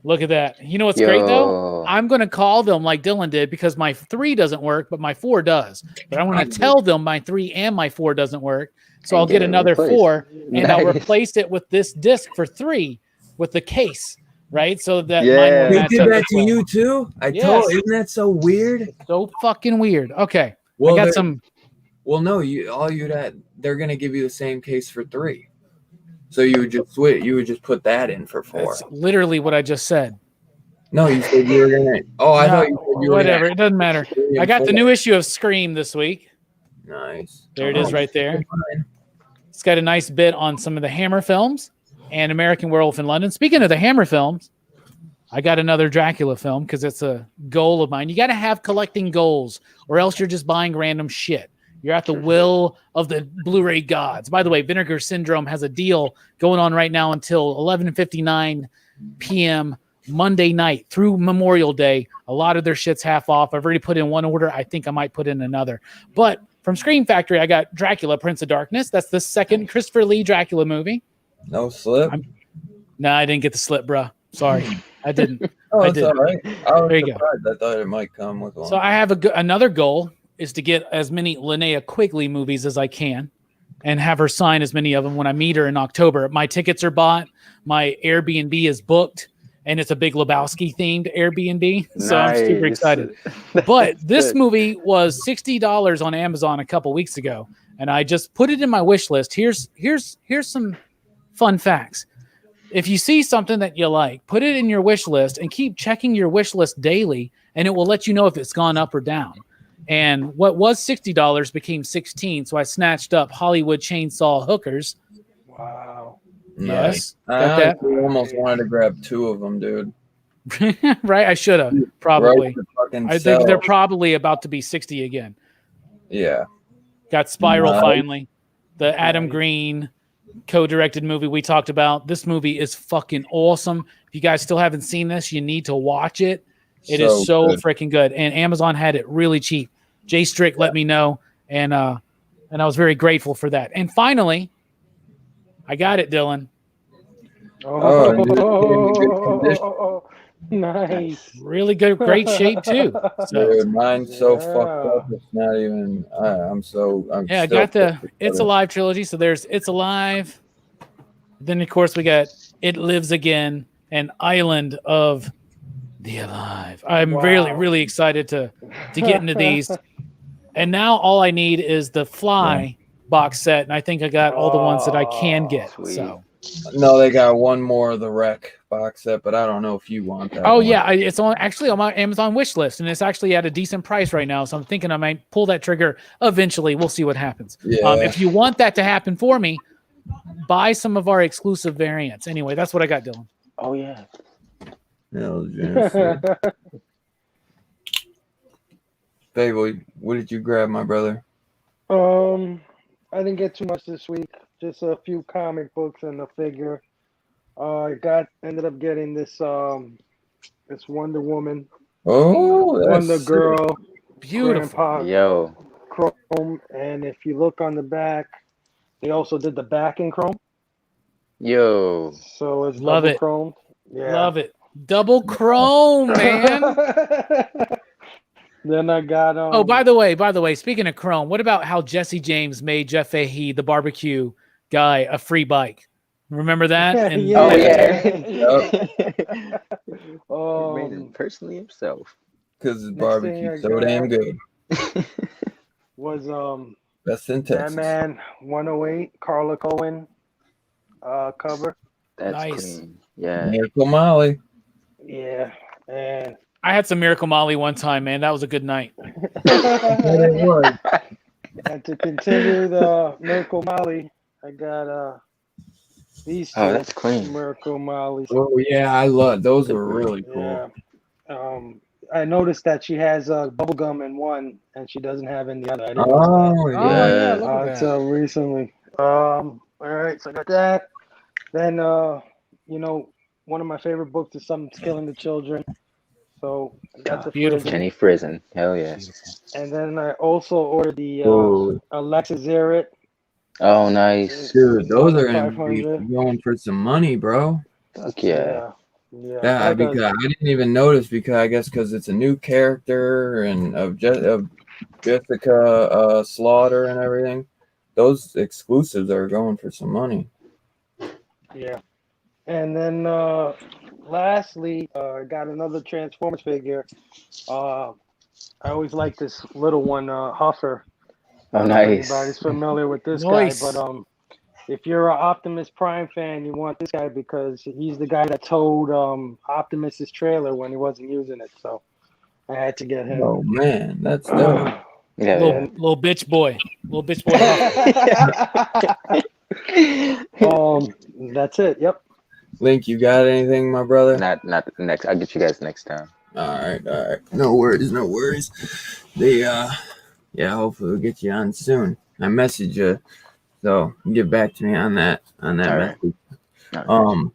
Look at that. You know what's great, though? I'm going to call them like Dylan did because my 3 doesn't work, but my 4 does. But I'm going to tell them my 3 and my 4 doesn't work. So I'll get another 4, and I'll replace it with this disc for 3 with the case, right? So that mine will they did that to you, too? Isn't that so weird? So fucking weird. Okay. Well, I got some. Well, no, they're going to give you the same case for 3. So you would just switch. You would just put that in for 4. That's literally what I just said. No, you said you were gonna. Oh, I thought you said you were. Whatever. It doesn't matter. I got the new issue of Scream this week. Nice. There it is, right there. It's got a nice bit on some of the Hammer films and American Werewolf in London. Speaking of the Hammer films, I got another Dracula film because it's a goal of mine. You got to have collecting goals, or else you're just buying random shit. You're at the will of the Blu-ray gods. By the way, Vinegar Syndrome has a deal going on right now until 11:59 p.m. Monday night through Memorial Day. A lot of their shit's half off. I've already put in one order. I think I might put in another. But from Scream Factory, I got Dracula, Prince of Darkness. That's the second Christopher Lee Dracula movie. No slip? No, I didn't get the slip, bro. Sorry. I didn't. I didn't. All right. There you go. I thought it might come with one. So I have another goal is to get as many Linnea Quigley movies as I can and have her sign as many of them when I meet her in October. My tickets are bought. My Airbnb is booked, and it's a Big Lebowski themed Airbnb. So nice. I'm super excited. But this movie was $60 on Amazon a couple weeks ago, and I just put it in my wish list. Here's some fun facts. If you see something that you like, put it in your wish list and keep checking your wish list daily, and it will let you know if it's gone up or down. And what was $60 became $16, so I snatched up Hollywood Chainsaw Hookers. Wow. Yes. Got that? I almost wanted to grab 2 of them, dude. Right? I should have, probably. Right, I think they're probably about to be 60 again. Yeah. Got Spiral finally. The Adam Green co-directed movie we talked about. This movie is fucking awesome. If you guys still haven't seen this, you need to watch it. It is so freaking good. And Amazon had it really cheap. Jay Strick let me know, and I was very grateful for that. And finally, I got it, Dylan. Nice. Really good, great shape too. So dude, mine's so fucked up. It's not even. I'm yeah, I got the It's Alive trilogy. So there's It's Alive. Then of course we got It Lives Again and Island of the Alive. I'm really excited to get into these. And now all I need is the Fly box set, and I think I got all the ones that I can get. Sweet. So no, they got one more of the Wreck box set, but I don't know if you want that. oh one. yeah, it's on my Amazon wish list, and it's actually at a decent price right now. So I'm thinking I might pull that trigger eventually. We'll see what happens. Yeah. If you want that to happen for me, buy some of our exclusive variants. Anyway, that's what I got, Dylan. Oh yeah. Babe, what did you grab, my brother? I didn't get too much this week. Just a few comic books and a figure. Ended up getting this Wonder Woman. Oh, that's Wonder Girl. Beautiful. Grandpa Chrome, and if you look on the back, they also did the back in chrome. Yo. So it's Love double it. chromed. Yeah. Love it. Double chrome, man. Then I got Oh, by the way, speaking of chrome, what about how Jesse James made Jeff Fahey, the barbecue guy, a free bike? Remember that? And He made it personally himself. Because his barbecue so damn good. Was Best in Texas. Batman 108 Carla Cohen cover. That's nice. clean. Yeah. Miracle Molly. Yeah. And I had some Miracle Molly one time, man. That was a good night. And to continue the Miracle Molly, I got these two. Oh, that's clean. Miracle Mollies. Oh yeah, I love those. Were really cool. Yeah. I noticed that she has bubblegum in one, and she doesn't have in the other. I didn't Oh yeah, look at that. until recently. All right, so I got that. Then one of my favorite books is Something's Killing the Children. So I got the beautiful Jenny Frizen. Hell yeah. And then I also ordered the Alexa Zerrett. Oh, nice. Dude, those are gonna be going for some money, bro. Fuck yeah. Yeah, because I didn't even notice because it's a new character and of Jessica Slaughter and everything. Those exclusives are going for some money. Yeah. And then lastly, I got another Transformers figure. I always like this little one, Huffer. Oh, nice. Everybody's familiar with this guy, but if you're an Optimus Prime fan, you want this guy because he's the guy that towed Optimus's trailer when he wasn't using it. So I had to get him. Oh man, that's dope. Yeah, little bitch boy. That's it. Yep. Link, you got anything, my brother? Not next. I'll get you guys next time. All right. No worries. Hopefully we'll get you on soon. I message you, so get back to me on that message. Right.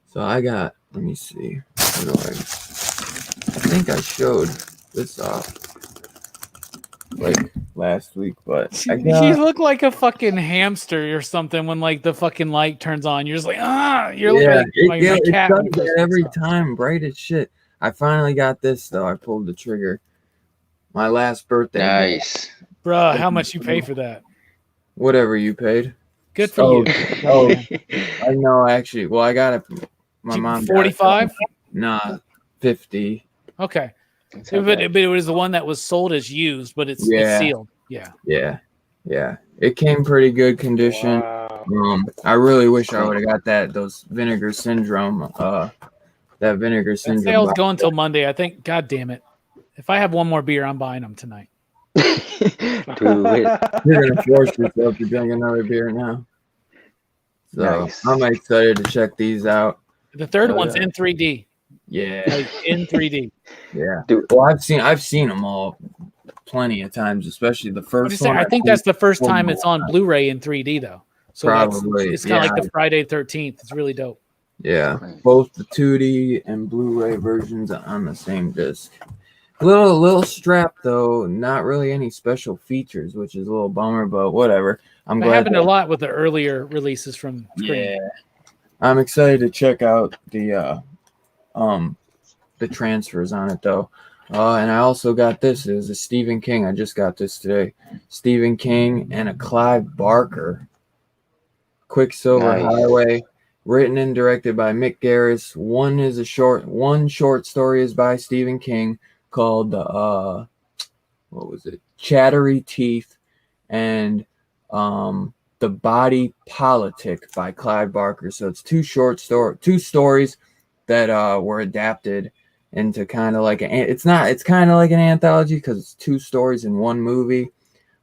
So I got. Let me see. I think I showed this off like last week, but you look like a fucking hamster or something when like the fucking light turns on. You're just like you're like my cat. It does every time, bright as shit. I finally got this though. I pulled the trigger. My last birthday. Nice. Bruh, how much you pay for that? Whatever you paid. Good for you. I know actually. Well, I got it. My mom 45? Nah, 50. Okay. But it was the one that was sold as used, but it's sealed. Yeah. It came pretty good condition. Wow. I really wish I would have got those Vinegar Syndrome. That Vinegar Syndrome. That sale's going until Monday. I think. God damn it! If I have one more beer, I'm buying them tonight. You're gonna force yourself to drink another beer now. So nice. I'm excited to check these out. The third one's in 3D. Yeah, like in 3D. Yeah. Well, I've seen them all plenty of times, especially the first one. I think that's the first time it's on Blu-ray in 3D though. So probably it's kind of like the Friday 13th. It's really dope. Yeah, both the 2D and Blu-ray versions are on the same disc. Little strap though, not really any special features, which is a little bummer, but whatever. I'm glad. It happened a lot with the earlier releases from Screen. I'm excited to check out the transfers on it though. And I also got this is a Stephen King. I just got this today. Stephen King and a Clive Barker. Quicksilver Highway, written and directed by Mick Garris. One short story is by Stephen King called what was it? Chattery Teeth, and The Body Politic by Clive Barker. So it's two stories that were adapted into kind of like it's kind of like an anthology because it's two stories in one movie.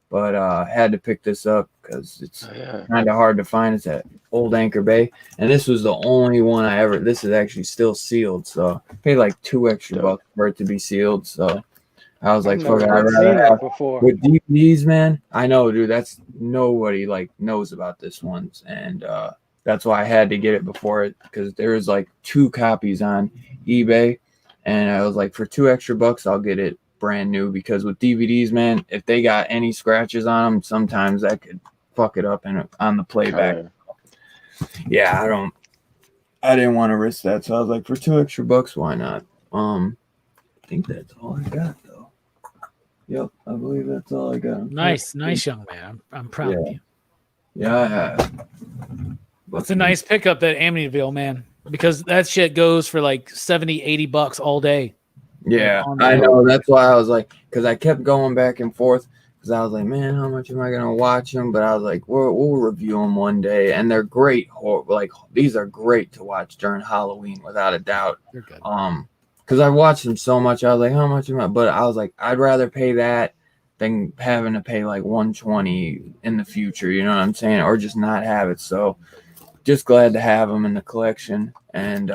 But had to pick this up because it's kind of hard to find. It's at Old Anchor Bay, and this was the only one I ever. This is actually still sealed, so I paid like $2 extra for it to be sealed. So I was like, "Fuck it, I'd rather have with DVDs, man." I know, dude. That's nobody like knows about this one, and that's why I had to get it before it because there was like 2 copies on eBay, and I was like, for $2 extra, I'll get it brand new because with DVDs, man, if they got any scratches on them, sometimes that could fuck it up on the playback. Yeah, I didn't want to risk that, so I was like, for $2 extra, why not? I think that's all I got though. Yep, I believe that's all I got. Nice young man. I'm proud of you. Yeah. It's a nice pickup, that Amityville, man, because that shit goes for like $70-$80 all day. Yeah, I know. That's why I was like, because I kept going back and forth because I was like, man, how much am I going to watch them? But I was like, we'll review them one day. And they're great. Like, these are great to watch during Halloween, without a doubt. They're good. Because I watched them so much. I was like, how much am I? But I was like, I'd rather pay that than having to pay like $120 in the future. You know what I'm saying? Or just not have it. So just glad to have them in the collection. And,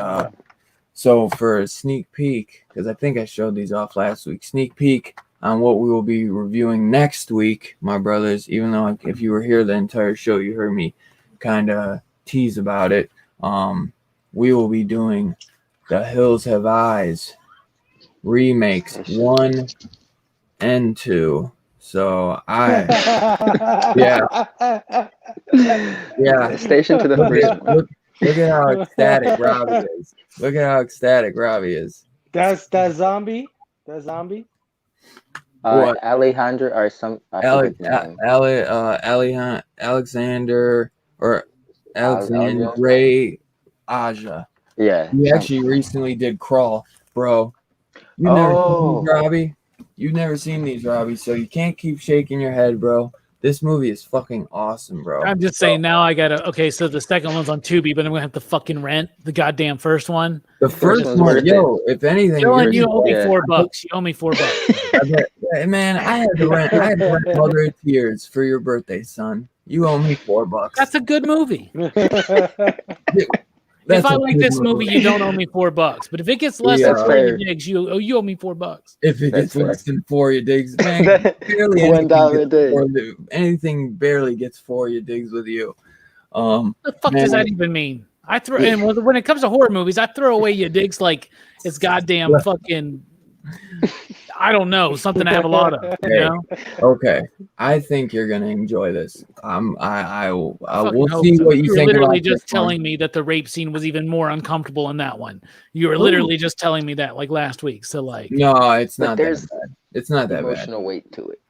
so for a sneak peek, because I think I showed these off last week, sneak peek on what we will be reviewing next week, my brothers, even though if you were here the entire show, you heard me kind of tease about it. We will be doing The Hills Have Eyes remakes 1 and 2. So yeah. Station to the first one. Look at how ecstatic Robbie is. Look at how ecstatic Robbie is. That's that zombie. That zombie. Alejandro or some Alexander or Alexandre Aja. Yeah. He actually recently did Crawl, bro. You never seen these, Robbie. You've never seen these, Robbie. So you can't keep shaking your head, bro. This movie is fucking awesome, bro. I'm just saying now I gotta. Okay, so the second one's on Tubi, but I'm gonna have to fucking rent the goddamn first one. The first one, yo. If anything, you owe me $4. You owe me $4. Man, I had to rent Mother of Tears for your birthday, son. You owe me $4. That's a good movie. If I like this movie, you don't owe me $4. But if it gets less than 4 you digs, you owe me $4. If it gets less than 4 you digs, man, barely $1 a day. Anything barely gets 4 you digs with you. What the fuck does that even mean? And when it comes to horror movies, I throw away you digs like it's goddamn fucking. I don't know, something I have a lot of. You know? Okay, I think you're gonna enjoy this. I will see so. what you think. You're literally just telling me that the rape scene was even more uncomfortable in that one. You were literally just telling me that like last week. So like, no, it's not that bad. It's not that bad. Emotional weight to it.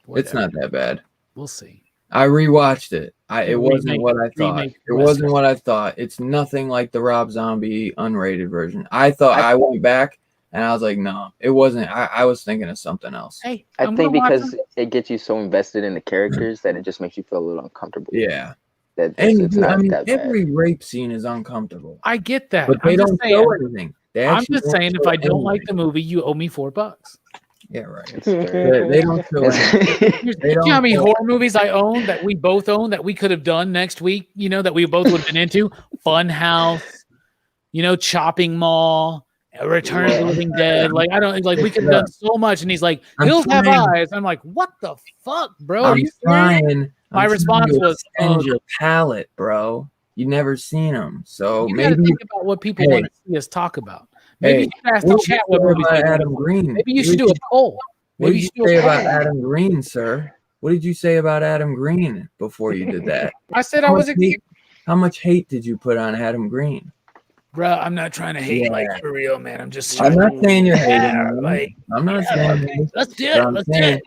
Whatever. It's not that bad. We'll see. I rewatched it. It wasn't what I thought. It wasn't what I thought. It's nothing like the Rob Zombie unrated version. I thought I went back. And I was like, no, it wasn't. I was thinking of something else. Hey, I think because it gets you so invested in the characters that it just makes you feel a little uncomfortable. Yeah. Every rape scene is uncomfortable. I get that. But they don't show anything. I'm just saying, if I don't like the movie, you owe me $4. Yeah, right. They don't show anything. You know how many horror movies I own that we both own that we could have done next week, you know, that we both would have been into? Funhouse, Chopping Mall. Return of the Living Dead. Like, I don't we could have done so much. And he's like, Hills Have Eyes. I'm like, what the fuck, bro? Are you trying? My response was, your palate, bro. You never seen them. So you maybe think about what people want to see us talk about. Maybe you should ask the chat what movies Adam Green. Maybe you should do a poll. What did you say about Adam Green, sir? What did you say about Adam Green before you did that? I said I was How much hate did you put on Adam Green? Bro, I'm not trying to hate like for real, man. I'm just I'm not saying you're hating. like I'm not saying let's do it. Let's do it.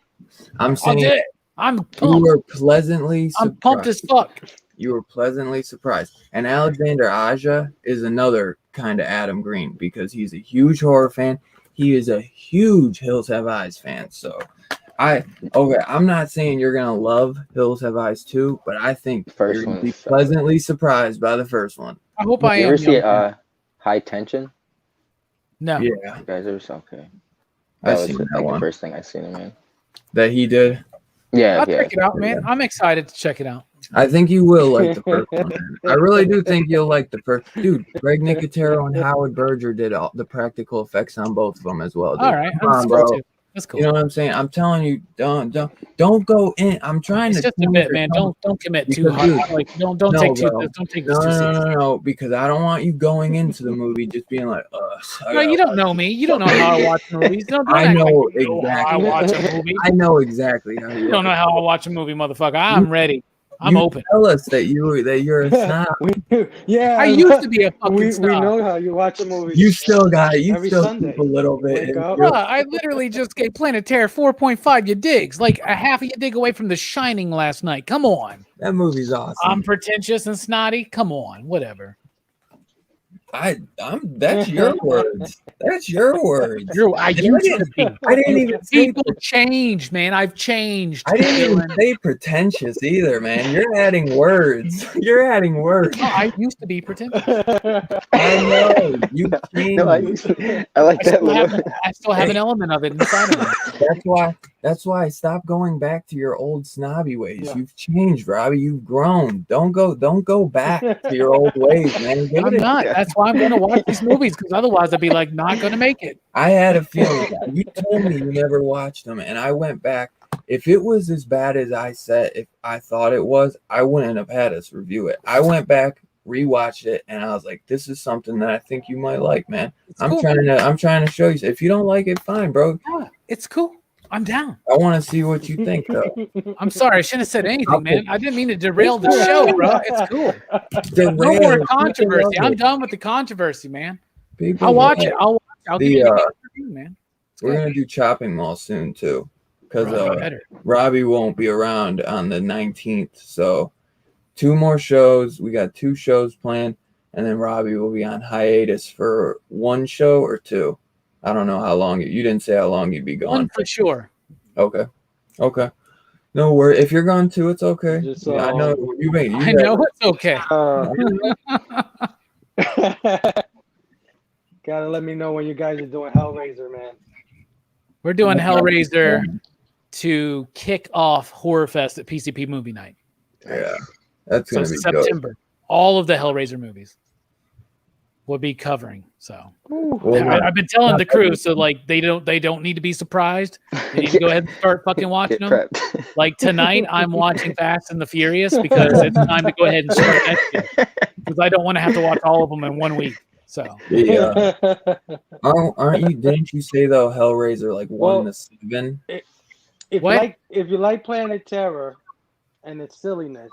I'm saying I'll do it. I'm pumped. You were pleasantly surprised. I'm pumped as fuck. You were pleasantly surprised. And Alexander Aja is another kind of Adam Green because he's a huge horror fan. He is a huge Hills Have Eyes fan. So I'm not saying you're gonna love Hills Have Eyes 2, but I think you're gonna be pleasantly surprised by the first one. I hope I am. You ever see High Tension? No. Yeah. You guys ever okay. I've seen that one. The first thing I seen him in. That he did? Yeah. I'll check it out, man. I'm excited to check it out. I think you will like the first one. Man. I really do think you'll like the first. Dude, Greg Nicotero and Howard Berger did all the practical effects on both of them as well. Dude. All right. Come on, bro. That's cool. You know what I'm saying? I'm telling you, don't go in. I'm trying it's to. Just a bit, man. Don't commit too hard. Dude, like don't take too. Don't take this too seriously. No, because I don't want you going into the movie just being like, no, you don't know me. You don't know how I watch movies. I know exactly. How I watch a movie. I know exactly how you don't know how I watch a movie, motherfucker. I'm ready. I'm open. Tell us that you're a snob. Yeah, I used to be a fucking snob. We know how you watch a movie. You still got it. You every still Sunday. keep a little bit. Bro, I literally just gave Planet Terror 4.5. You digs like a half of you dig away from The Shining last night. Come on. That movie's awesome. I'm pretentious and snotty. Come on, whatever. That's your words. That's your words. I used to be. I didn't even say people changed, man. I've changed. I didn't even say pretentious either, man. You're adding words. You're adding words. No, I used to be pretentious. I know. You changed. No, I like that. I still have an element of it inside of me. That's why I stopped going back to your old snobby ways. Yeah. You've changed, Robbie. You've grown. Don't go back to your old ways, man. I'm not. That's why I'm going to watch these movies, because otherwise I'd be like not going to make it. I had a feeling. You told me you never watched them, and I went back. If it was as bad as I said, if I thought it was, I wouldn't have had us review it. I went back, rewatched it, and I was like, this is something that I think you might like, man. I'm trying to show you. If you don't like it, fine, bro. Yeah, it's cool. I'm down. I want to see what you think, though. I'm sorry. I shouldn't have said anything, man. I didn't mean to derail the show, bro. It's cool. No more controversy. I'm done with the controversy, man. I'll watch it. I'll give you a review, man. We're going to do Chopping Mall soon, too, because Robbie won't be around on the 19th. So 2 more shows. We got 2 shows planned, and then Robbie will be on hiatus for 1 show or 2. I don't know how long you didn't say how long you'd be gone. 1 for sure. Okay. No worry. If you're gone too, it's okay. I know I know it's okay. Gotta let me know when you guys are doing Hellraiser, man. We're doing Hellraiser to kick off Horror Fest at PCP Movie Night. Yeah, that's gonna be September. Good. All of the Hellraiser movies we'll be covering. So I've been telling the crew, so like they don't need to be surprised. They need to go ahead and start fucking watching them. Like tonight, I'm watching Fast and the Furious because it's time to go ahead and start that shit. Because I don't want to have to watch all of them in 1 week. So yeah, aren't you? Didn't you say though Hellraiser like 1 to 7? If you like Planet Terror and its silliness,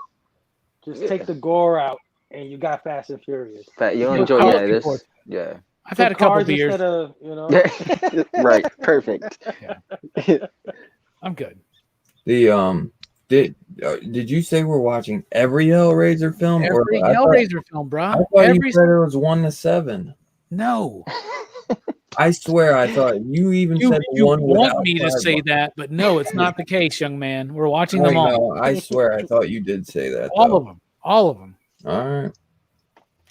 just take the gore out. And you got Fast and Furious. You'll enjoy this. Yeah. I've had a couple of beers. Right. Perfect. Yeah. I'm good. Did you say we're watching every Hellraiser film? Every Hellraiser film, bro. I thought you said it was 1 to 7. No. I swear I thought you even said you one. You want me to say that, but no, it's not the case, young man. We're watching them all. No, I swear I thought you did say that. All of them. All right.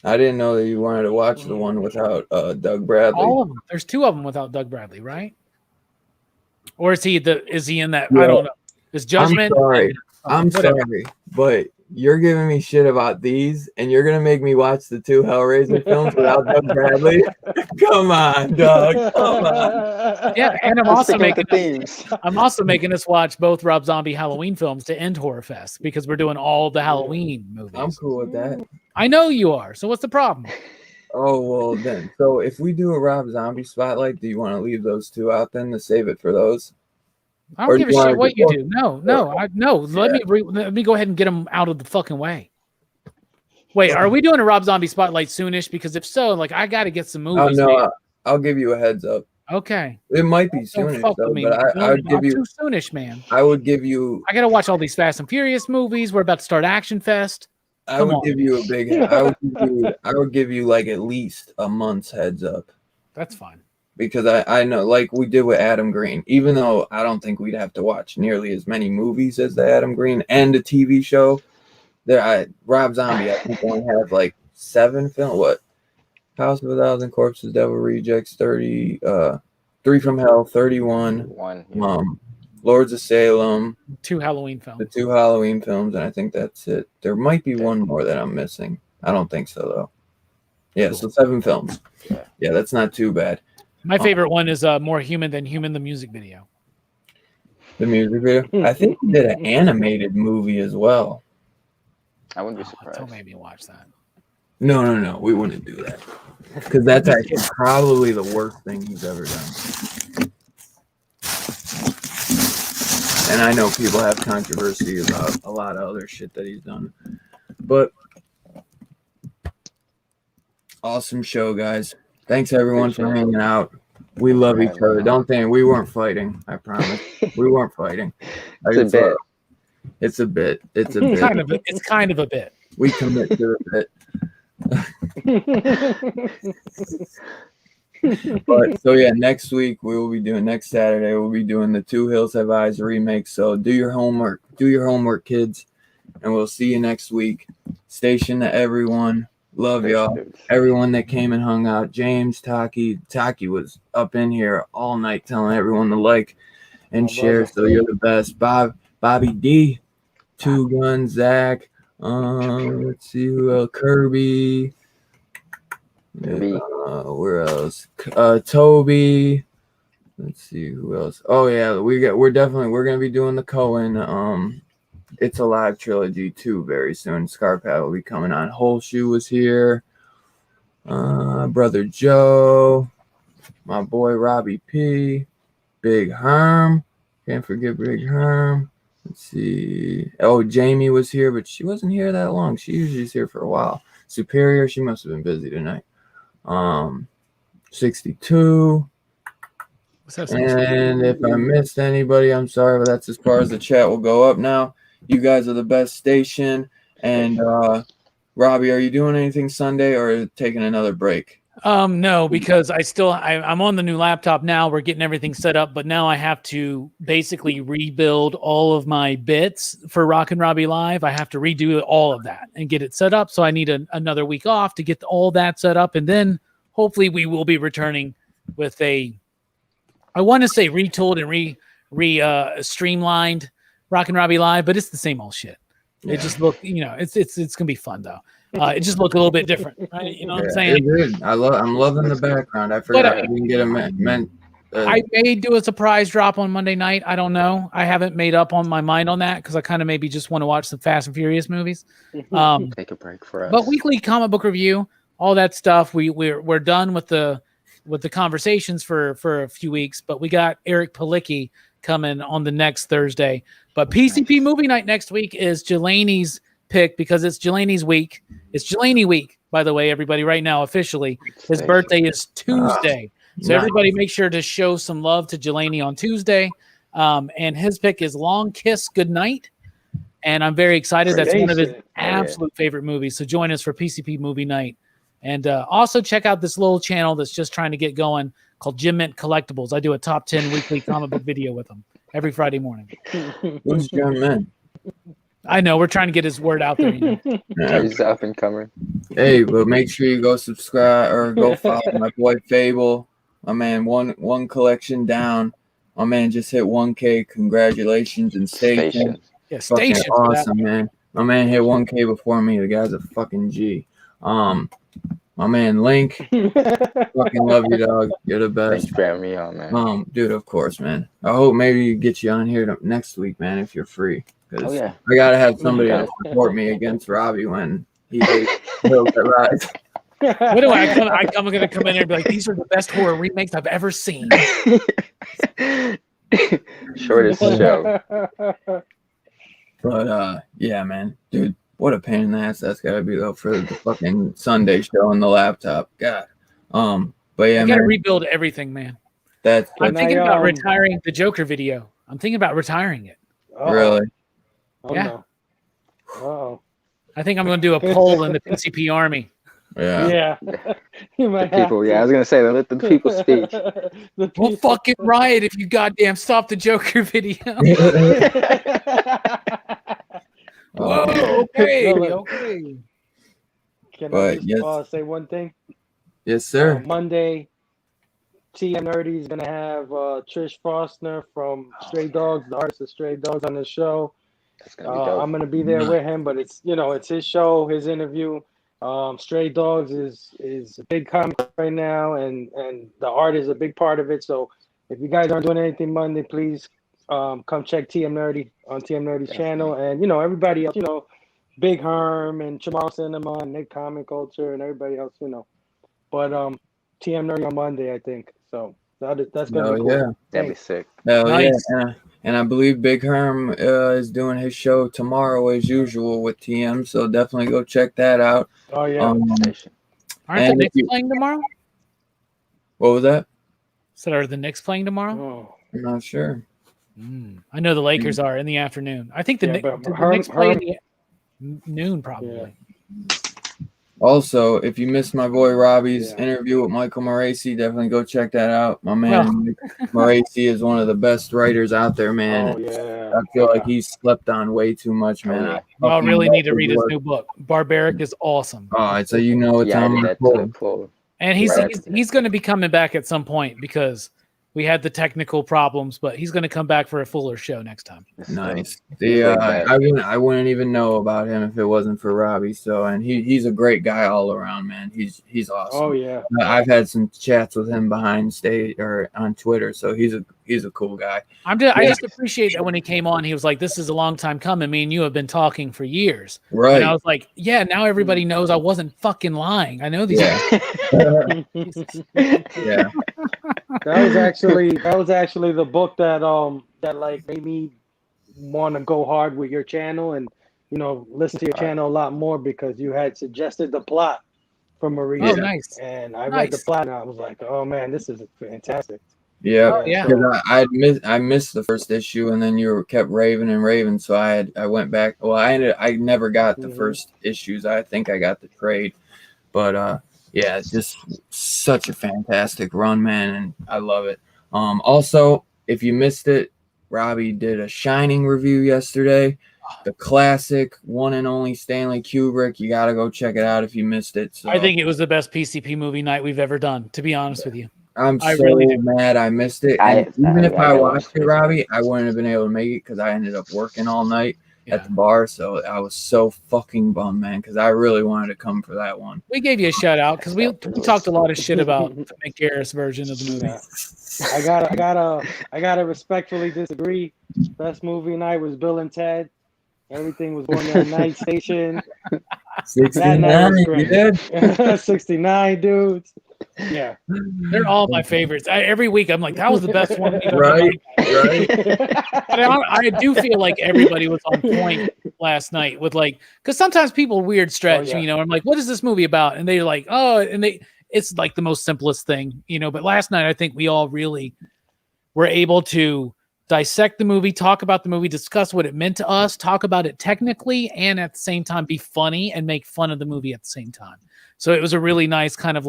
I didn't know that you wanted to watch the one without Doug Bradley. All of them. There's 2 of them without Doug Bradley, right? Or is he in that? Yeah. I don't know. Is Judgment? I'm sorry, but you're giving me shit about these, and you're gonna make me watch the 2 Hellraiser films without Doug Bradley? Come on, Doug. Come on. Yeah, and I'm also making us watch both Rob Zombie Halloween films to end Horror Fest because we're doing all the Halloween movies. I'm cool with that. I know you are. So what's the problem? Oh well, then. So if we do a Rob Zombie spotlight, do you want to leave those 2 out then to save it for those? I don't give a shit what you do. No. Let me go ahead and get them out of the fucking way. Wait, are we doing a Rob Zombie spotlight soonish? Because if so, like I got to get some movies. Oh no, I'll give you a heads up. Okay. It might be soonish though, but I would give you too soonish, man. I would give you. I gotta watch all these Fast and Furious movies. We're about to start Action Fest. I would give you a big. I would give you like at least a month's heads up. That's fine. Because I know, like we did with Adam Green, even though I don't think we'd have to watch nearly as many movies as the Adam Green and a TV show. Rob Zombie, I think only had like 7 films. What? House of a Thousand Corpses, Devil Rejects, 30, 3 from Hell, 31, Lords of Salem, 2 Halloween films. The 2 Halloween films, and I think that's it. There might be one more that I'm missing. I don't think so though. Yeah, so 7 films. Yeah, that's not too bad. My favorite one is More Human Than Human, the music video. The music video? I think he did an animated movie as well. I wouldn't be surprised. Don't make me watch that. No. We wouldn't do that. Because that's actually probably the worst thing he's ever done. And I know people have controversy about a lot of other shit that he's done. But awesome show, guys. Thanks everyone for hanging out. We love each other. Don't think we weren't fighting. I promise. We weren't fighting. It's a bit. It's kind of a bit. We commit to the bit. But so yeah, next week next Saturday we'll be doing the Two Hills Have Eyes remake. So do your homework, kids, and we'll see you next week. Station to everyone. Love y'all. Everyone that came and hung out. James, Taki was up in here all night telling everyone to like and share. So you're the best. Bobby D, Two Guns, Zach. Let's see who else. Kirby. Where else? Toby. Let's see who else. Oh yeah, we're gonna be doing the Cohen It's Alive trilogy too very soon. Scarpad will be coming on. Whole Shoe was here. Brother Joe, my boy Robbie P, Big Herm. Can't forget Big Herm. Let's see. Oh, Jamie was here, but she wasn't here that long. She usually is here for a while. Superior, she must have been busy tonight. 62. And if I missed anybody, I'm sorry, but that's as far as the chat will go up now. You guys are the best station. And Robbie, are you doing anything Sunday or taking another break? No, because I'm on the new laptop now. We're getting everything set up, but now I have to basically rebuild all of my bits for Rockin' Robbie Live. I have to redo all of that and get it set up. So I need another week off to get all that set up. And then hopefully we will be returning with I want to say retooled and streamlined Rockin' Robbie Live, but it's the same old shit. Yeah. It just look, it's gonna be fun though. It just look a little bit different, right? You know what I'm saying? I'm loving the background. I forgot I didn't get I may do a surprise drop on Monday night. I don't know. I haven't made up on my mind on that because I kind of maybe just want to watch some Fast and Furious movies. Take a break for us. But weekly comic book review, all that stuff. We're done with the conversations for a few weeks, but we got Eric Palicki coming on the next Thursday. But PCP movie night next week is Jelani's pick because it's Jelani's week. It's Jelani week, by the way, everybody, right now, officially. His birthday is Tuesday. So everybody make sure to show some love to Jelani on Tuesday. And his pick is Long Kiss Goodnight. And I'm very excited. That's one of his absolute favorite movies. So join us for PCP movie night. And also check out this little channel that's just trying to get going called Jim Mint Collectibles. I do a top 10 weekly comic book video with him every Friday morning. Who's Jim Mint? I know. We're trying to get his word out there. He's up and coming. Hey, but make sure you go subscribe or go follow my boy Fable. My man, one collection down. My man just hit 1K. Congratulations and Station. Yeah, Station. Awesome, man. My man hit 1K before me. The guy's a fucking G. My man Link, fucking love you, dog. You're the best. Thanks for having me on, man. Dude, of course, man. I hope maybe get you on here next week, man, if you're free. Oh yeah. I gotta have somebody to support me against Robbie when he Hills That Rise. What do I'm gonna come in there and be like, these are the best horror remakes I've ever seen. Shortest show. But yeah, man, dude. What a pain in the ass that's got to be though for the fucking Sunday show on the laptop. God. But yeah, I gotta rebuild everything, man. I'm thinking about retiring the Joker video. I'm thinking about retiring it. Really? Oh, yeah. No. Oh. I think I'm going to do a poll in the PCP Army. Yeah. You might the people. Yeah, I was gonna say let the people speak. We'll fucking riot if you goddamn stop the Joker video. Whoa, okay. Can I just say one thing? Yes, sir. Monday, TM Nerdy is gonna have Trish Frostner from Stray Dogs, the artist of Stray Dogs, on the show. That's gonna be dope. I'm gonna be there with him, but it's it's his show, his interview. Stray Dogs is a big comic right now, and the art is a big part of it. So if you guys aren't doing anything Monday, please come check TM Nerdy on TM Nerdy's channel, and everybody else, Big Herm and Tomorrow Cinema and Nick Comic Culture and everybody else, But TM Nerdy on Monday, I think. So that's gonna be cool. Yeah. That'd be sick. Nice. Yeah. And I believe Big Herm is doing his show tomorrow as usual with TM, so definitely go check that out. Oh yeah. Aren't the Knicks playing tomorrow? What was that? So are the Knicks playing tomorrow? Oh. I'm not sure. I know the Lakers are in the afternoon. I think the Knicks play in the noon probably. Yeah. Also, if you missed my boy Robbie's interview with Michael Moreci, definitely go check that out. My man Moreci is one of the best writers out there, man. Oh, yeah. I feel like he's slept on way too much, man. I really need to read his new book. Barbaric is awesome. Oh, so it's on my floor. And he's going to be coming back at some point because we had the technical problems, but he's going to come back for a fuller show next time. Nice. I wouldn't even know about him if it wasn't for Robbie. So, and he's a great guy all around, man. He's awesome. Oh yeah. I've had some chats with him behind stage or on Twitter, so he's a cool guy. I just appreciate that when he came on, he was like, "This is a long time coming. Me and you have been talking for years." Right. And I was like, "Yeah, now everybody knows I wasn't fucking lying. I know these." Yeah. That was actually the book that like made me want to go hard with your channel and listen to your channel a lot more because you had suggested the plot from Maria. Oh, nice. And I read the plot and I was like, oh man, this is fantastic. Yeah, I missed the first issue, and then you kept raving. So I went back. Well, I never got the first issues. I think I got the trade, but yeah, it's just such a fantastic run, man, and I love it. Also, if you missed it, Robbie did a Shining review yesterday. The classic one and only Stanley Kubrick. You got to go check it out if you missed it. So. I think it was the best PCP movie night we've ever done, to be honest with you. I'm so mad I missed it. Even if I watched it, Robbie, I wouldn't have been able to make it because I ended up working all night at the bar. So I was so fucking bummed, man, because I really wanted to come for that one. We gave you a shout out because we talked a lot of shit about the Mick Garris version of the movie. I gotta respectfully disagree. Best movie night was Bill and Ted. Everything was going to Night Station. 69, 69 dudes. Yeah, they're all my favorites. Every week I'm like, that was the best one. Right. But I do feel like everybody was on point last night with because sometimes people weird stretch. I'm like, what is this movie about? And they're like, it's like the most simplest thing, But last night I think we all really were able to dissect the movie, talk about the movie, discuss what it meant to us, talk about it technically, and at the same time be funny and make fun of the movie at the same time. So it was a really nice kind of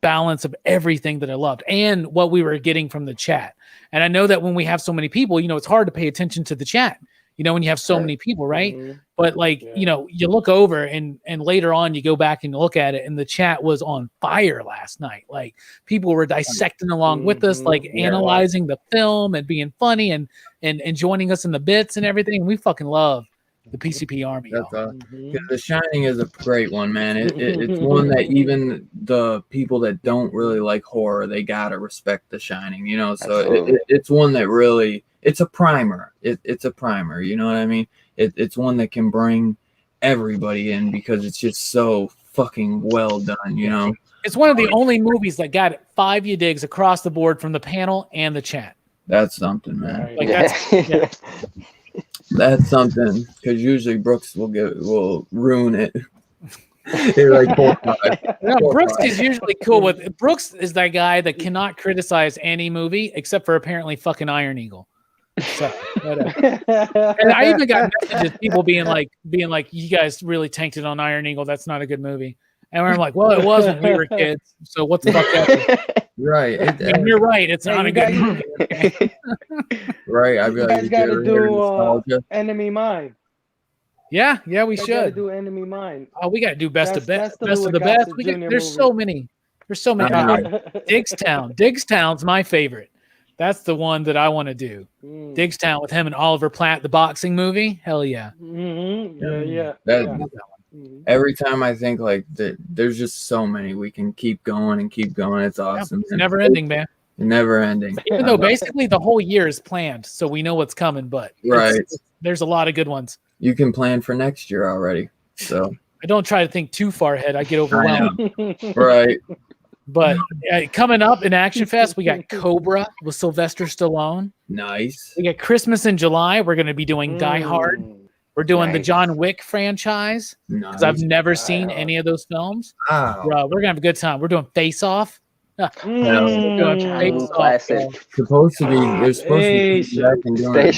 balance of everything that I loved and what we were getting from the chat. And I know that when we have so many people, it's hard to pay attention to the chat, when you have so many people, right? Mm-hmm. But you look over and later on you go back and look at it and the chat was on fire last night. People were dissecting along with us, analyzing the film and being funny and joining us in the bits and everything. We fucking love the PCP Army. The Shining is a great one, man. It's one that even the people that don't really like horror, they gotta respect The Shining, So it's one that really, it's a primer. It's a primer, you know what I mean? It's one that can bring everybody in because it's just so fucking well done, It's one of the only movies that got 5 you digs across the board from the panel and the chat. That's something, man. That's something, because usually Brooks will ruin it. They're like 4 or 5. No, Brooks is usually cool with. Brooks is that guy that cannot criticize any movie except for apparently fucking Iron Eagle. So, whatever. And I even got messages, people being like, "You guys really tanked it on Iron Eagle. That's not a good movie." And I'm like, "Well, it was when we were kids. So what the fuck?" Right. And you're right. It's not a good movie. Okay? Right. I'd be You like, guys got to do Enemy Mine. Yeah, we You should got to do Enemy Mine. Oh, we got to do best of best of the Gossett best. Jr. There's so many. There's so many. Diggstown. Diggstown's my favorite. That's the one that I want to do. Diggstown with him and Oliver Platt, the boxing movie. Hell yeah. Yeah. Every time I think like there's just so many we can keep going and keep going. It's awesome. It's never ending, man. Never ending. Even though basically the whole year is planned, so we know what's coming. But there's a lot of good ones. You can plan for next year already. So I don't try to think too far ahead. I get overwhelmed. Right. But coming up in Action Fest, we got Cobra with Sylvester Stallone. Nice. We got Christmas in July. We're going to be doing Die Hard. We're doing the John Wick franchise because I've never seen any of those films. Wow. We're going to have a good time. We're doing Face Off. Classic. Supposed to be. They're supposed to be back and doing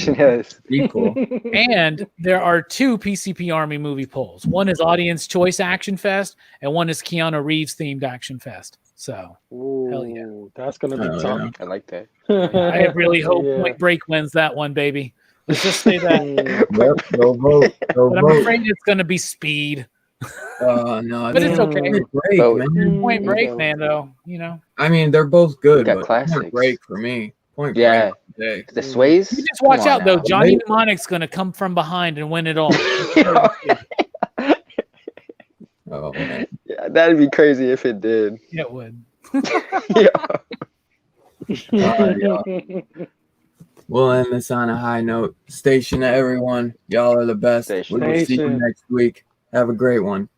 equal. And there are 2 PCP Army movie polls. One is Audience Choice Action Fest, and one is Keanu Reeves themed Action Fest. So, hell yeah, that's gonna be tough. Yeah. I like that. I really hope Point Break wins that one, baby. Let's just say that. Yep, go vote. But I'm afraid it's gonna be Speed. No, but it's okay. Point Break, man. Man, though, you know. I mean, they're both good. Got but classics. Point Break for me. Point Break. The sways. You just watch out though. Johnny Mnemonic's gonna come from behind and win it all. Oh man. Yeah, that'd be crazy if it did. Yeah, it would. Yeah. We'll end this on a high note. Station to everyone. Y'all are the best. Station. We'll see you next week. Have a great one.